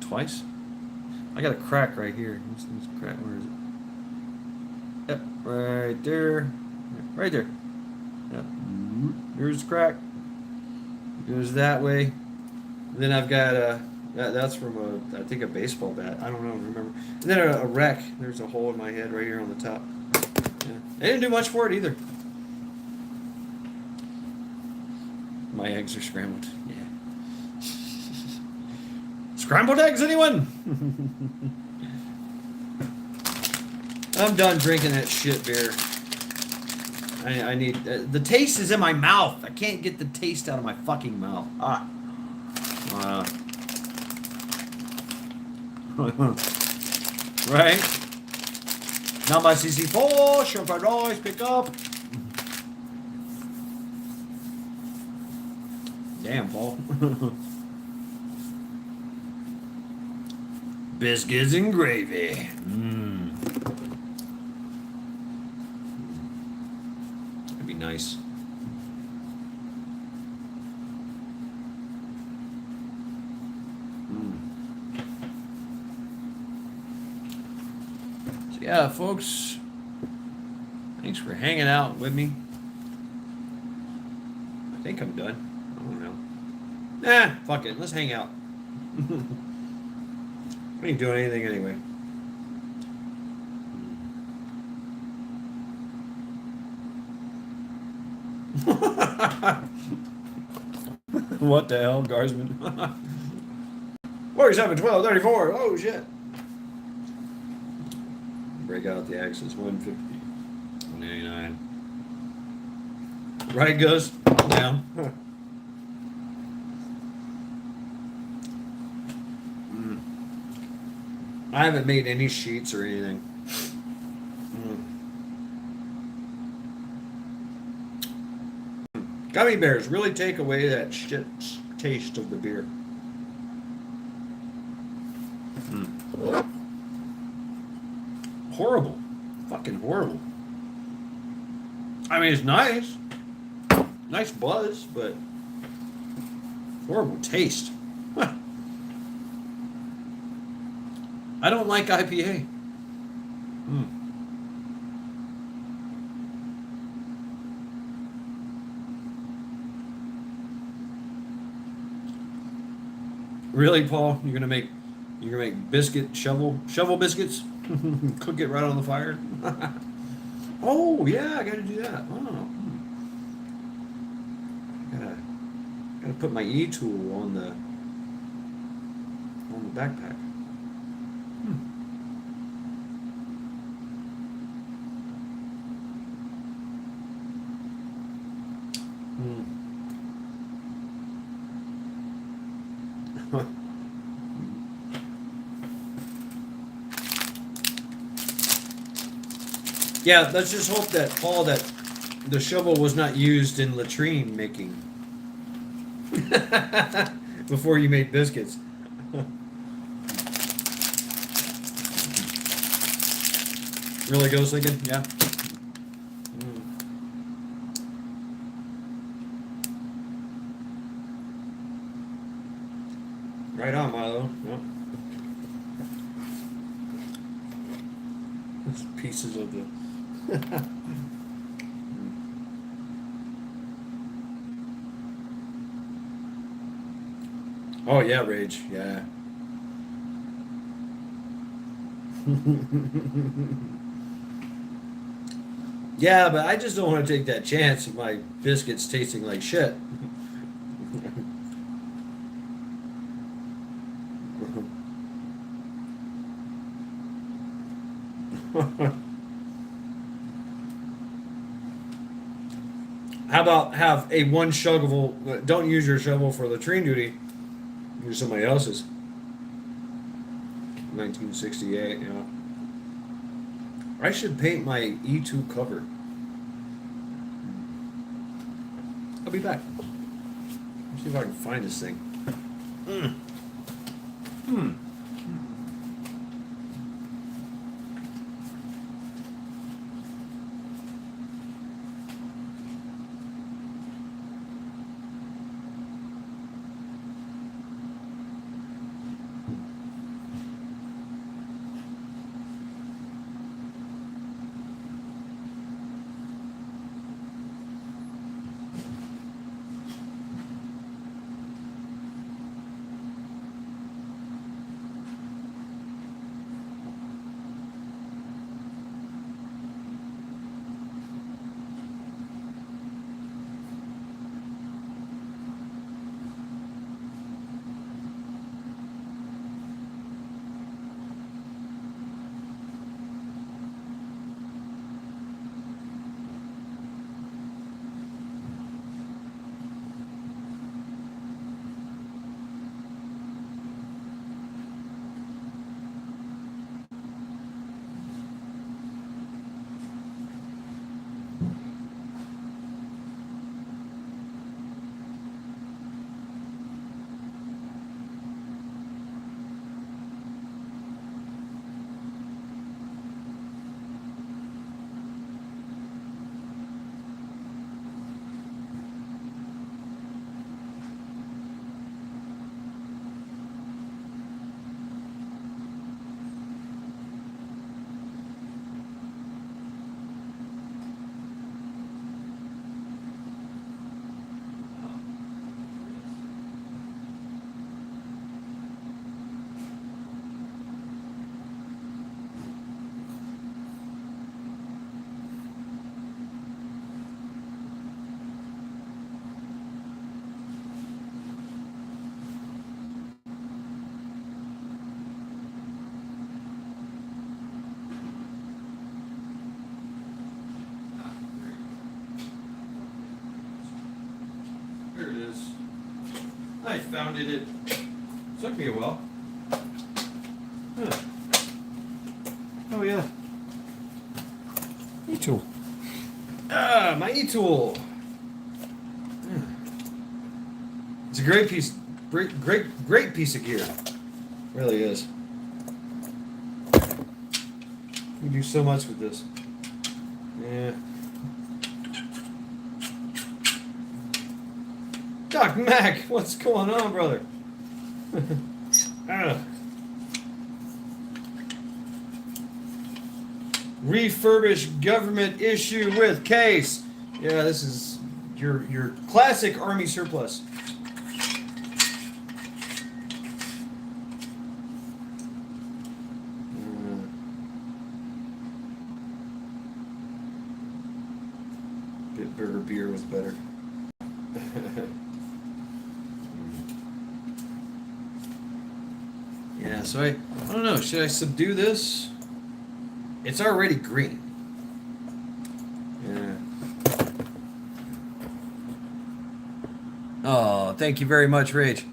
twice. I got a crack right here. This crack. Where is it? Yep, right there. Right there. Yep. Here's the crack. Goes that way. Then I've got that's from I think a baseball bat. I don't know, remember. And then a wreck. There's a hole in my head right here on the top. Yeah. I didn't do much for it either. My eggs are scrambled. Yeah. Scrambled eggs, anyone? I'm done drinking that shit beer. I need the taste is in my mouth. I can't get the taste out of my fucking mouth. Right? Now my CC4, shrimp fried rice, pick up. Damn, Paul. Biscuits and gravy. That'd be nice. So yeah, folks, thanks for hanging out with me. I think I'm done. I don't know. Fuck it. Let's hang out. We ain't doing anything anyway. What the hell, Guardsman? 47, 12, 34. Oh, shit. Break out the axis. 150. 189. Right, Gus? Down. I haven't made any sheets or anything. Gummy bears really take away that shit taste of the beer. Horrible. Fucking horrible. I mean, it's nice. Nice buzz, but horrible taste. I don't like IPA. Really, Paul? You're gonna make biscuit shovel biscuits? Cook it right on the fire. Oh yeah, I gotta do that. Oh, gotta put my e-tool on the backpack. Yeah, let's just hope that, Paul, that the shovel was not used in latrine making before you made biscuits. Really goes thinking? Yeah. Right on, Milo. Yep. Pieces of the. Oh yeah, Rage. Yeah. Yeah, but I just don't want to take that chance of my biscuits tasting like shit. How about have a one shovel? Don't use your shovel for latrine duty. Use somebody else's. 1968. Yeah. I should paint my E2 cover. I'll be back. Let's see if I can find this thing. I found it. It took me a while. Huh. Oh yeah. E-tool. Ah, my E-tool. Yeah. It's a great piece, great piece of gear. It really is. You can do so much with this. Yeah. Doc Mac, what's going on, brother? Refurbished government issue with case. Yeah, this is your classic Army surplus. Bitburger beer was better. Yeah, so I don't know. Should I subdue this? It's already green. Yeah. Oh, thank you very much, Rage.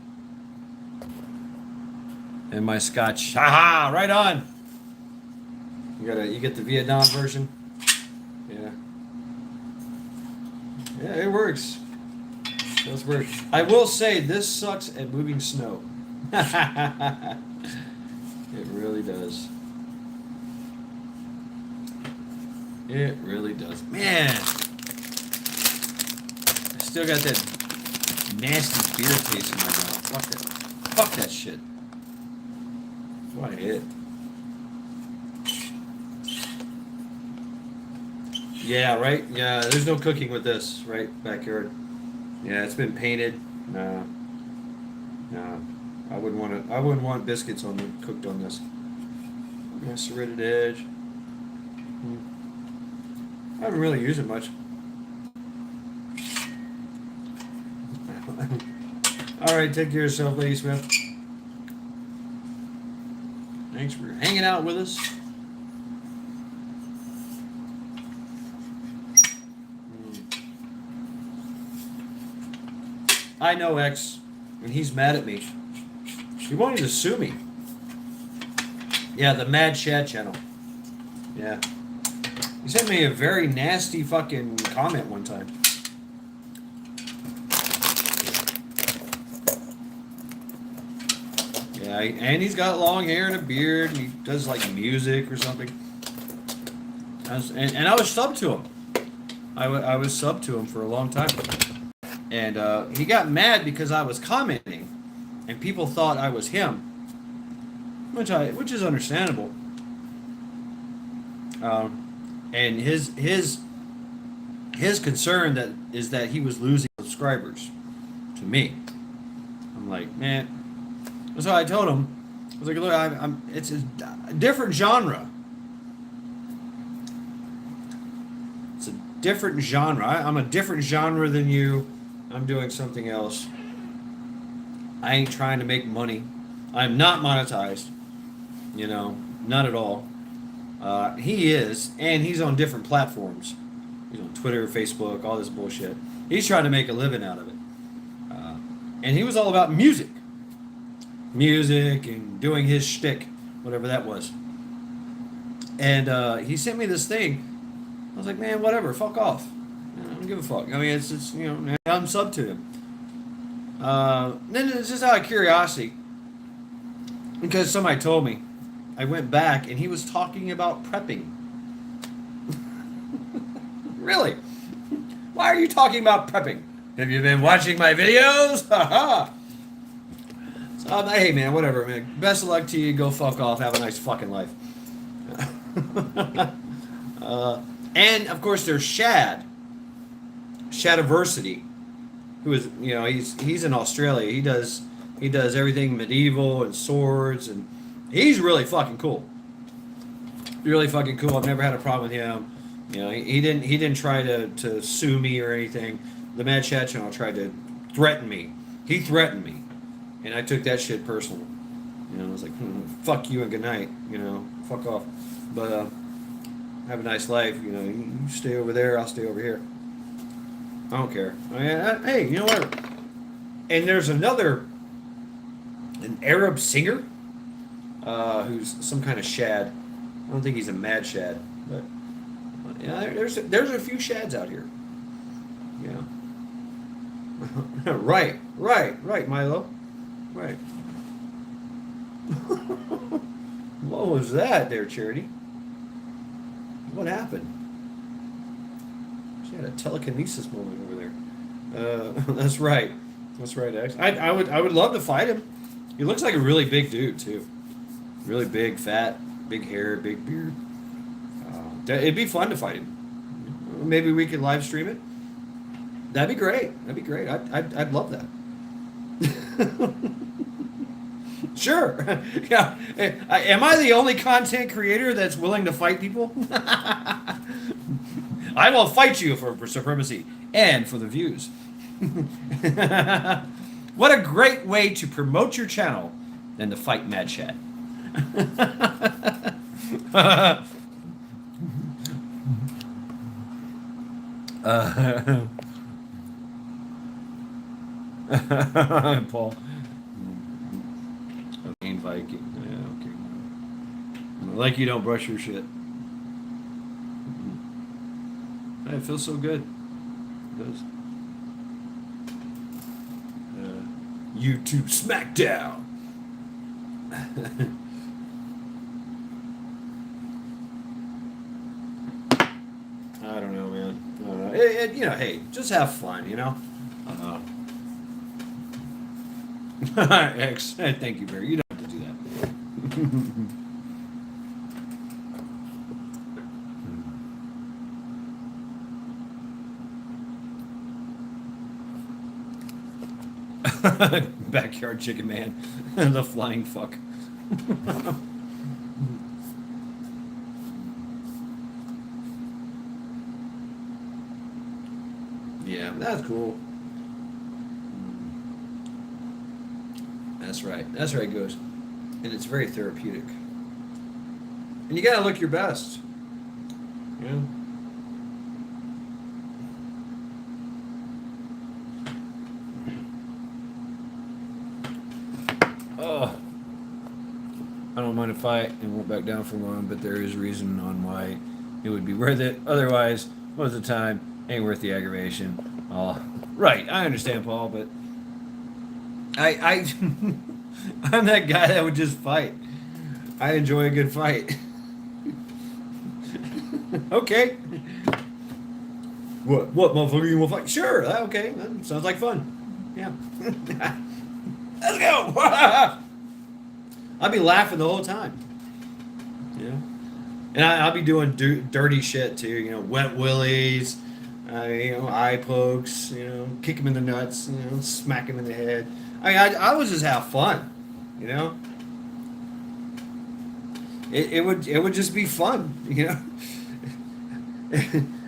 And my scotch. Haha, right on. You get the Vietnam version. Yeah. Yeah, it works. It does work. I will say this sucks at moving snow. It really does. It really does. Man, I still got that nasty beer taste in my mouth. Fuck that shit. That's what I hit. Yeah, right? Yeah, there's no cooking with this, right? Backyard. Yeah, it's been painted. No. I wouldn't want biscuits cooked on this. Yeah, serrated edge. I haven't really used it much. Alright, take care of yourself, Lady Smith. Thanks for hanging out with us. I know X, and he's mad at me. He wanted to sue me. Yeah, the Mad Shad channel. Yeah. He sent me a very nasty fucking comment one time. Yeah, and he's got long hair and a beard, and he does like music or something. I was sub to him. I was sub to him for a long time. And he got mad because I was commenting, and people thought I was him, which is understandable. And his concern is that he was losing subscribers to me. I'm like, man. So I told him, I was like, look, it's a different genre. It's a different genre. I'm a different genre than you. I'm doing something else. I ain't trying to make money. I'm not monetized. You know, not at all. He is, and he's on different platforms. He's on Twitter, Facebook, all this bullshit. He's trying to make a living out of it. And he was all about music and doing his shtick, whatever that was. And he sent me this thing. I was like, man, whatever, fuck off. I don't give a fuck. I mean, it's you know, I'm sub to him. Then it's just out of curiosity, because somebody told me. I went back and he was talking about prepping. Really? Why are you talking about prepping? Have you been watching my videos? Haha. So I'm like, hey man, whatever, man. Best of luck to you. Go fuck off. Have a nice fucking life. And of course there's Shadiversity, who is, you know, he's in Australia. He does everything medieval and swords, and he's really fucking cool. Really fucking cool. I've never had a problem with him. You know, he didn't try to sue me or anything. The Mad Chat channel tried to threaten me. He threatened me, and I took that shit personal. You know, I was like, fuck you and good night. You know, fuck off. But have a nice life. You know, you stay over there, I'll stay over here. I don't care. I mean, hey, you know what? And there's an Arab singer who's some kind of shad. I don't think he's a mad shad, but yeah, there's a few shads out here. Yeah. Right, Milo. Right. What was that there, Charity? What happened? She had a telekinesis moment over there. That's right. That's right, X. I would love to fight him. He looks like a really big dude too. Really big, fat, big hair, big beard. It'd be fun to fight him. Maybe we could live stream it. That'd be great. That'd be great. I'd love that. Sure. Yeah. Am I the only content creator that's willing to fight people? I will fight you for supremacy and for the views. What a great way to promote your channel than to fight Mad Chat. Paul. Okay, Viking. Yeah, okay. Like you don't brush your shit. It feels so good. It does. YouTube Smackdown. I don't know, man. I don't know. Hey, just have fun, you know? X, thank you, Barry. You don't have to do that. Backyard chicken man. The flying fuck. Yeah, that's cool. That's right. That's right, Ghost. And it's very therapeutic. And you gotta look your best. Yeah. Oh. I don't mind a fight and won't back down for long, but there is reason on why it would be worth it. Otherwise, most of the time, ain't worth the aggravation. Oh, right. I understand, Paul, but I'm that guy that would just fight. I enjoy a good fight. Okay. What, motherfucker, you want to fight? Sure, okay. That sounds like fun. Yeah. Let's go. I'll be laughing the whole time. Yeah. And I'll be doing dirty shit too, wet willies, eye pokes, kick him in the nuts, smack him in the head. I would just have fun, It would just be fun,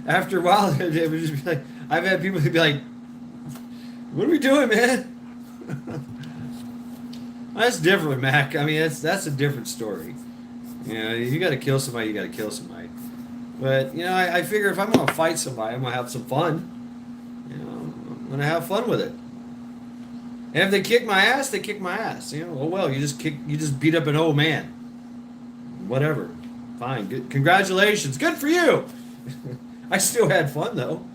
After a while, it would just be like, I've had people be like, "What are we doing, man?" That's different, Mac. I mean, that's a different story. You got to kill somebody. You got to kill somebody. But I figure if I'm gonna fight somebody, I'm gonna have some fun. I'm gonna have fun with it. And if they kick my ass, they kick my ass. Oh well, you just beat up an old man. Whatever. Fine. Good. Congratulations. Good for you. I still had fun though.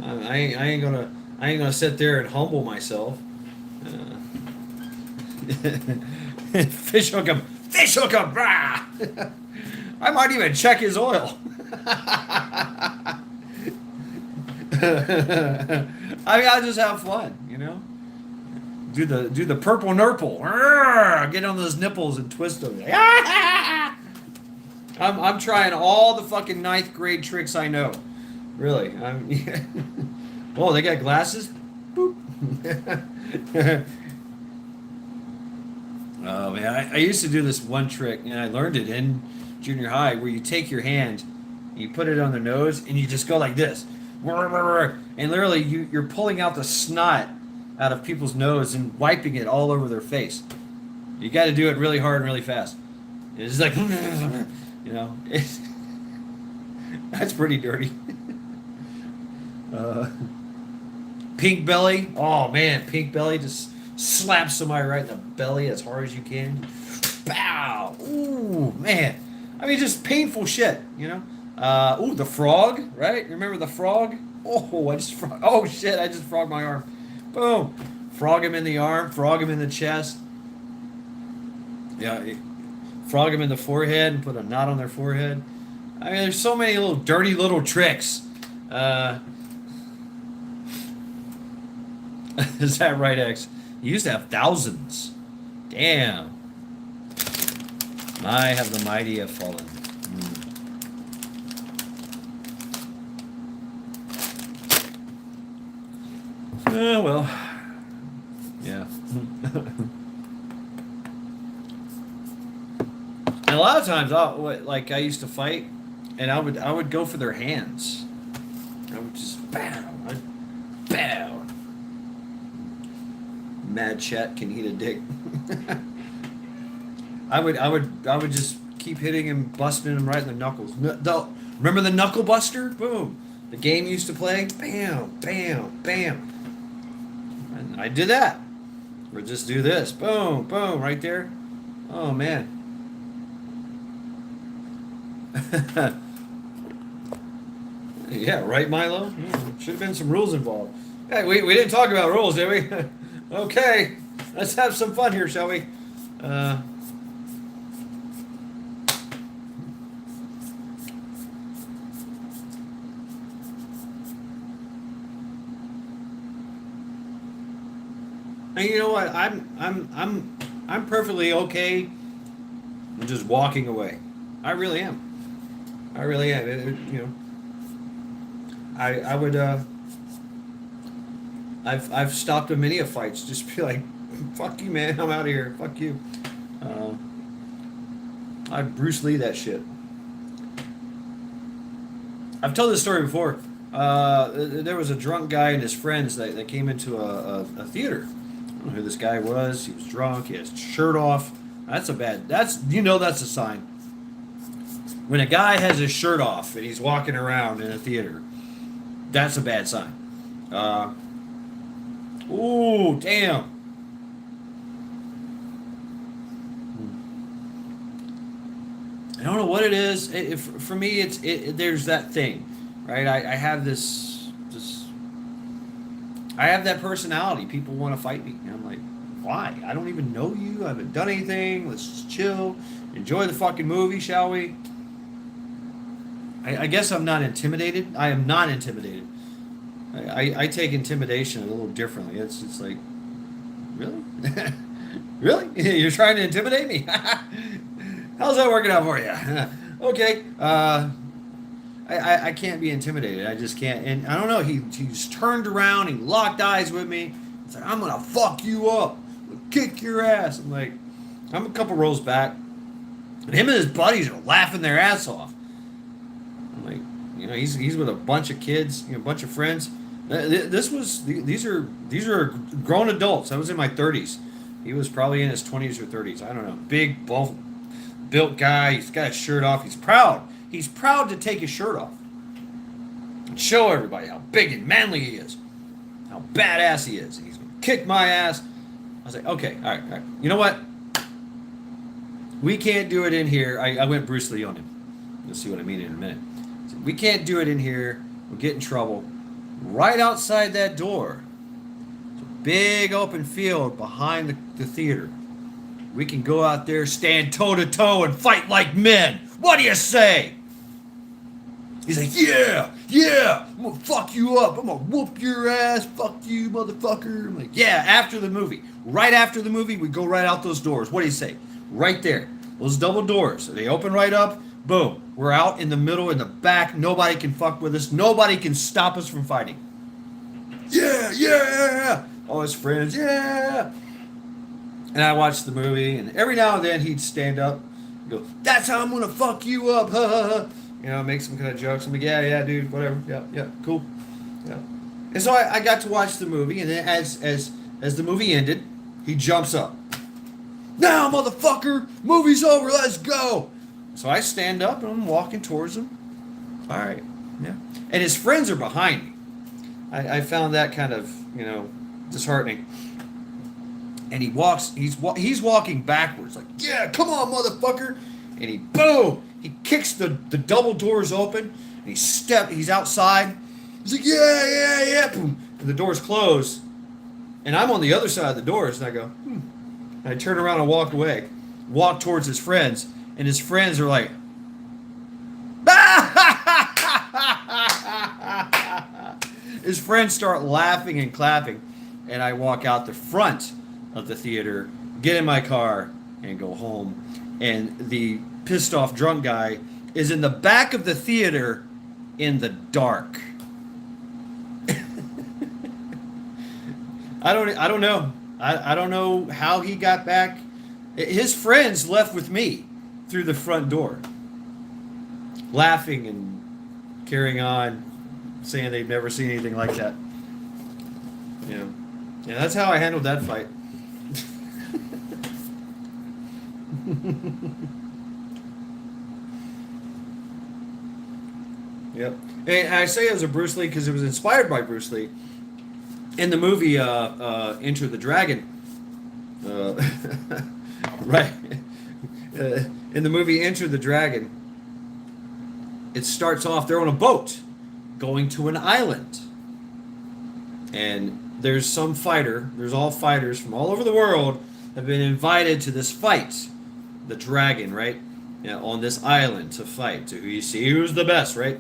I ain't gonna sit there and humble myself. Fish hook him, brah! I might even check his oil. I'll just have fun, Do the purple nurple. Get on those nipples and twist them. I'm trying all the fucking 9th grade tricks I know. Really. Oh, they got glasses? Boop. Oh man, I used to do this one trick, and I learned it in junior high, where you take your hand, you put it on the nose, and you just go like this, and literally you're pulling out the snot out of people's nose and wiping it all over their face. You got to do it really hard and really fast. It's like, that's pretty dirty. Uh, Pink belly. Oh man, pink belly. Just slap somebody right in the belly as hard as you can. Bow. Ooh man. I mean, just painful shit. You know. Ooh, the frog. Right? Remember the frog? Oh, I just frog. Oh shit! I just frogged my arm. Boom. Frog him in the arm. Frog him in the chest. Yeah. Frog him in the forehead and put a knot on their forehead. I mean, there's so many little dirty little tricks. Is that right, X? You used to have thousands. Damn. My, have the mighty have fallen. Well. Yeah. And a lot of times, like I used to fight, and I would go for their hands. I would just bow, bow. Mad Chet can eat a dick. I would just keep hitting him, busting him right in the knuckles. Remember the Knuckle Buster? Boom. The game used to play. Bam, bam, bam. And I did that. Or just do this. Boom, boom, right there. Oh man. Yeah, right, Milo? Should have been some rules involved. Hey, we didn't talk about rules, did we? Okay, let's have some fun here, shall we? And you know what? I'm perfectly okay with just walking away. I really am. I really am. You know, I would. I've stopped a many of fights. Just be like, fuck you, man. I'm out of here. Fuck you. I'd Bruce Lee that shit. I've told this story before. There was a drunk guy and his friends that came into a theater. I don't know who this guy was. He was drunk. He had his shirt off. That's a sign. When a guy has his shirt off and he's walking around in a theater, that's a bad sign. Ooh, damn. I don't know what it is. For me, there's that thing, right? I have this. I have that personality. People want to fight me. And I'm like, why? I don't even know you. I haven't done anything. Let's just chill. Enjoy the fucking movie, shall we? I guess I'm not intimidated. I am not intimidated. I take intimidation a little differently. It's like, really? Really? You're trying to intimidate me? How's that working out for you? Okay. I can't be intimidated. I just can't. And I don't know. He just turned around. He locked eyes with me. He's like, I'm going to fuck you up. I'm gonna kick your ass. I'm like, I'm a couple rows back. And him and his buddies are laughing their ass off. I'm like, you know, he's with a bunch of kids, you know, a bunch of friends. These are grown adults. I was in my 30s. He was probably in his 20s or 30s. I don't know. Big, built guy. He's got his shirt off. He's proud. He's proud to take his shirt off and show everybody how big and manly he is, how badass he is. He's gonna kick my ass. I was like, okay, all right. You know what? We can't do it in here. I went Bruce Lee on him. You'll see what I mean in a minute. So we can't do it in here. We'll get in trouble. Right outside that door, it's a big open field behind the theater. We can go out there, stand toe to toe, and fight like men. What do you say? He's like, yeah, I'm gonna fuck you up. I'm gonna whoop your ass. Fuck you, motherfucker. I'm like, yeah, after the movie. Right after the movie, we go right out those doors. What do you say? Right there. Those double doors. They open right up. Boom. We're out in the middle, in the back. Nobody can fuck with us. Nobody can stop us from fighting. Yeah. All his friends, yeah. And I watched the movie, and every now and then he'd stand up and go, that's how I'm gonna fuck you up. You know, make some kind of jokes. I'm like, yeah, dude, whatever. Yeah, cool. Yeah. And so I got to watch the movie, and then as the movie ended, he jumps up. Now, motherfucker, movie's over, let's go. So I stand up and I'm walking towards him. All right, yeah. And his friends are behind me. I found that kind of, disheartening. And he's walking backwards, like, yeah, come on, motherfucker. And he kicks the double doors open, and he's outside. He's like, yeah, yeah, yeah, boom. And the doors close, and I'm on the other side of the doors, and I go, And I turn around and walk towards his friends, and his friends are like, his friends start laughing and clapping, and I walk out the front of the theater, get in my car, and go home. And the pissed off drunk guy is in the back of the theater in the dark. I don't know. I don't know how he got back. His friends left with me through the front door, laughing and carrying on, saying they've never seen anything like that. Yeah, that's how I handled that fight. Yep. And I say it was a Bruce Lee because it was inspired by Bruce Lee. In the movie Enter the Dragon, right? In the movie Enter the Dragon, it starts off, they're on a boat going to an island. And there's some fighter, there's all fighters from all over the world have been invited to this fight, the dragon, right? On this island to fight, to see who's the best, right?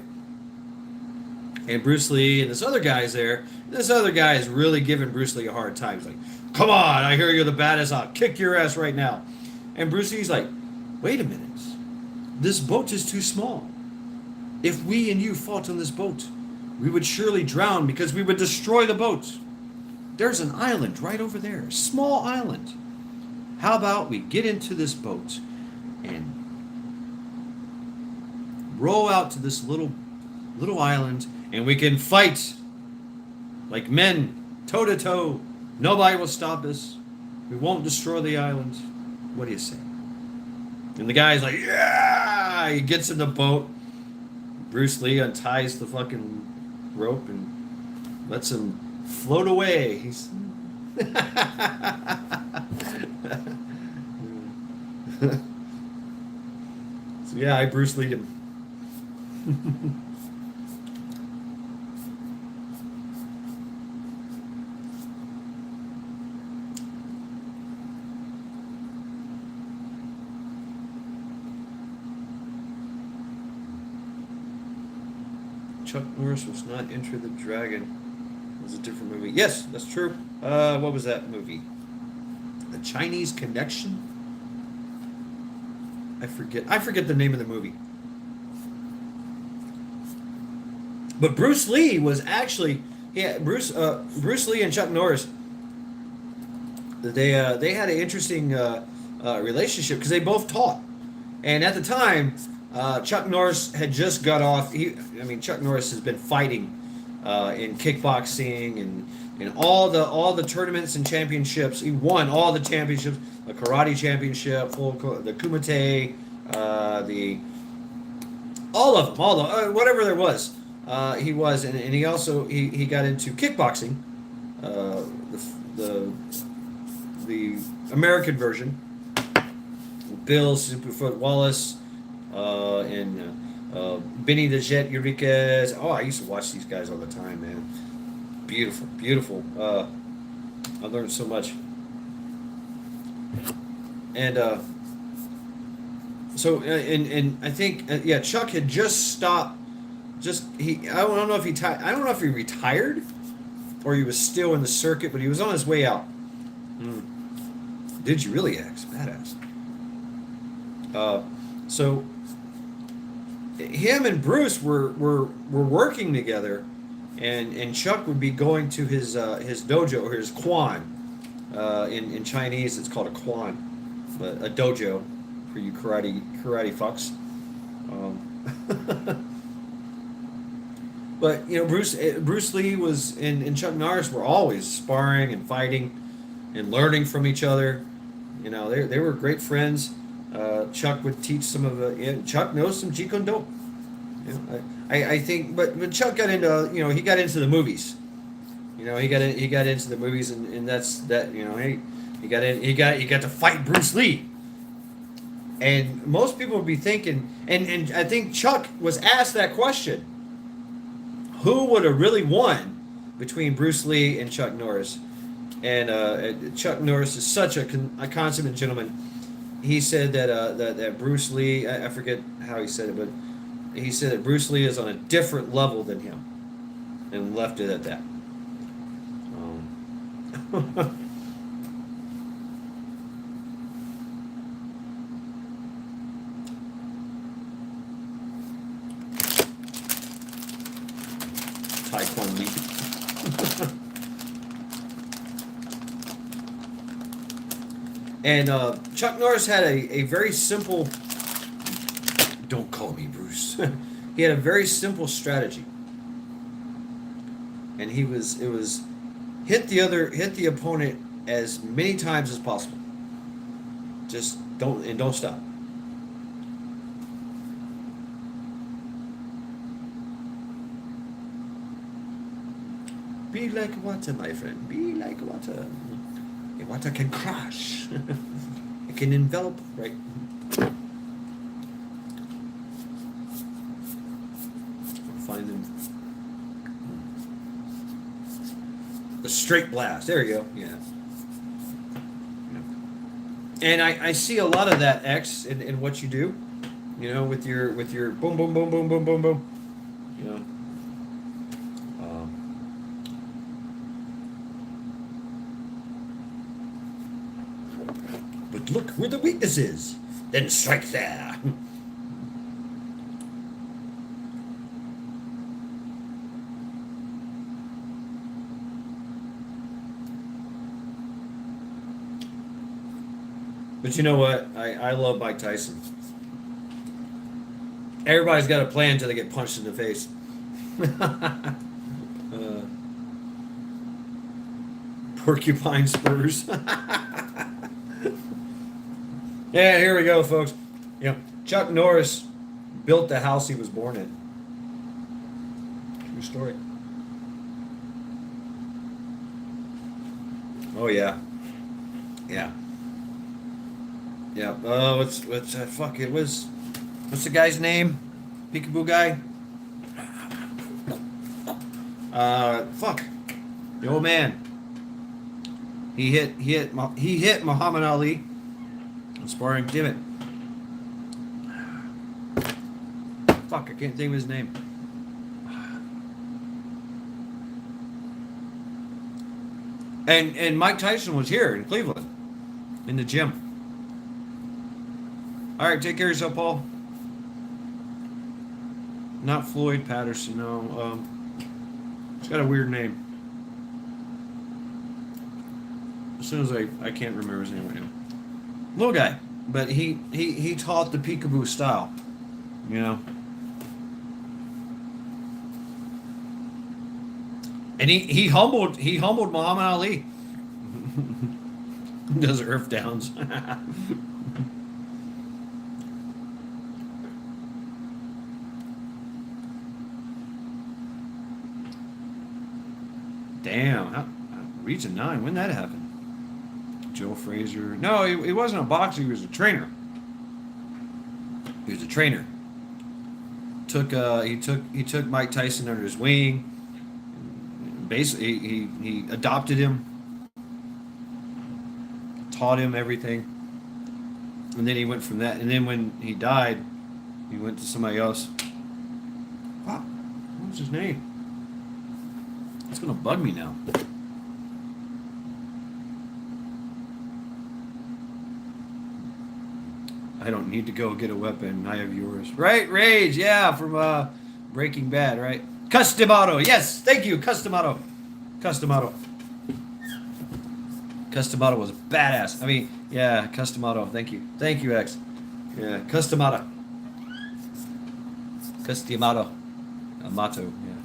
And Bruce Lee and this other guy's there. This other guy is really giving Bruce Lee a hard time. He's like, come on, I hear you're the baddest. I'll kick your ass right now. And Bruce Lee's like, wait a minute. This boat is too small. If we and you fought on this boat, we would surely drown because we would destroy the boat. There's an island right over there, a small island. How about we get into this boat and row out to this little island, and we can fight like men, toe to toe. Nobody will stop us. We won't destroy the island. What do you say? And the guy's like, yeah! He gets in the boat. Bruce Lee unties the fucking rope and lets him float away. He's so yeah, I Bruce Lee'd him. Chuck Norris was not Enter the Dragon. It was a different movie. Yes, that's true. What was that movie? The Chinese Connection? I forget the name of the movie. But Bruce Lee was actually, Bruce Lee and Chuck Norris. They had an interesting relationship because they both taught, and at the time, Chuck Norris had just got off. Chuck Norris has been fighting in kickboxing and all the tournaments and championships. He won all the championships, the karate championship, the kumite, whatever there was. He was, and he also he got into kickboxing, the American version. Bill Superfoot Wallace, and Benny the Jet Enriquez. Oh, I used to watch these guys all the time, man. Beautiful, beautiful. I learned so much. And and I think Chuck had just stopped. I don't know if he retired or he was still in the circuit, but he was on his way out. Did you really ask? Badass. So him and Bruce were working together, and Chuck would be going to his dojo, or his Quan. In Chinese, it's called a Quan, but a dojo for you karate fucks. But Bruce Lee was and Chuck Norris were always sparring and fighting and learning from each other. They were great friends. Chuck would teach some of Chuck knows some Jeet Kune Do. I think, but Chuck got into he got into the movies, You know, he got into the movies, and that's that. You know, he got to fight Bruce Lee. And most people would be thinking, and I think Chuck was asked that question: who would have really won between Bruce Lee and Chuck Norris? And Chuck Norris is such a consummate gentleman. He said that Bruce Lee, I forget how he said it, but he said that Bruce Lee is on a different level than him, and left it at that. Taekwondo Leap. And Chuck Norris had a very simple, don't call me Bruce. He had a very simple strategy. And it was hit the opponent as many times as possible. Just don't stop. Be like water, my friend. Be like water. The water can crash. It can envelop, right? Find them. The straight blast. There you go. Yeah. And I see a lot of that, X, in what you do. You know, with your boom, boom, boom, boom, boom, boom, boom. You know. But look where the weakness is. Then strike there. But you know what? I love Mike Tyson. Everybody's got a plan until they get punched in the face. Porcupine spurs. Yeah, here we go, folks. You know, Chuck Norris built the house he was born in. True story. Oh yeah. Yeah. Yeah. What's that? Fuck. It was. What's the guy's name? Peekaboo guy. Fuck. The old man. He hit Muhammad Ali. Sparring, damn it. Fuck, I can't think of his name. And Mike Tyson was here in Cleveland, in the gym. All right, take care of yourself, Paul. Not Floyd Patterson, no. It's got a weird name. As soon as I can't remember his name right now. Little guy, but he taught the peekaboo style, you know. And he humbled Muhammad Ali. Does earth downs. Damn, Region 9, when that happened? Joe Frazier. No, he wasn't a boxer. He was a trainer. He was a trainer. He took Mike Tyson under his wing. Basically, he adopted him, taught him everything, and then he went from that. And then when he died, he went to somebody else. Wow, what was his name? It's gonna bug me now. I don't need to go get a weapon. I have yours. Right, Rage. Yeah, from Breaking Bad. Right. Customato. Yes, thank you, Customato. Customato was badass. I mean, yeah, Customato. Thank you, X. Yeah, Customato. Amato. Yeah.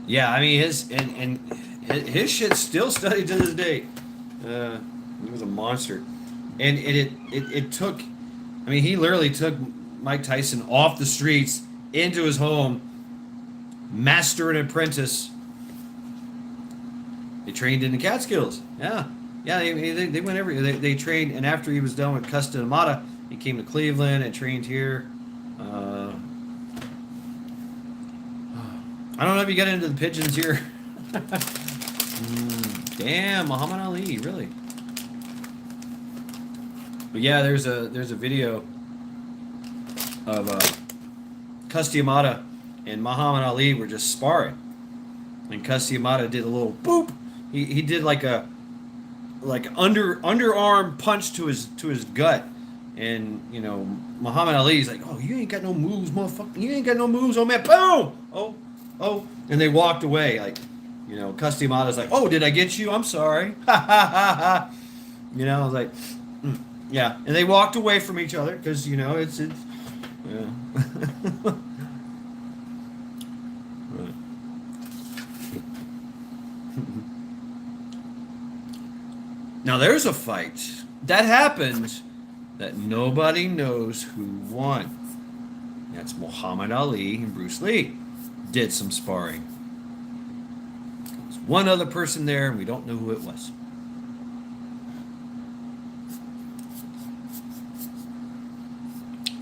Yeah. I mean, his shit's still studied to this day. He was a monster, and it took. I mean, he literally took Mike Tyson off the streets into his home, master and apprentice, They trained in the Catskills. Yeah, yeah. They went they trained, and after he was done with Cus D'Amato, he came to Cleveland and trained here. I don't know if you got into the pigeons here. Damn, Muhammad Ali, really. But yeah, there's a video of Cus D'Amato and Muhammad Ali were just sparring, and Cus D'Amato did a little boop. He did like a underarm punch to his gut, and you know Muhammad Ali's like, oh, you ain't got no moves, motherfucker. You ain't got no moves, oh man. Boom. Oh, and they walked away like, you know, Cus D'Amato's like, oh, did I get you? I'm sorry. Ha ha ha ha. You know, I was like, yeah, and they walked away from each other because you know it's yeah. Now there's a fight that happened that nobody knows who won. That's Muhammad Ali and Bruce Lee did some sparring. There's one other person there, and we don't know who it was.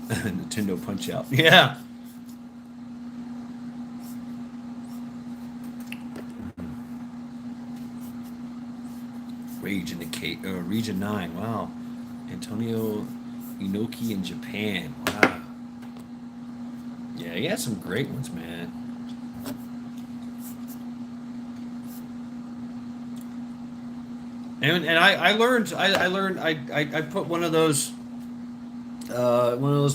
Nintendo Punch Out. Yeah. Rage in the Region 9. Wow. Antonio Inoki in Japan. Wow. Yeah, he had some great ones, man. And I learned I put one of those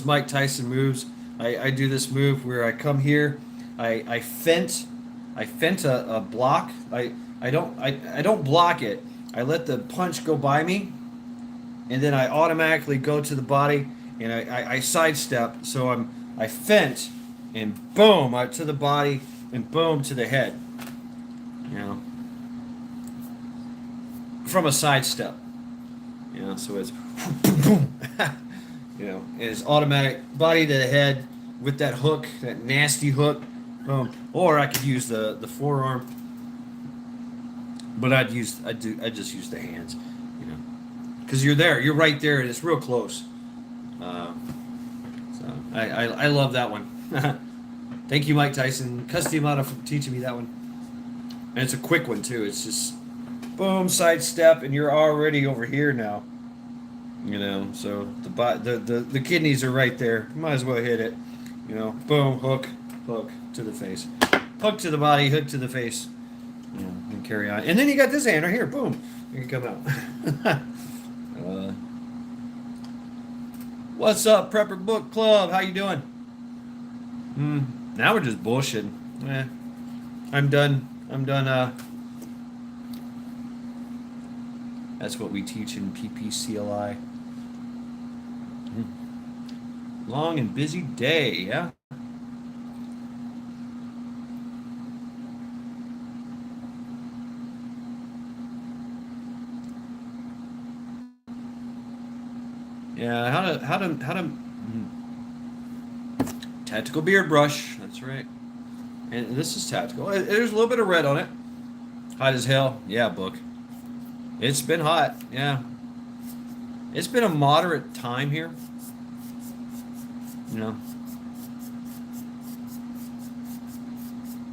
Mike Tyson moves. I do this move where I come here, I fent a block. I don't block it. I let the punch go by me, and then I automatically go to the body, and I sidestep. So I fent, and boom, to the body, and boom to the head. You know, from a sidestep. You know, so it's boom. You know, it's automatic body to the head with that hook, that nasty hook. Boom. Or I could use the forearm. But I just use the hands, you know, because you're right there, and it's real close. So I love that one. Thank you, Mike Tyson, Cus D'Amato, for teaching me that one. And it's a quick one too. It's just boom, sidestep, and you're already over here now. You know, so the kidneys are right there. You might as well hit it. You know, boom, hook to the face, hook to the body, hook to the face. Yeah, and carry on. And then you got this hand right here. Boom. You can come out. What's up, Prepper Book Club? How you doing? Now we're just bullshitting. I'm done. That's what we teach in PPCLI. Long and busy day, yeah? Yeah, how to tactical beard brush. That's right. And this is tactical. There's a little bit of red on it. Hot as hell. Yeah, book. It's been hot. Yeah. It's been a moderate time here. You know.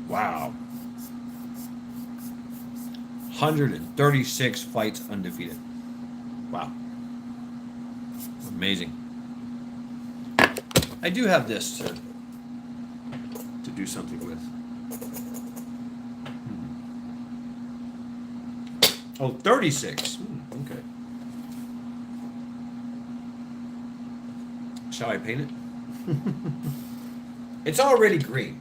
Wow. 136 fights undefeated. Wow. Amazing. I do have this to do something with. Oh, 36. Okay. Shall I paint it? It's already green.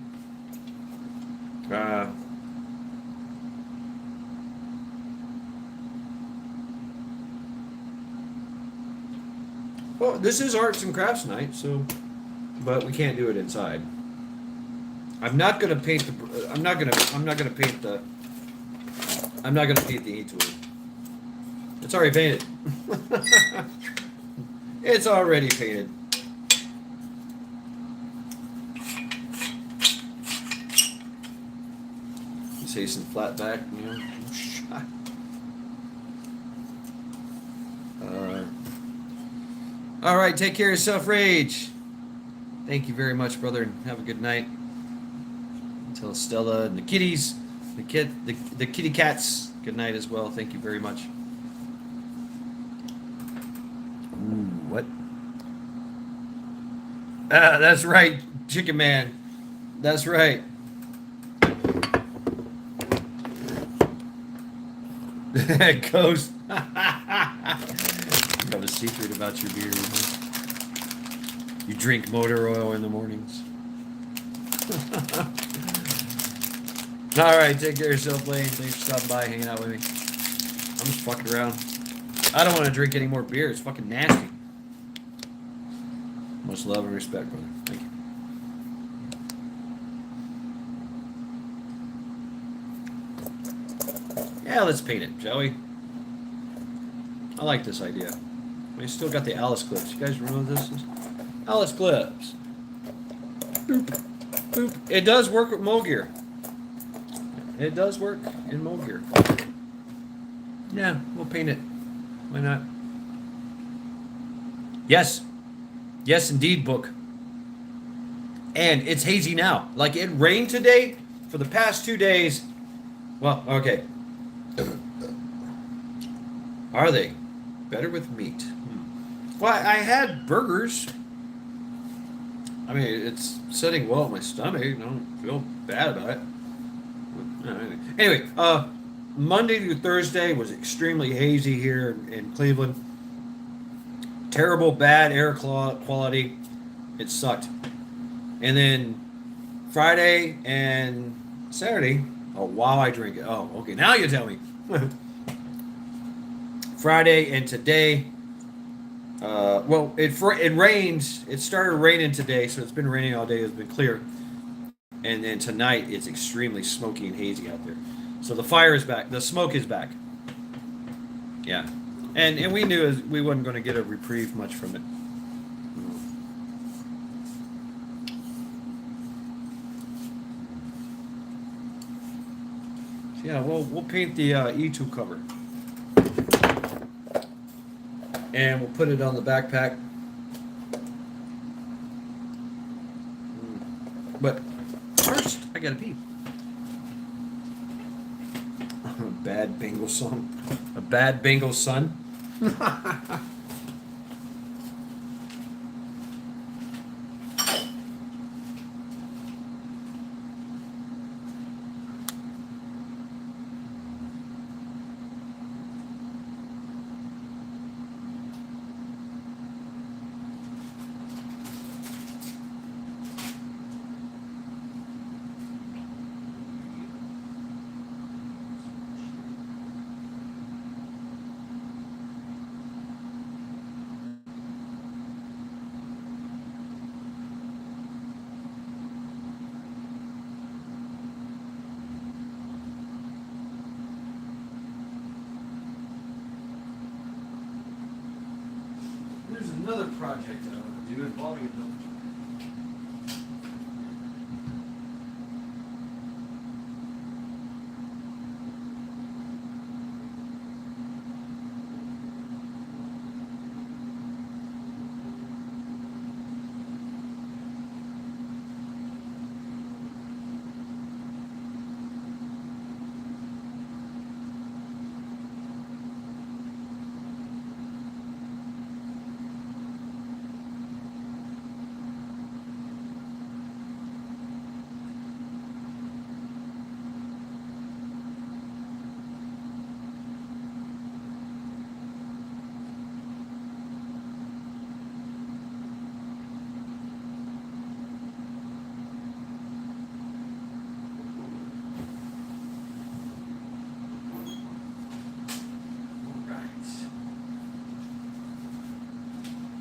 Well, this is arts and crafts night, so, but we can't do it inside. I'm not gonna paint the. I'm not gonna paint the. I'm not gonna paint the E-tool. It's already painted. It's already painted. You say some flat back, you know. All right, take care of yourself, Rage. Thank you very much, brother, and have a good night. Tell Stella and the kitties, the kitty cats, good night as well. Thank you very much. Ooh, what? Ah, that's right, Chicken Man. That's right. Ghost. You have a secret about your beer. You drink motor oil in the mornings. All right, take care of yourself, Lane. Thanks for stopping by, hanging out with me. I'm just fucking around. I don't want to drink any more beer. It's fucking nasty. Much love and respect, brother. Thank you. Yeah, let's paint it, shall we? I like this idea. We still got the Alice clips. You guys remember this? Alice clips. Boop. Boop. It does work with Mogear. It does work in Mogear. Yeah, we'll paint it. Why not? Yes. Yes, indeed, book. And it's hazy now. Like, it rained today for the past 2 days. Well, okay. Are they? Better with meat. Well, I had burgers. I mean, it's sitting well in my stomach. I don't feel bad about it. Anyway, Monday through Thursday was extremely hazy here in Cleveland. Terrible, bad air quality. It sucked. And then Friday and Saturday. Oh, wow, I drink it. Oh, okay. Now you tell me. Friday and today. Well, it rained. It started raining today, so it's been raining all day. It's been clear. And then tonight, it's extremely smoky and hazy out there. So the fire is back. The smoke is back. Yeah. And we knew we wasn't going to get a reprieve much from it. Yeah, we'll paint the E2 cover. And we'll put it on the backpack. But first, I gotta pee. A bad Bengal song. A bad Bengal son. There's another project I want to do involving a military.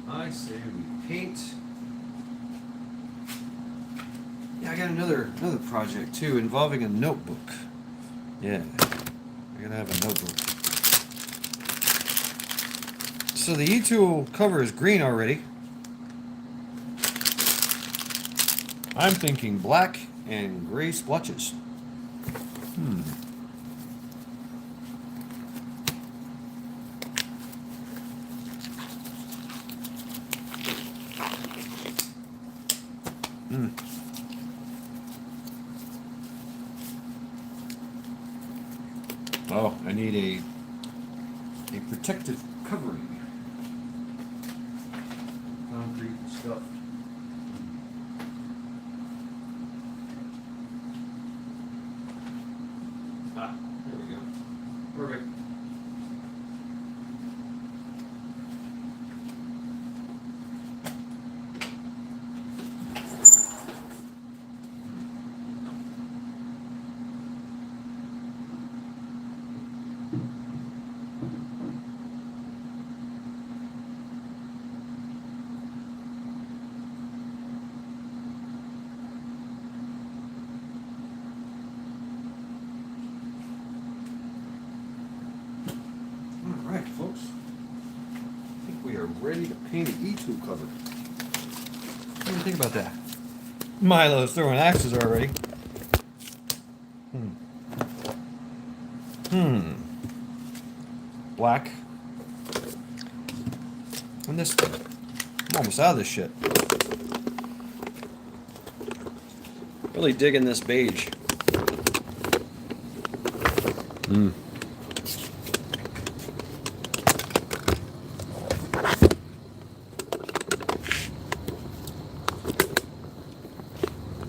I say we paint. Yeah, I got another project too involving a notebook. Yeah, I gotta have a notebook. So the E2 cover is green already. I'm thinking black and gray splotches. Oh, I need a protective covering. Concrete stuff. Ah, there we go. Perfect. All right, folks. I think we are ready to paint an E-tube cover. What do you think about that? Milo's throwing axes already. Black. And this thing. I'm almost out of this shit. Really digging this beige.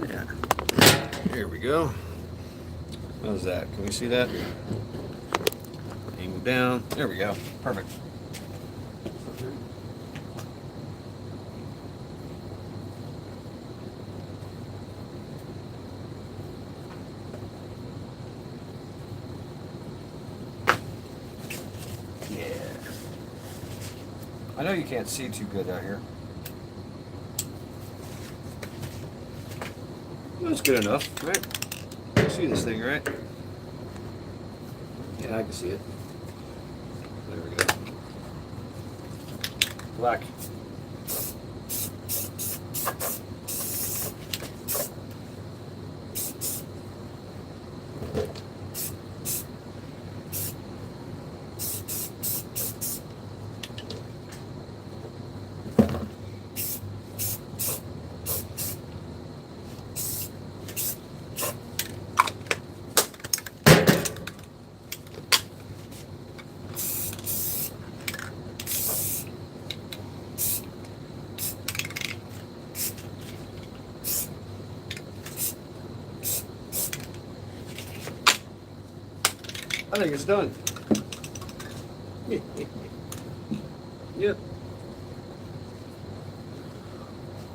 Yeah. There we go. How's that? Can we see that? Angle down. There we go. Perfect. Yeah. I know you can't see too good out here. That's good enough, right? You can see this thing, right? Yeah, I can see it. There we go. Black. I think it's done. Yep.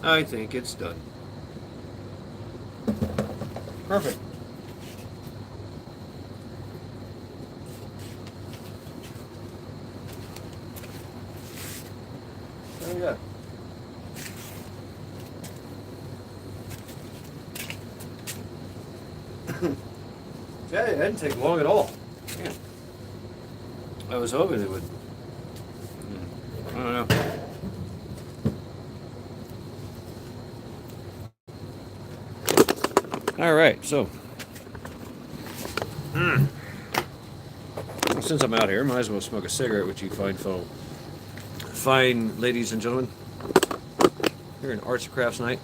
I think it's done. Perfect. There we go. Yeah, it didn't take long at all. Man. I was hoping it would. I don't know. All right, so since I'm out here, might as well smoke a cigarette with you fine ladies and gentlemen. Here in Arts and Crafts night.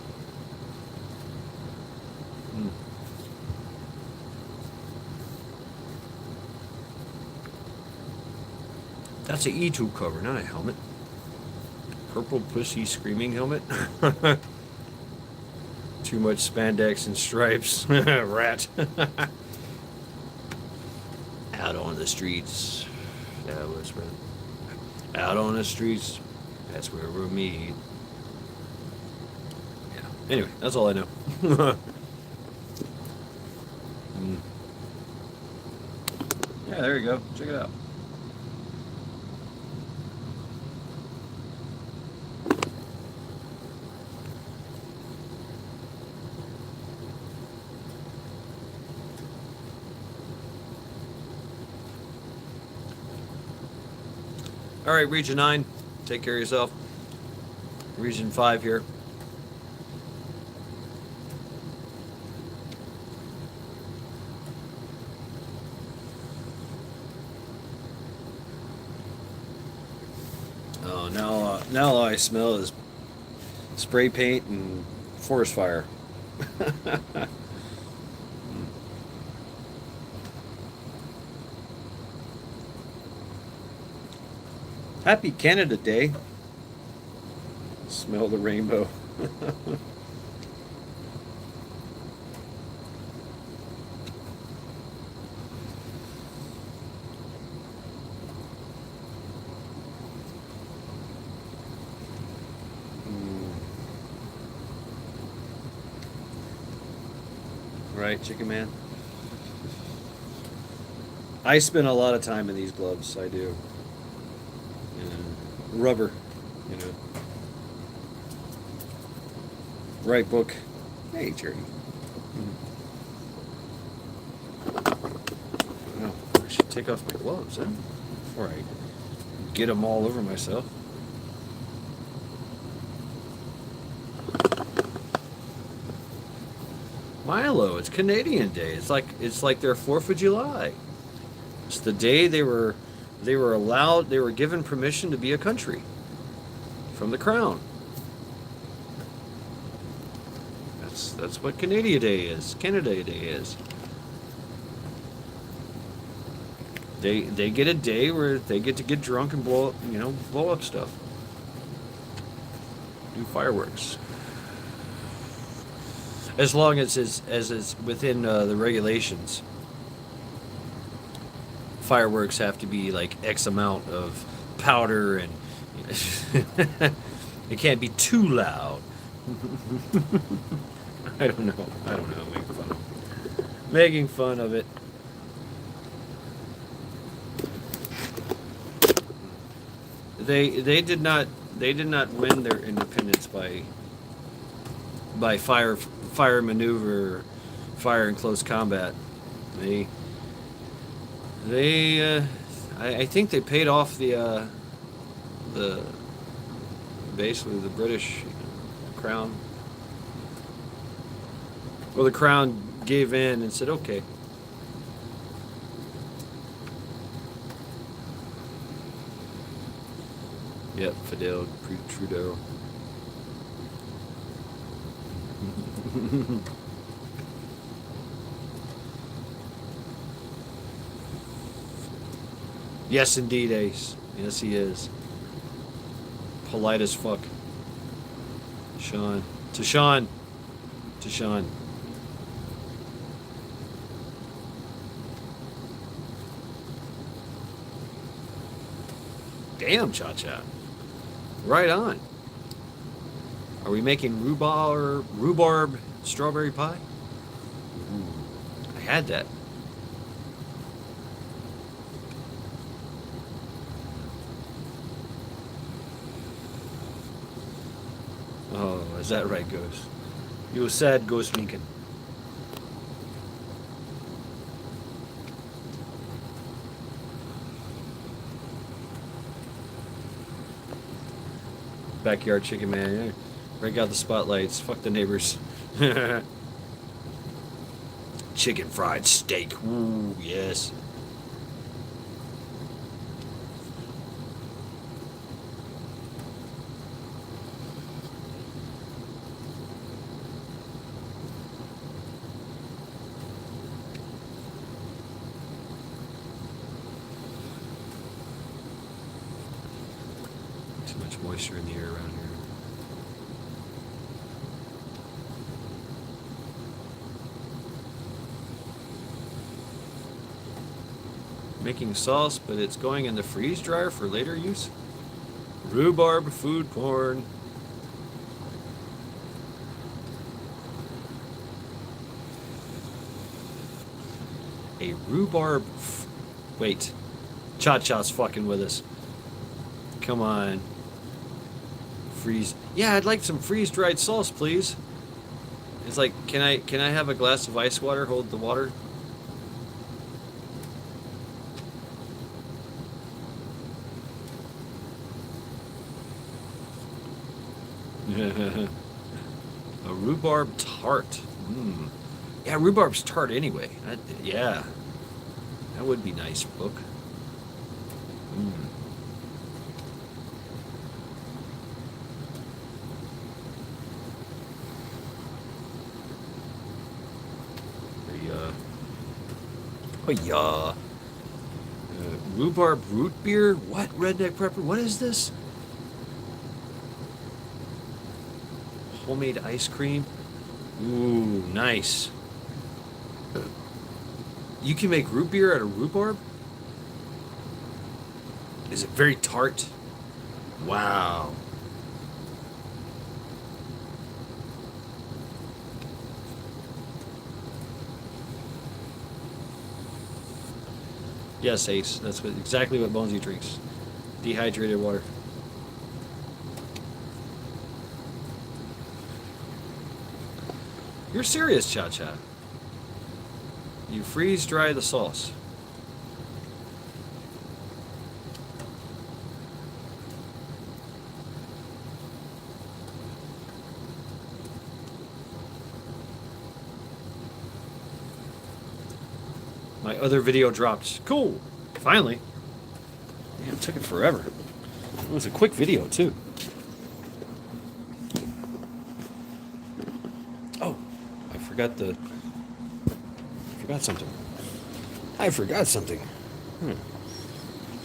That's an E-tube cover, not a helmet. Purple pussy screaming helmet. Too much spandex and stripes. Rat. Out on the streets. That was right. Out on the streets. That's where we'll meet. Yeah. Anyway, that's all I know. Yeah, there you go. Check it out. All right, Region 9, take care of yourself. Region 5 here. Oh, now all I smell is spray paint and forest fire. Happy Canada Day. Smell the rainbow. Right, Chicken Man? I spend a lot of time in these gloves. I do. Rubber, you know. Right, book. Hey, Jerry. Oh, I should take off my gloves, huh? Before I get them all over myself. Milo, it's Canadian Day. It's like their 4th of July. It's the day they were allowed, they were given permission to be a country from the crown. That's what Canada Day is. Canada Day is. They get a day where they get to get drunk and blow up stuff. Do fireworks. As long as it's within the regulations. Fireworks have to be like X amount of powder, and it can't be too loud. I don't know. Making fun of it. They did not win their independence by fire maneuver, fire in close combat. I think they paid off the basically the British crown. Well, the crown gave in and said, okay. Yep, Fidel Trudeau. Yes, indeed, Ace. Yes, he is. Polite as fuck. Sean. To Sean. To Sean. Damn, Cha-Cha. Right on. Are we making rhubarb strawberry pie? I had that. Oh, is that right, Ghost? You sad, Ghost Lincoln. Backyard Chicken Man. Yeah. Break out the spotlights. Fuck the neighbors. Chicken fried steak. Ooh, yes. Too much moisture in the air around here. Making sauce, but it's going in the freeze dryer for later use. Rhubarb food porn. A rhubarb. Wait. Cha-Cha's fucking with us. Come on. Freeze. Yeah, I'd like some freeze dried sauce, please. It's like, can I have a glass of ice water? Hold the water. A rhubarb tart. Yeah, rhubarb's tart anyway. Yeah. That would be nice, book. Oh yeah. Rhubarb root beer? What? Redneck prepper? What is this? Homemade ice cream? Ooh, nice. You can make root beer out of rhubarb? Is it very tart? Wow. Yes, Ace. That's exactly what Bonesy drinks. Dehydrated water. You're serious, Cha Cha. You freeze dry the sauce. My other video dropped. Cool. Finally. Damn, it took it forever. It was a quick video, too. Oh, I forgot something. I forgot something.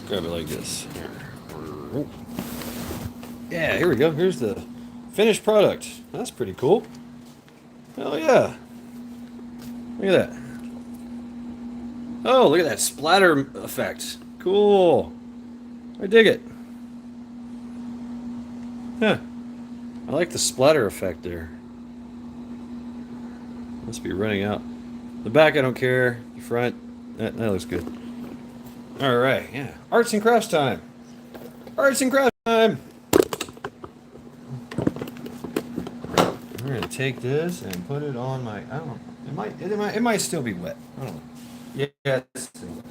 Grab it like this. Here. Yeah, here we go. Here's the finished product. That's pretty cool. Hell yeah. Look at that. Oh, look at that splatter effect. Cool. I dig it. Huh. I like the splatter effect there. Must be running out. The back, I don't care. The front, that looks good. All right, yeah. Arts and crafts time. Arts and crafts time. We're gonna take this and put it on my. I don't know. It might still be wet. I don't know. Yeah, it's still wet.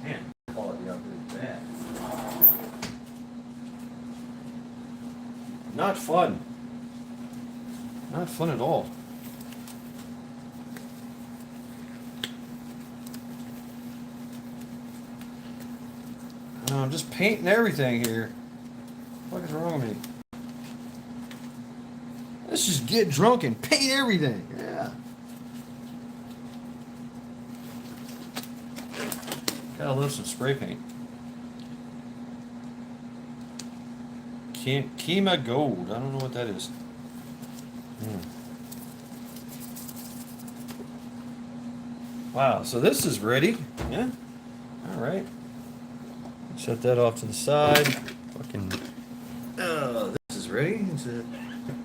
Man, quality out there is bad. Not fun. Not fun at all. I'm just painting everything here. What is wrong with me? Let's just get drunk and paint everything. Yeah. Gotta love some spray paint. Kima Gold. I don't know what that is. Wow, so this is ready. Yeah. All right. Set that off to the side. Fucking. This is ready. It's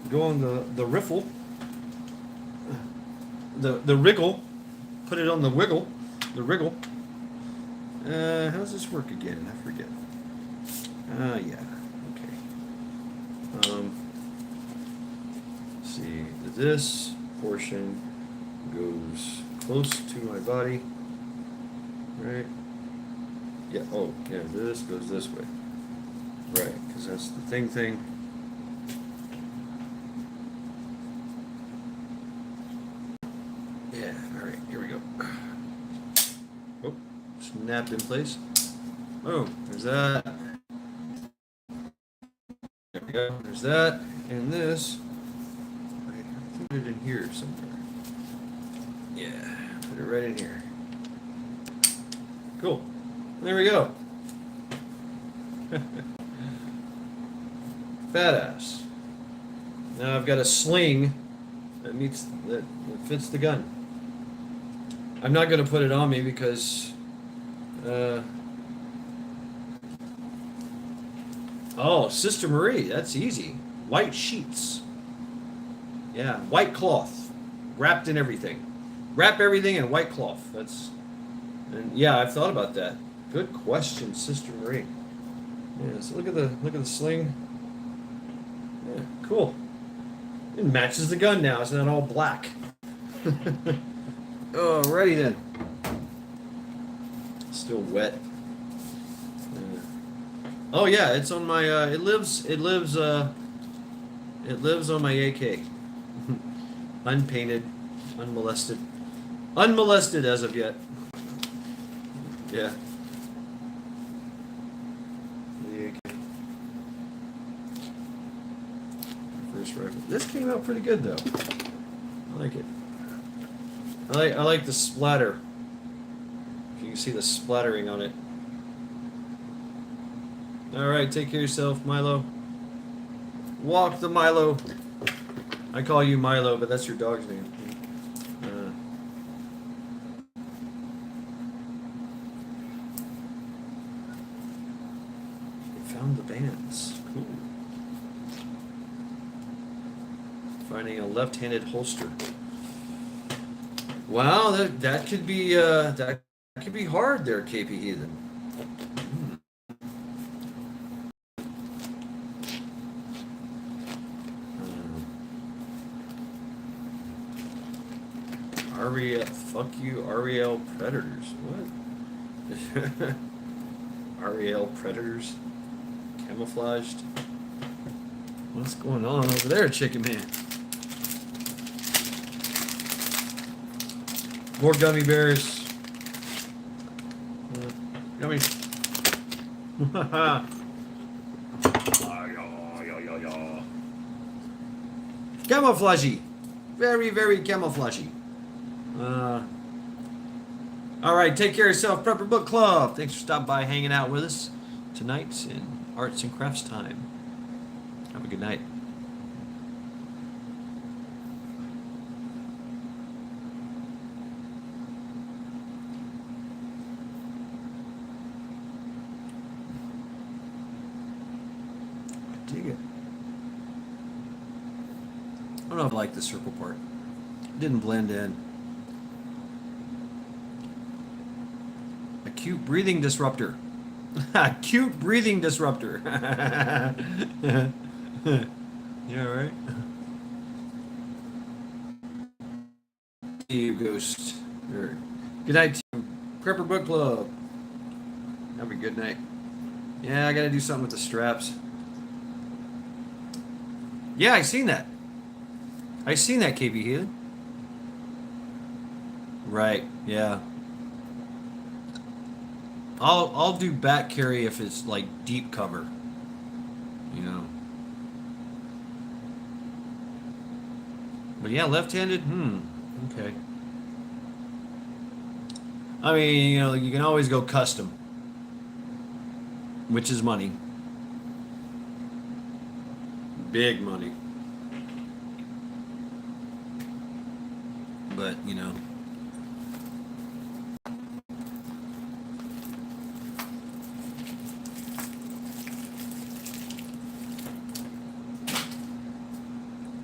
go on the riffle. The wriggle. Put it on the wiggle. The wriggle. How does this work again? I forget. Yeah. Okay. Let's see. This portion goes close to my body. Right. Yeah, oh, yeah, this goes this way. Right, because that's the thing. Yeah, alright, here we go. Oh, snapped in place. Oh, there's that. There we go, there's that, and this. I put it in here somewhere. Yeah, put it right in here. Cool. There we go. Badass. Now I've got a sling that fits the gun. I'm not going to put it on me because oh, Sister Marie, that's easy. White sheets. Yeah, white cloth wrapped in everything. Wrap everything in white cloth. And yeah, I've thought about that. Good question, Sister Marie. Yeah, so look at the sling. Yeah, cool. It matches the gun now. It's not all black. Alrighty then. Still wet. Oh yeah, it's on my. It lives on my AK. Unpainted, unmolested as of yet. Yeah. service rifle. This came out pretty good though. I like it. I like the splatter. If you can see the splattering on it. All right, take care of yourself, Milo. Walk the Milo. I call you Milo, but that's your dog's name. Found the bands. Cool. Finding a left-handed holster. Wow, that could be hard there, KP Heathen. Fuck you, Ariel Predators. What? Ariel Predators? Camouflaged? What's going on over there, Chicken Man? More gummy bears. Gummy. Camouflagey. Very, very camouflagey. All right, take care of yourself, Prepper Book Club. Thanks for stopping by, hanging out with us tonight in Arts and Crafts time. Have a good night. I dig it. I don't know if I like the circle part. It didn't blend in. Acute breathing disruptor. Cute breathing disruptor. Yeah, right. See you, Ghost. Good night, Prepper Book Club. Have a good night. Yeah, I gotta do something with the straps. Yeah, I seen that. I seen that, KB Healy. Right. Yeah. I'll do back carry if it's like deep cover, you know. But yeah, left-handed. Okay. I mean, you know, you can always go custom, which is money, big money. But you know.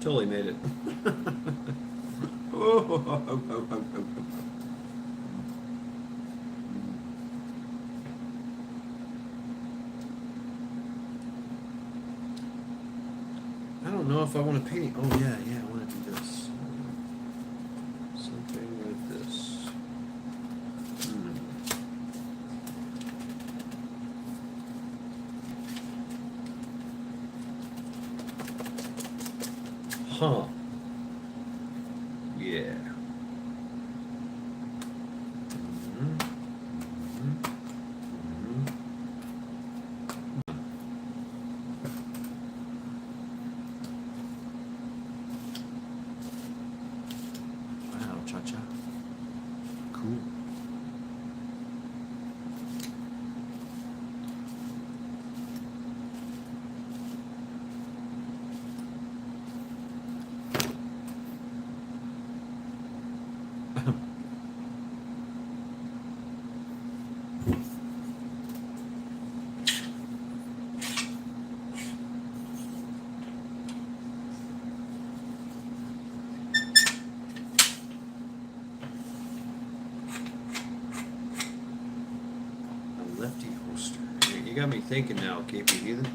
Totally made it. I don't know if I want to paint. Oh yeah, I want to do this. Something like this. Huh. Yeah. Wow, cha-cha. Cool. Lefty holster. You got me thinking now, KP Heathen.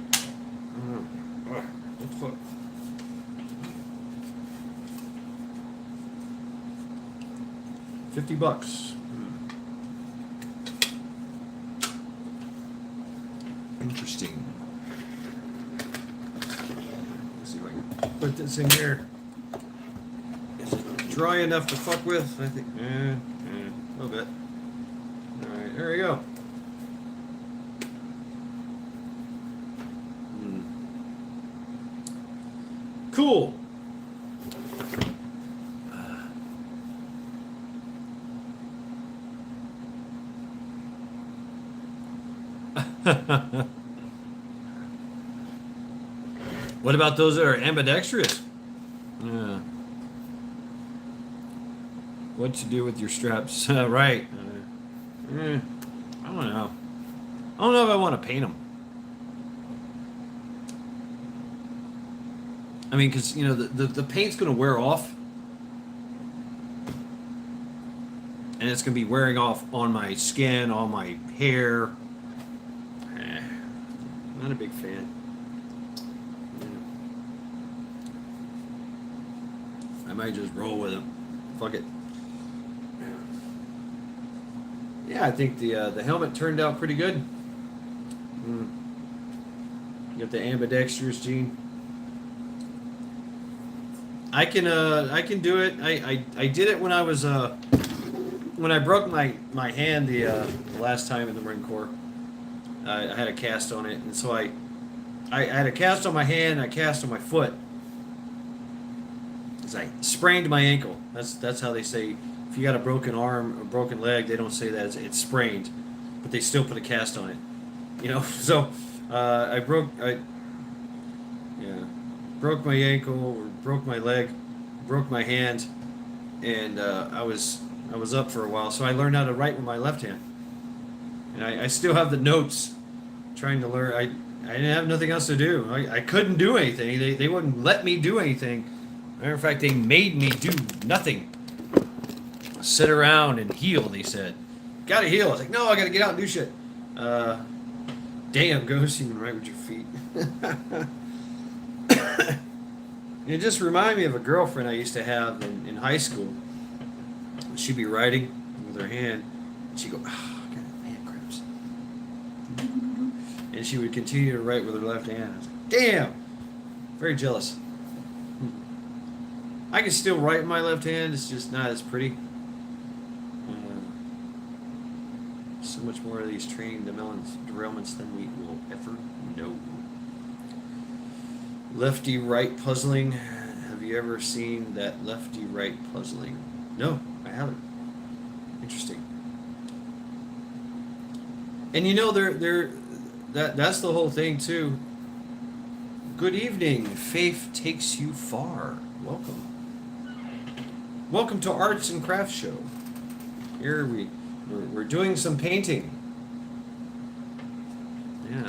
What the fuck? $50. Interesting. Let's see if I can put this in here. Is it dry enough to fuck with? I think, a little bit. All right, there we go. Cool. What about those that are ambidextrous? Yeah. What to do with your straps? Right. I don't know. I don't know if I want to paint them. I mean, because, you know, the paint's going to wear off. And it's going to be wearing off on my skin, on my hair. Not a big fan. I might just roll with it. Fuck it. Yeah, I think the helmet turned out pretty good. You got the ambidextrous, Gene. I can do it. I did it when I was when I broke my hand the last time in the Marine Corps. I had a cast on it, and so I had a cast on my hand, and I cast on my foot. Because I sprained my ankle. That's how they say if you got a broken arm, a broken leg, they don't say that it's sprained, but they still put a cast on it. You know, so I broke my ankle, or broke my leg, broke my hand, and I was up for a while. So I learned how to write with my left hand, and I still have the notes. Trying to learn. I didn't have nothing else to do. I couldn't do anything. They wouldn't let me do anything. Matter of fact, they made me do nothing. Sit around and heal, they said. Gotta heal. I was like, no, I gotta get out and do shit. Damn, Ghost, you can write with your feet. It just reminded me of a girlfriend I used to have in high school. She'd be writing with her hand, and she'd go, oh, I got hand cramps. And she would continue to write with her left hand. I was like, damn! Very jealous. I can still write with my left hand, it's just not as pretty. So much more of these training derailments than we will ever know. Lefty right puzzling. Have you ever seen that lefty right puzzling? No, I haven't. Interesting. And you know, that's the whole thing too. Good evening. Faith takes you far. Welcome. Welcome to Arts and Crafts Show. Here we're doing some painting. Yeah,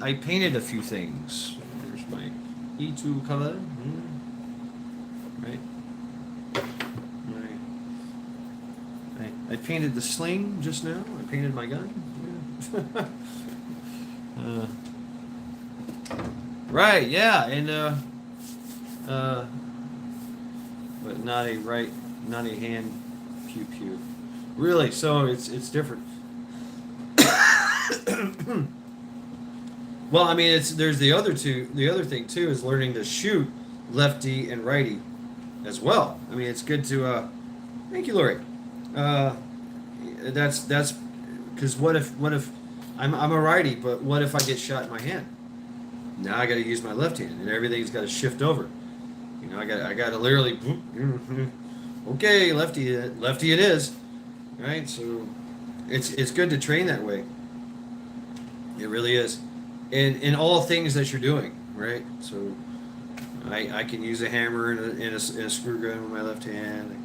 I painted a few things. There's my E2 color. Right. I painted the sling just now. I painted my gun. Yeah. Right, yeah, and but not a hand pew pew. Really, so it's different. Well, I mean, there's the other thing too is learning to shoot lefty and righty as well. I mean, it's good to thank you, Lori. That's because what if I'm a righty, but what if I get shot in my hand? Now I got to use my left hand, and everything's got to shift over. You know, I got to literally, okay, lefty it is, right? So it's good to train that way. It really is, in all things that you're doing, right? So I can use a hammer and a screwdriver with my left hand.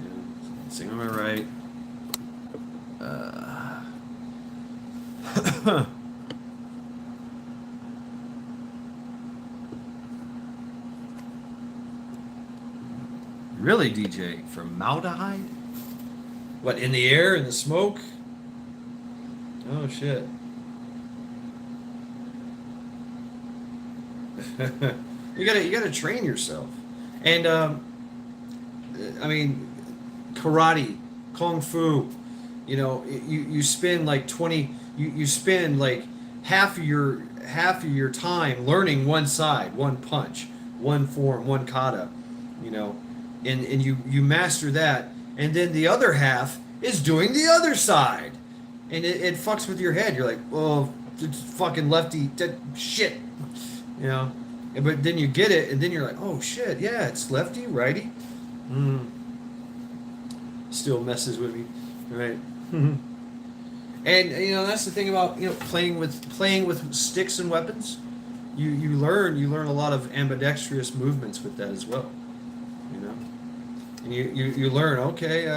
You know, same with my right. Really, DJ? Formaldehyde? What, in the air, in the smoke? Oh, shit. You gotta train yourself. And, I mean, karate, kung fu, you know, you spend like 20, you spend like half of your time learning one side, one punch, one form, one kata, you know, and you master that, and then the other half is doing the other side, and it fucks with your head. You're like, oh, fucking lefty, shit, you know. But then you get it, and then you're like, oh shit, yeah, it's lefty, righty. Mm. Still messes with me, right? And that's the thing about playing with sticks and weapons. You learn a lot of ambidextrous movements with that as well. You know, and you learn, okay,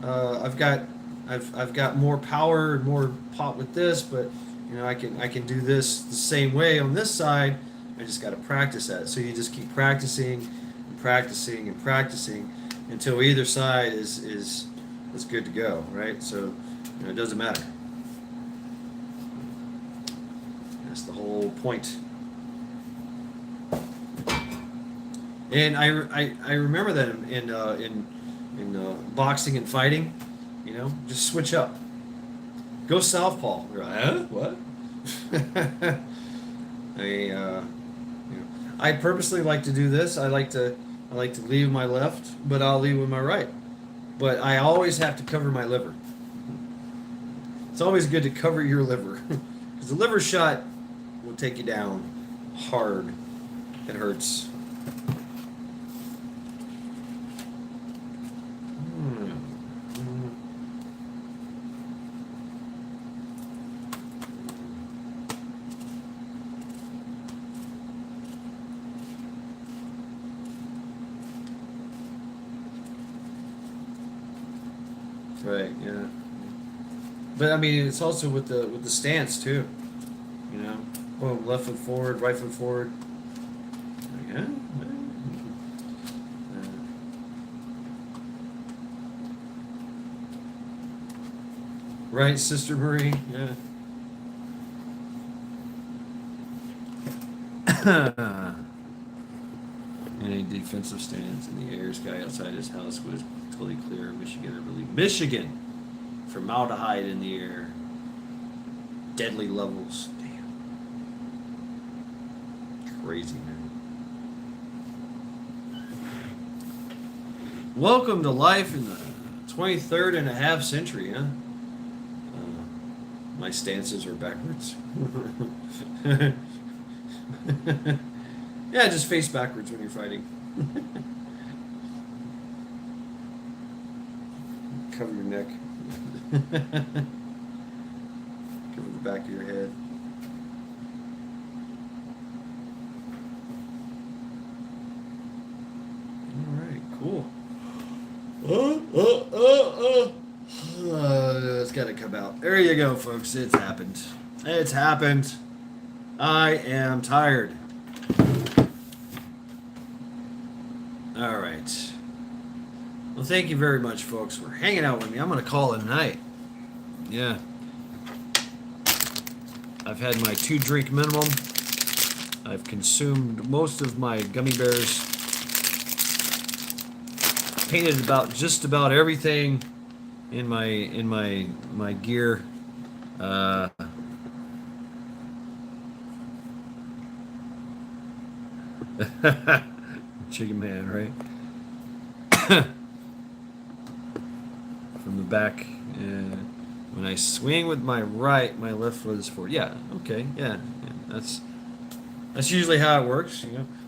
I've got more power and more pop with this, but I can do this the same way on this side. I just got to practice that. So you just keep practicing and practicing and practicing until either side is good to go, right? So it doesn't matter. That's the whole point. And I remember that in boxing and fighting, just switch up. Go southpaw. You're like, huh? What? I purposely like to do this. I like to lead with my left, but I'll lead with my right. But I always have to cover my liver. It's always good to cover your liver, because the liver shot will take you down hard. It hurts. Right. Yeah. But I mean, it's also with the stance too. Boom, left foot forward, right foot forward. Yeah. Right, Sister Marie. Yeah. Any defensive stance in the air. Sky outside his house was totally clear. Michigan, I believe. Michigan! Formaldehyde in the air. Deadly levels. Damn. Crazy, man. Welcome to life in the 23rd and a half century, huh? My stances are backwards. Yeah, just face backwards when you're fighting. Cover your neck. Cover the back of your head. Alright, cool. It's gotta come out. There you go, folks. It's happened. It's happened. I am tired. All right. Well, thank you very much, folks, for hanging out with me. I'm going to call it a night. Yeah. I've had my 2-drink minimum. I've consumed most of my gummy bears. Painted just about everything in my gear. Chicken Man, right? From the back. When I swing with my right, my left foot is forward. Yeah, okay, yeah. That's usually how it works,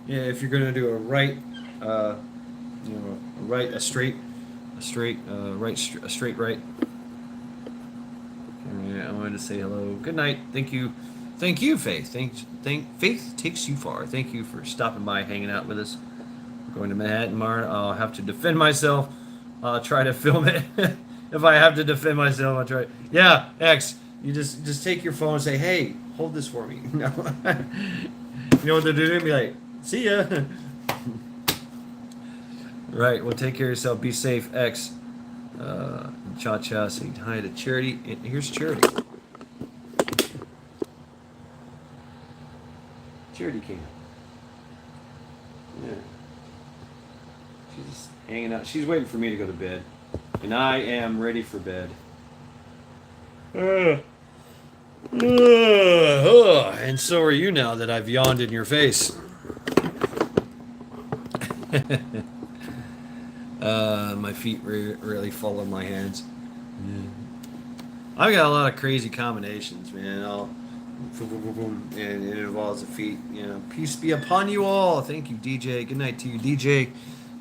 Yeah, if you're gonna do a right, a straight right. I wanted to say hello. Good night. Thank you, Faith. Faith takes you far. Thank you for stopping by, hanging out with us. We're going to Manhattan tomorrow. I'll have to defend myself. I'll try to film it. If I have to defend myself, I'll try. Yeah, X. You just take your phone and say, "Hey, hold this for me." No. You know what they're doing? Be like, "See ya." Right. Well, take care of yourself. Be safe, X. Cha saying hi to Charity. And here's Charity. Charity came. Yeah. She's hanging out. She's waiting for me to go to bed. And I am ready for bed. And so are you now that I've yawned in your face. My feet really fall in my hands. Yeah. I've got a lot of crazy combinations, man. Boom, boom, boom, boom, and it involves the feet. You know, peace be upon you all. Thank you, DJ. Good night to you, DJ.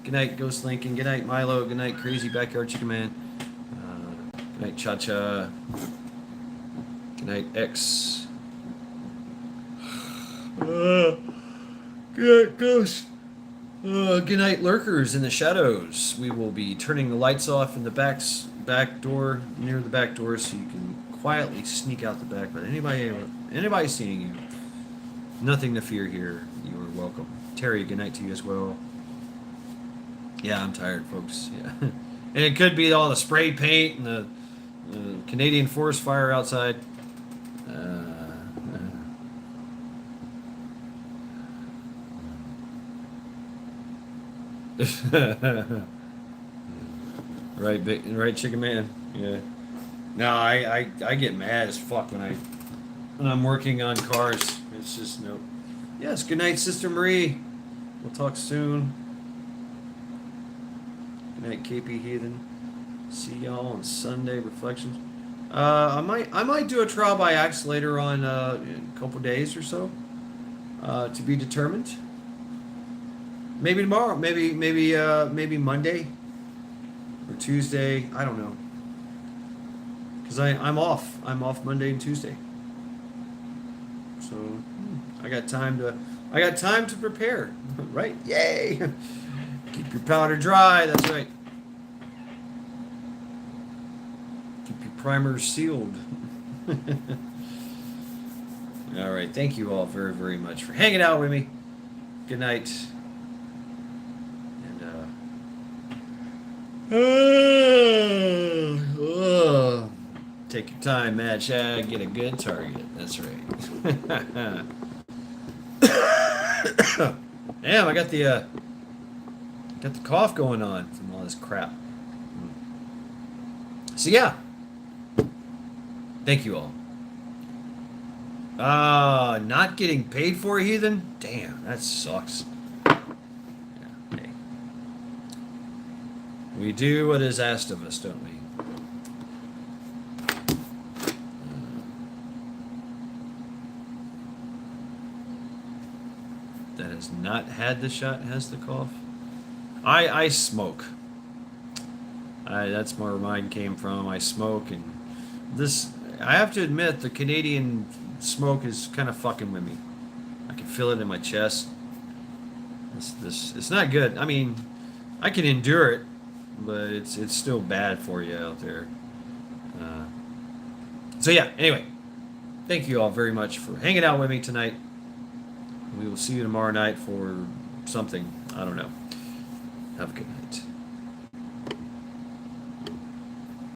Good night, Ghost Lincoln. Good night, Milo. Good night, Crazy Backyard Chicken Man. Good night, Cha Cha. Good night, X. Good night, Ghost. Good night, lurkers in the shadows. We will be turning the lights off in the back door, near the back door, so you can quietly sneak out the back. But anybody seeing you, nothing to fear here. You are welcome. Terry, good night to you as well. Yeah, I'm tired, folks. Yeah, and it could be all the spray paint and the Canadian forest fire outside. Right, Chicken Man. Yeah. No, I get mad as fuck when I'm working on cars. It's just no. Yes. Good night, Sister Marie. We'll talk soon. Good night, KP Heathen. See y'all on Sunday Reflections. I might do a trial by axe later on in a couple days or so. To be determined. Maybe tomorrow. Maybe Monday or Tuesday. I don't know. Because I'm off. I'm off Monday and Tuesday. So I got time to prepare. Right? Yay! Keep your powder dry. That's right. Keep your primers sealed. All right. Thank you all very, very much for hanging out with me. Good night. Take your time, Mad Shag. Get a good target. That's right. Damn, I got the cough going on from all this crap. So yeah, thank you all. Not getting paid for, Heathen. Damn, that sucks. Yeah, hey. We do what is asked of us, don't we? That has not had the shot has the cough. I smoke. That's where mine came from. I smoke, and this, I have to admit, the Canadian smoke is kind of fucking with me. I can feel it in my chest. It's not good. I mean, I can endure it, but it's still bad for you out there. So yeah. Anyway, thank you all very much for hanging out with me tonight. We will see you tomorrow night for something. I don't know. Have a good night.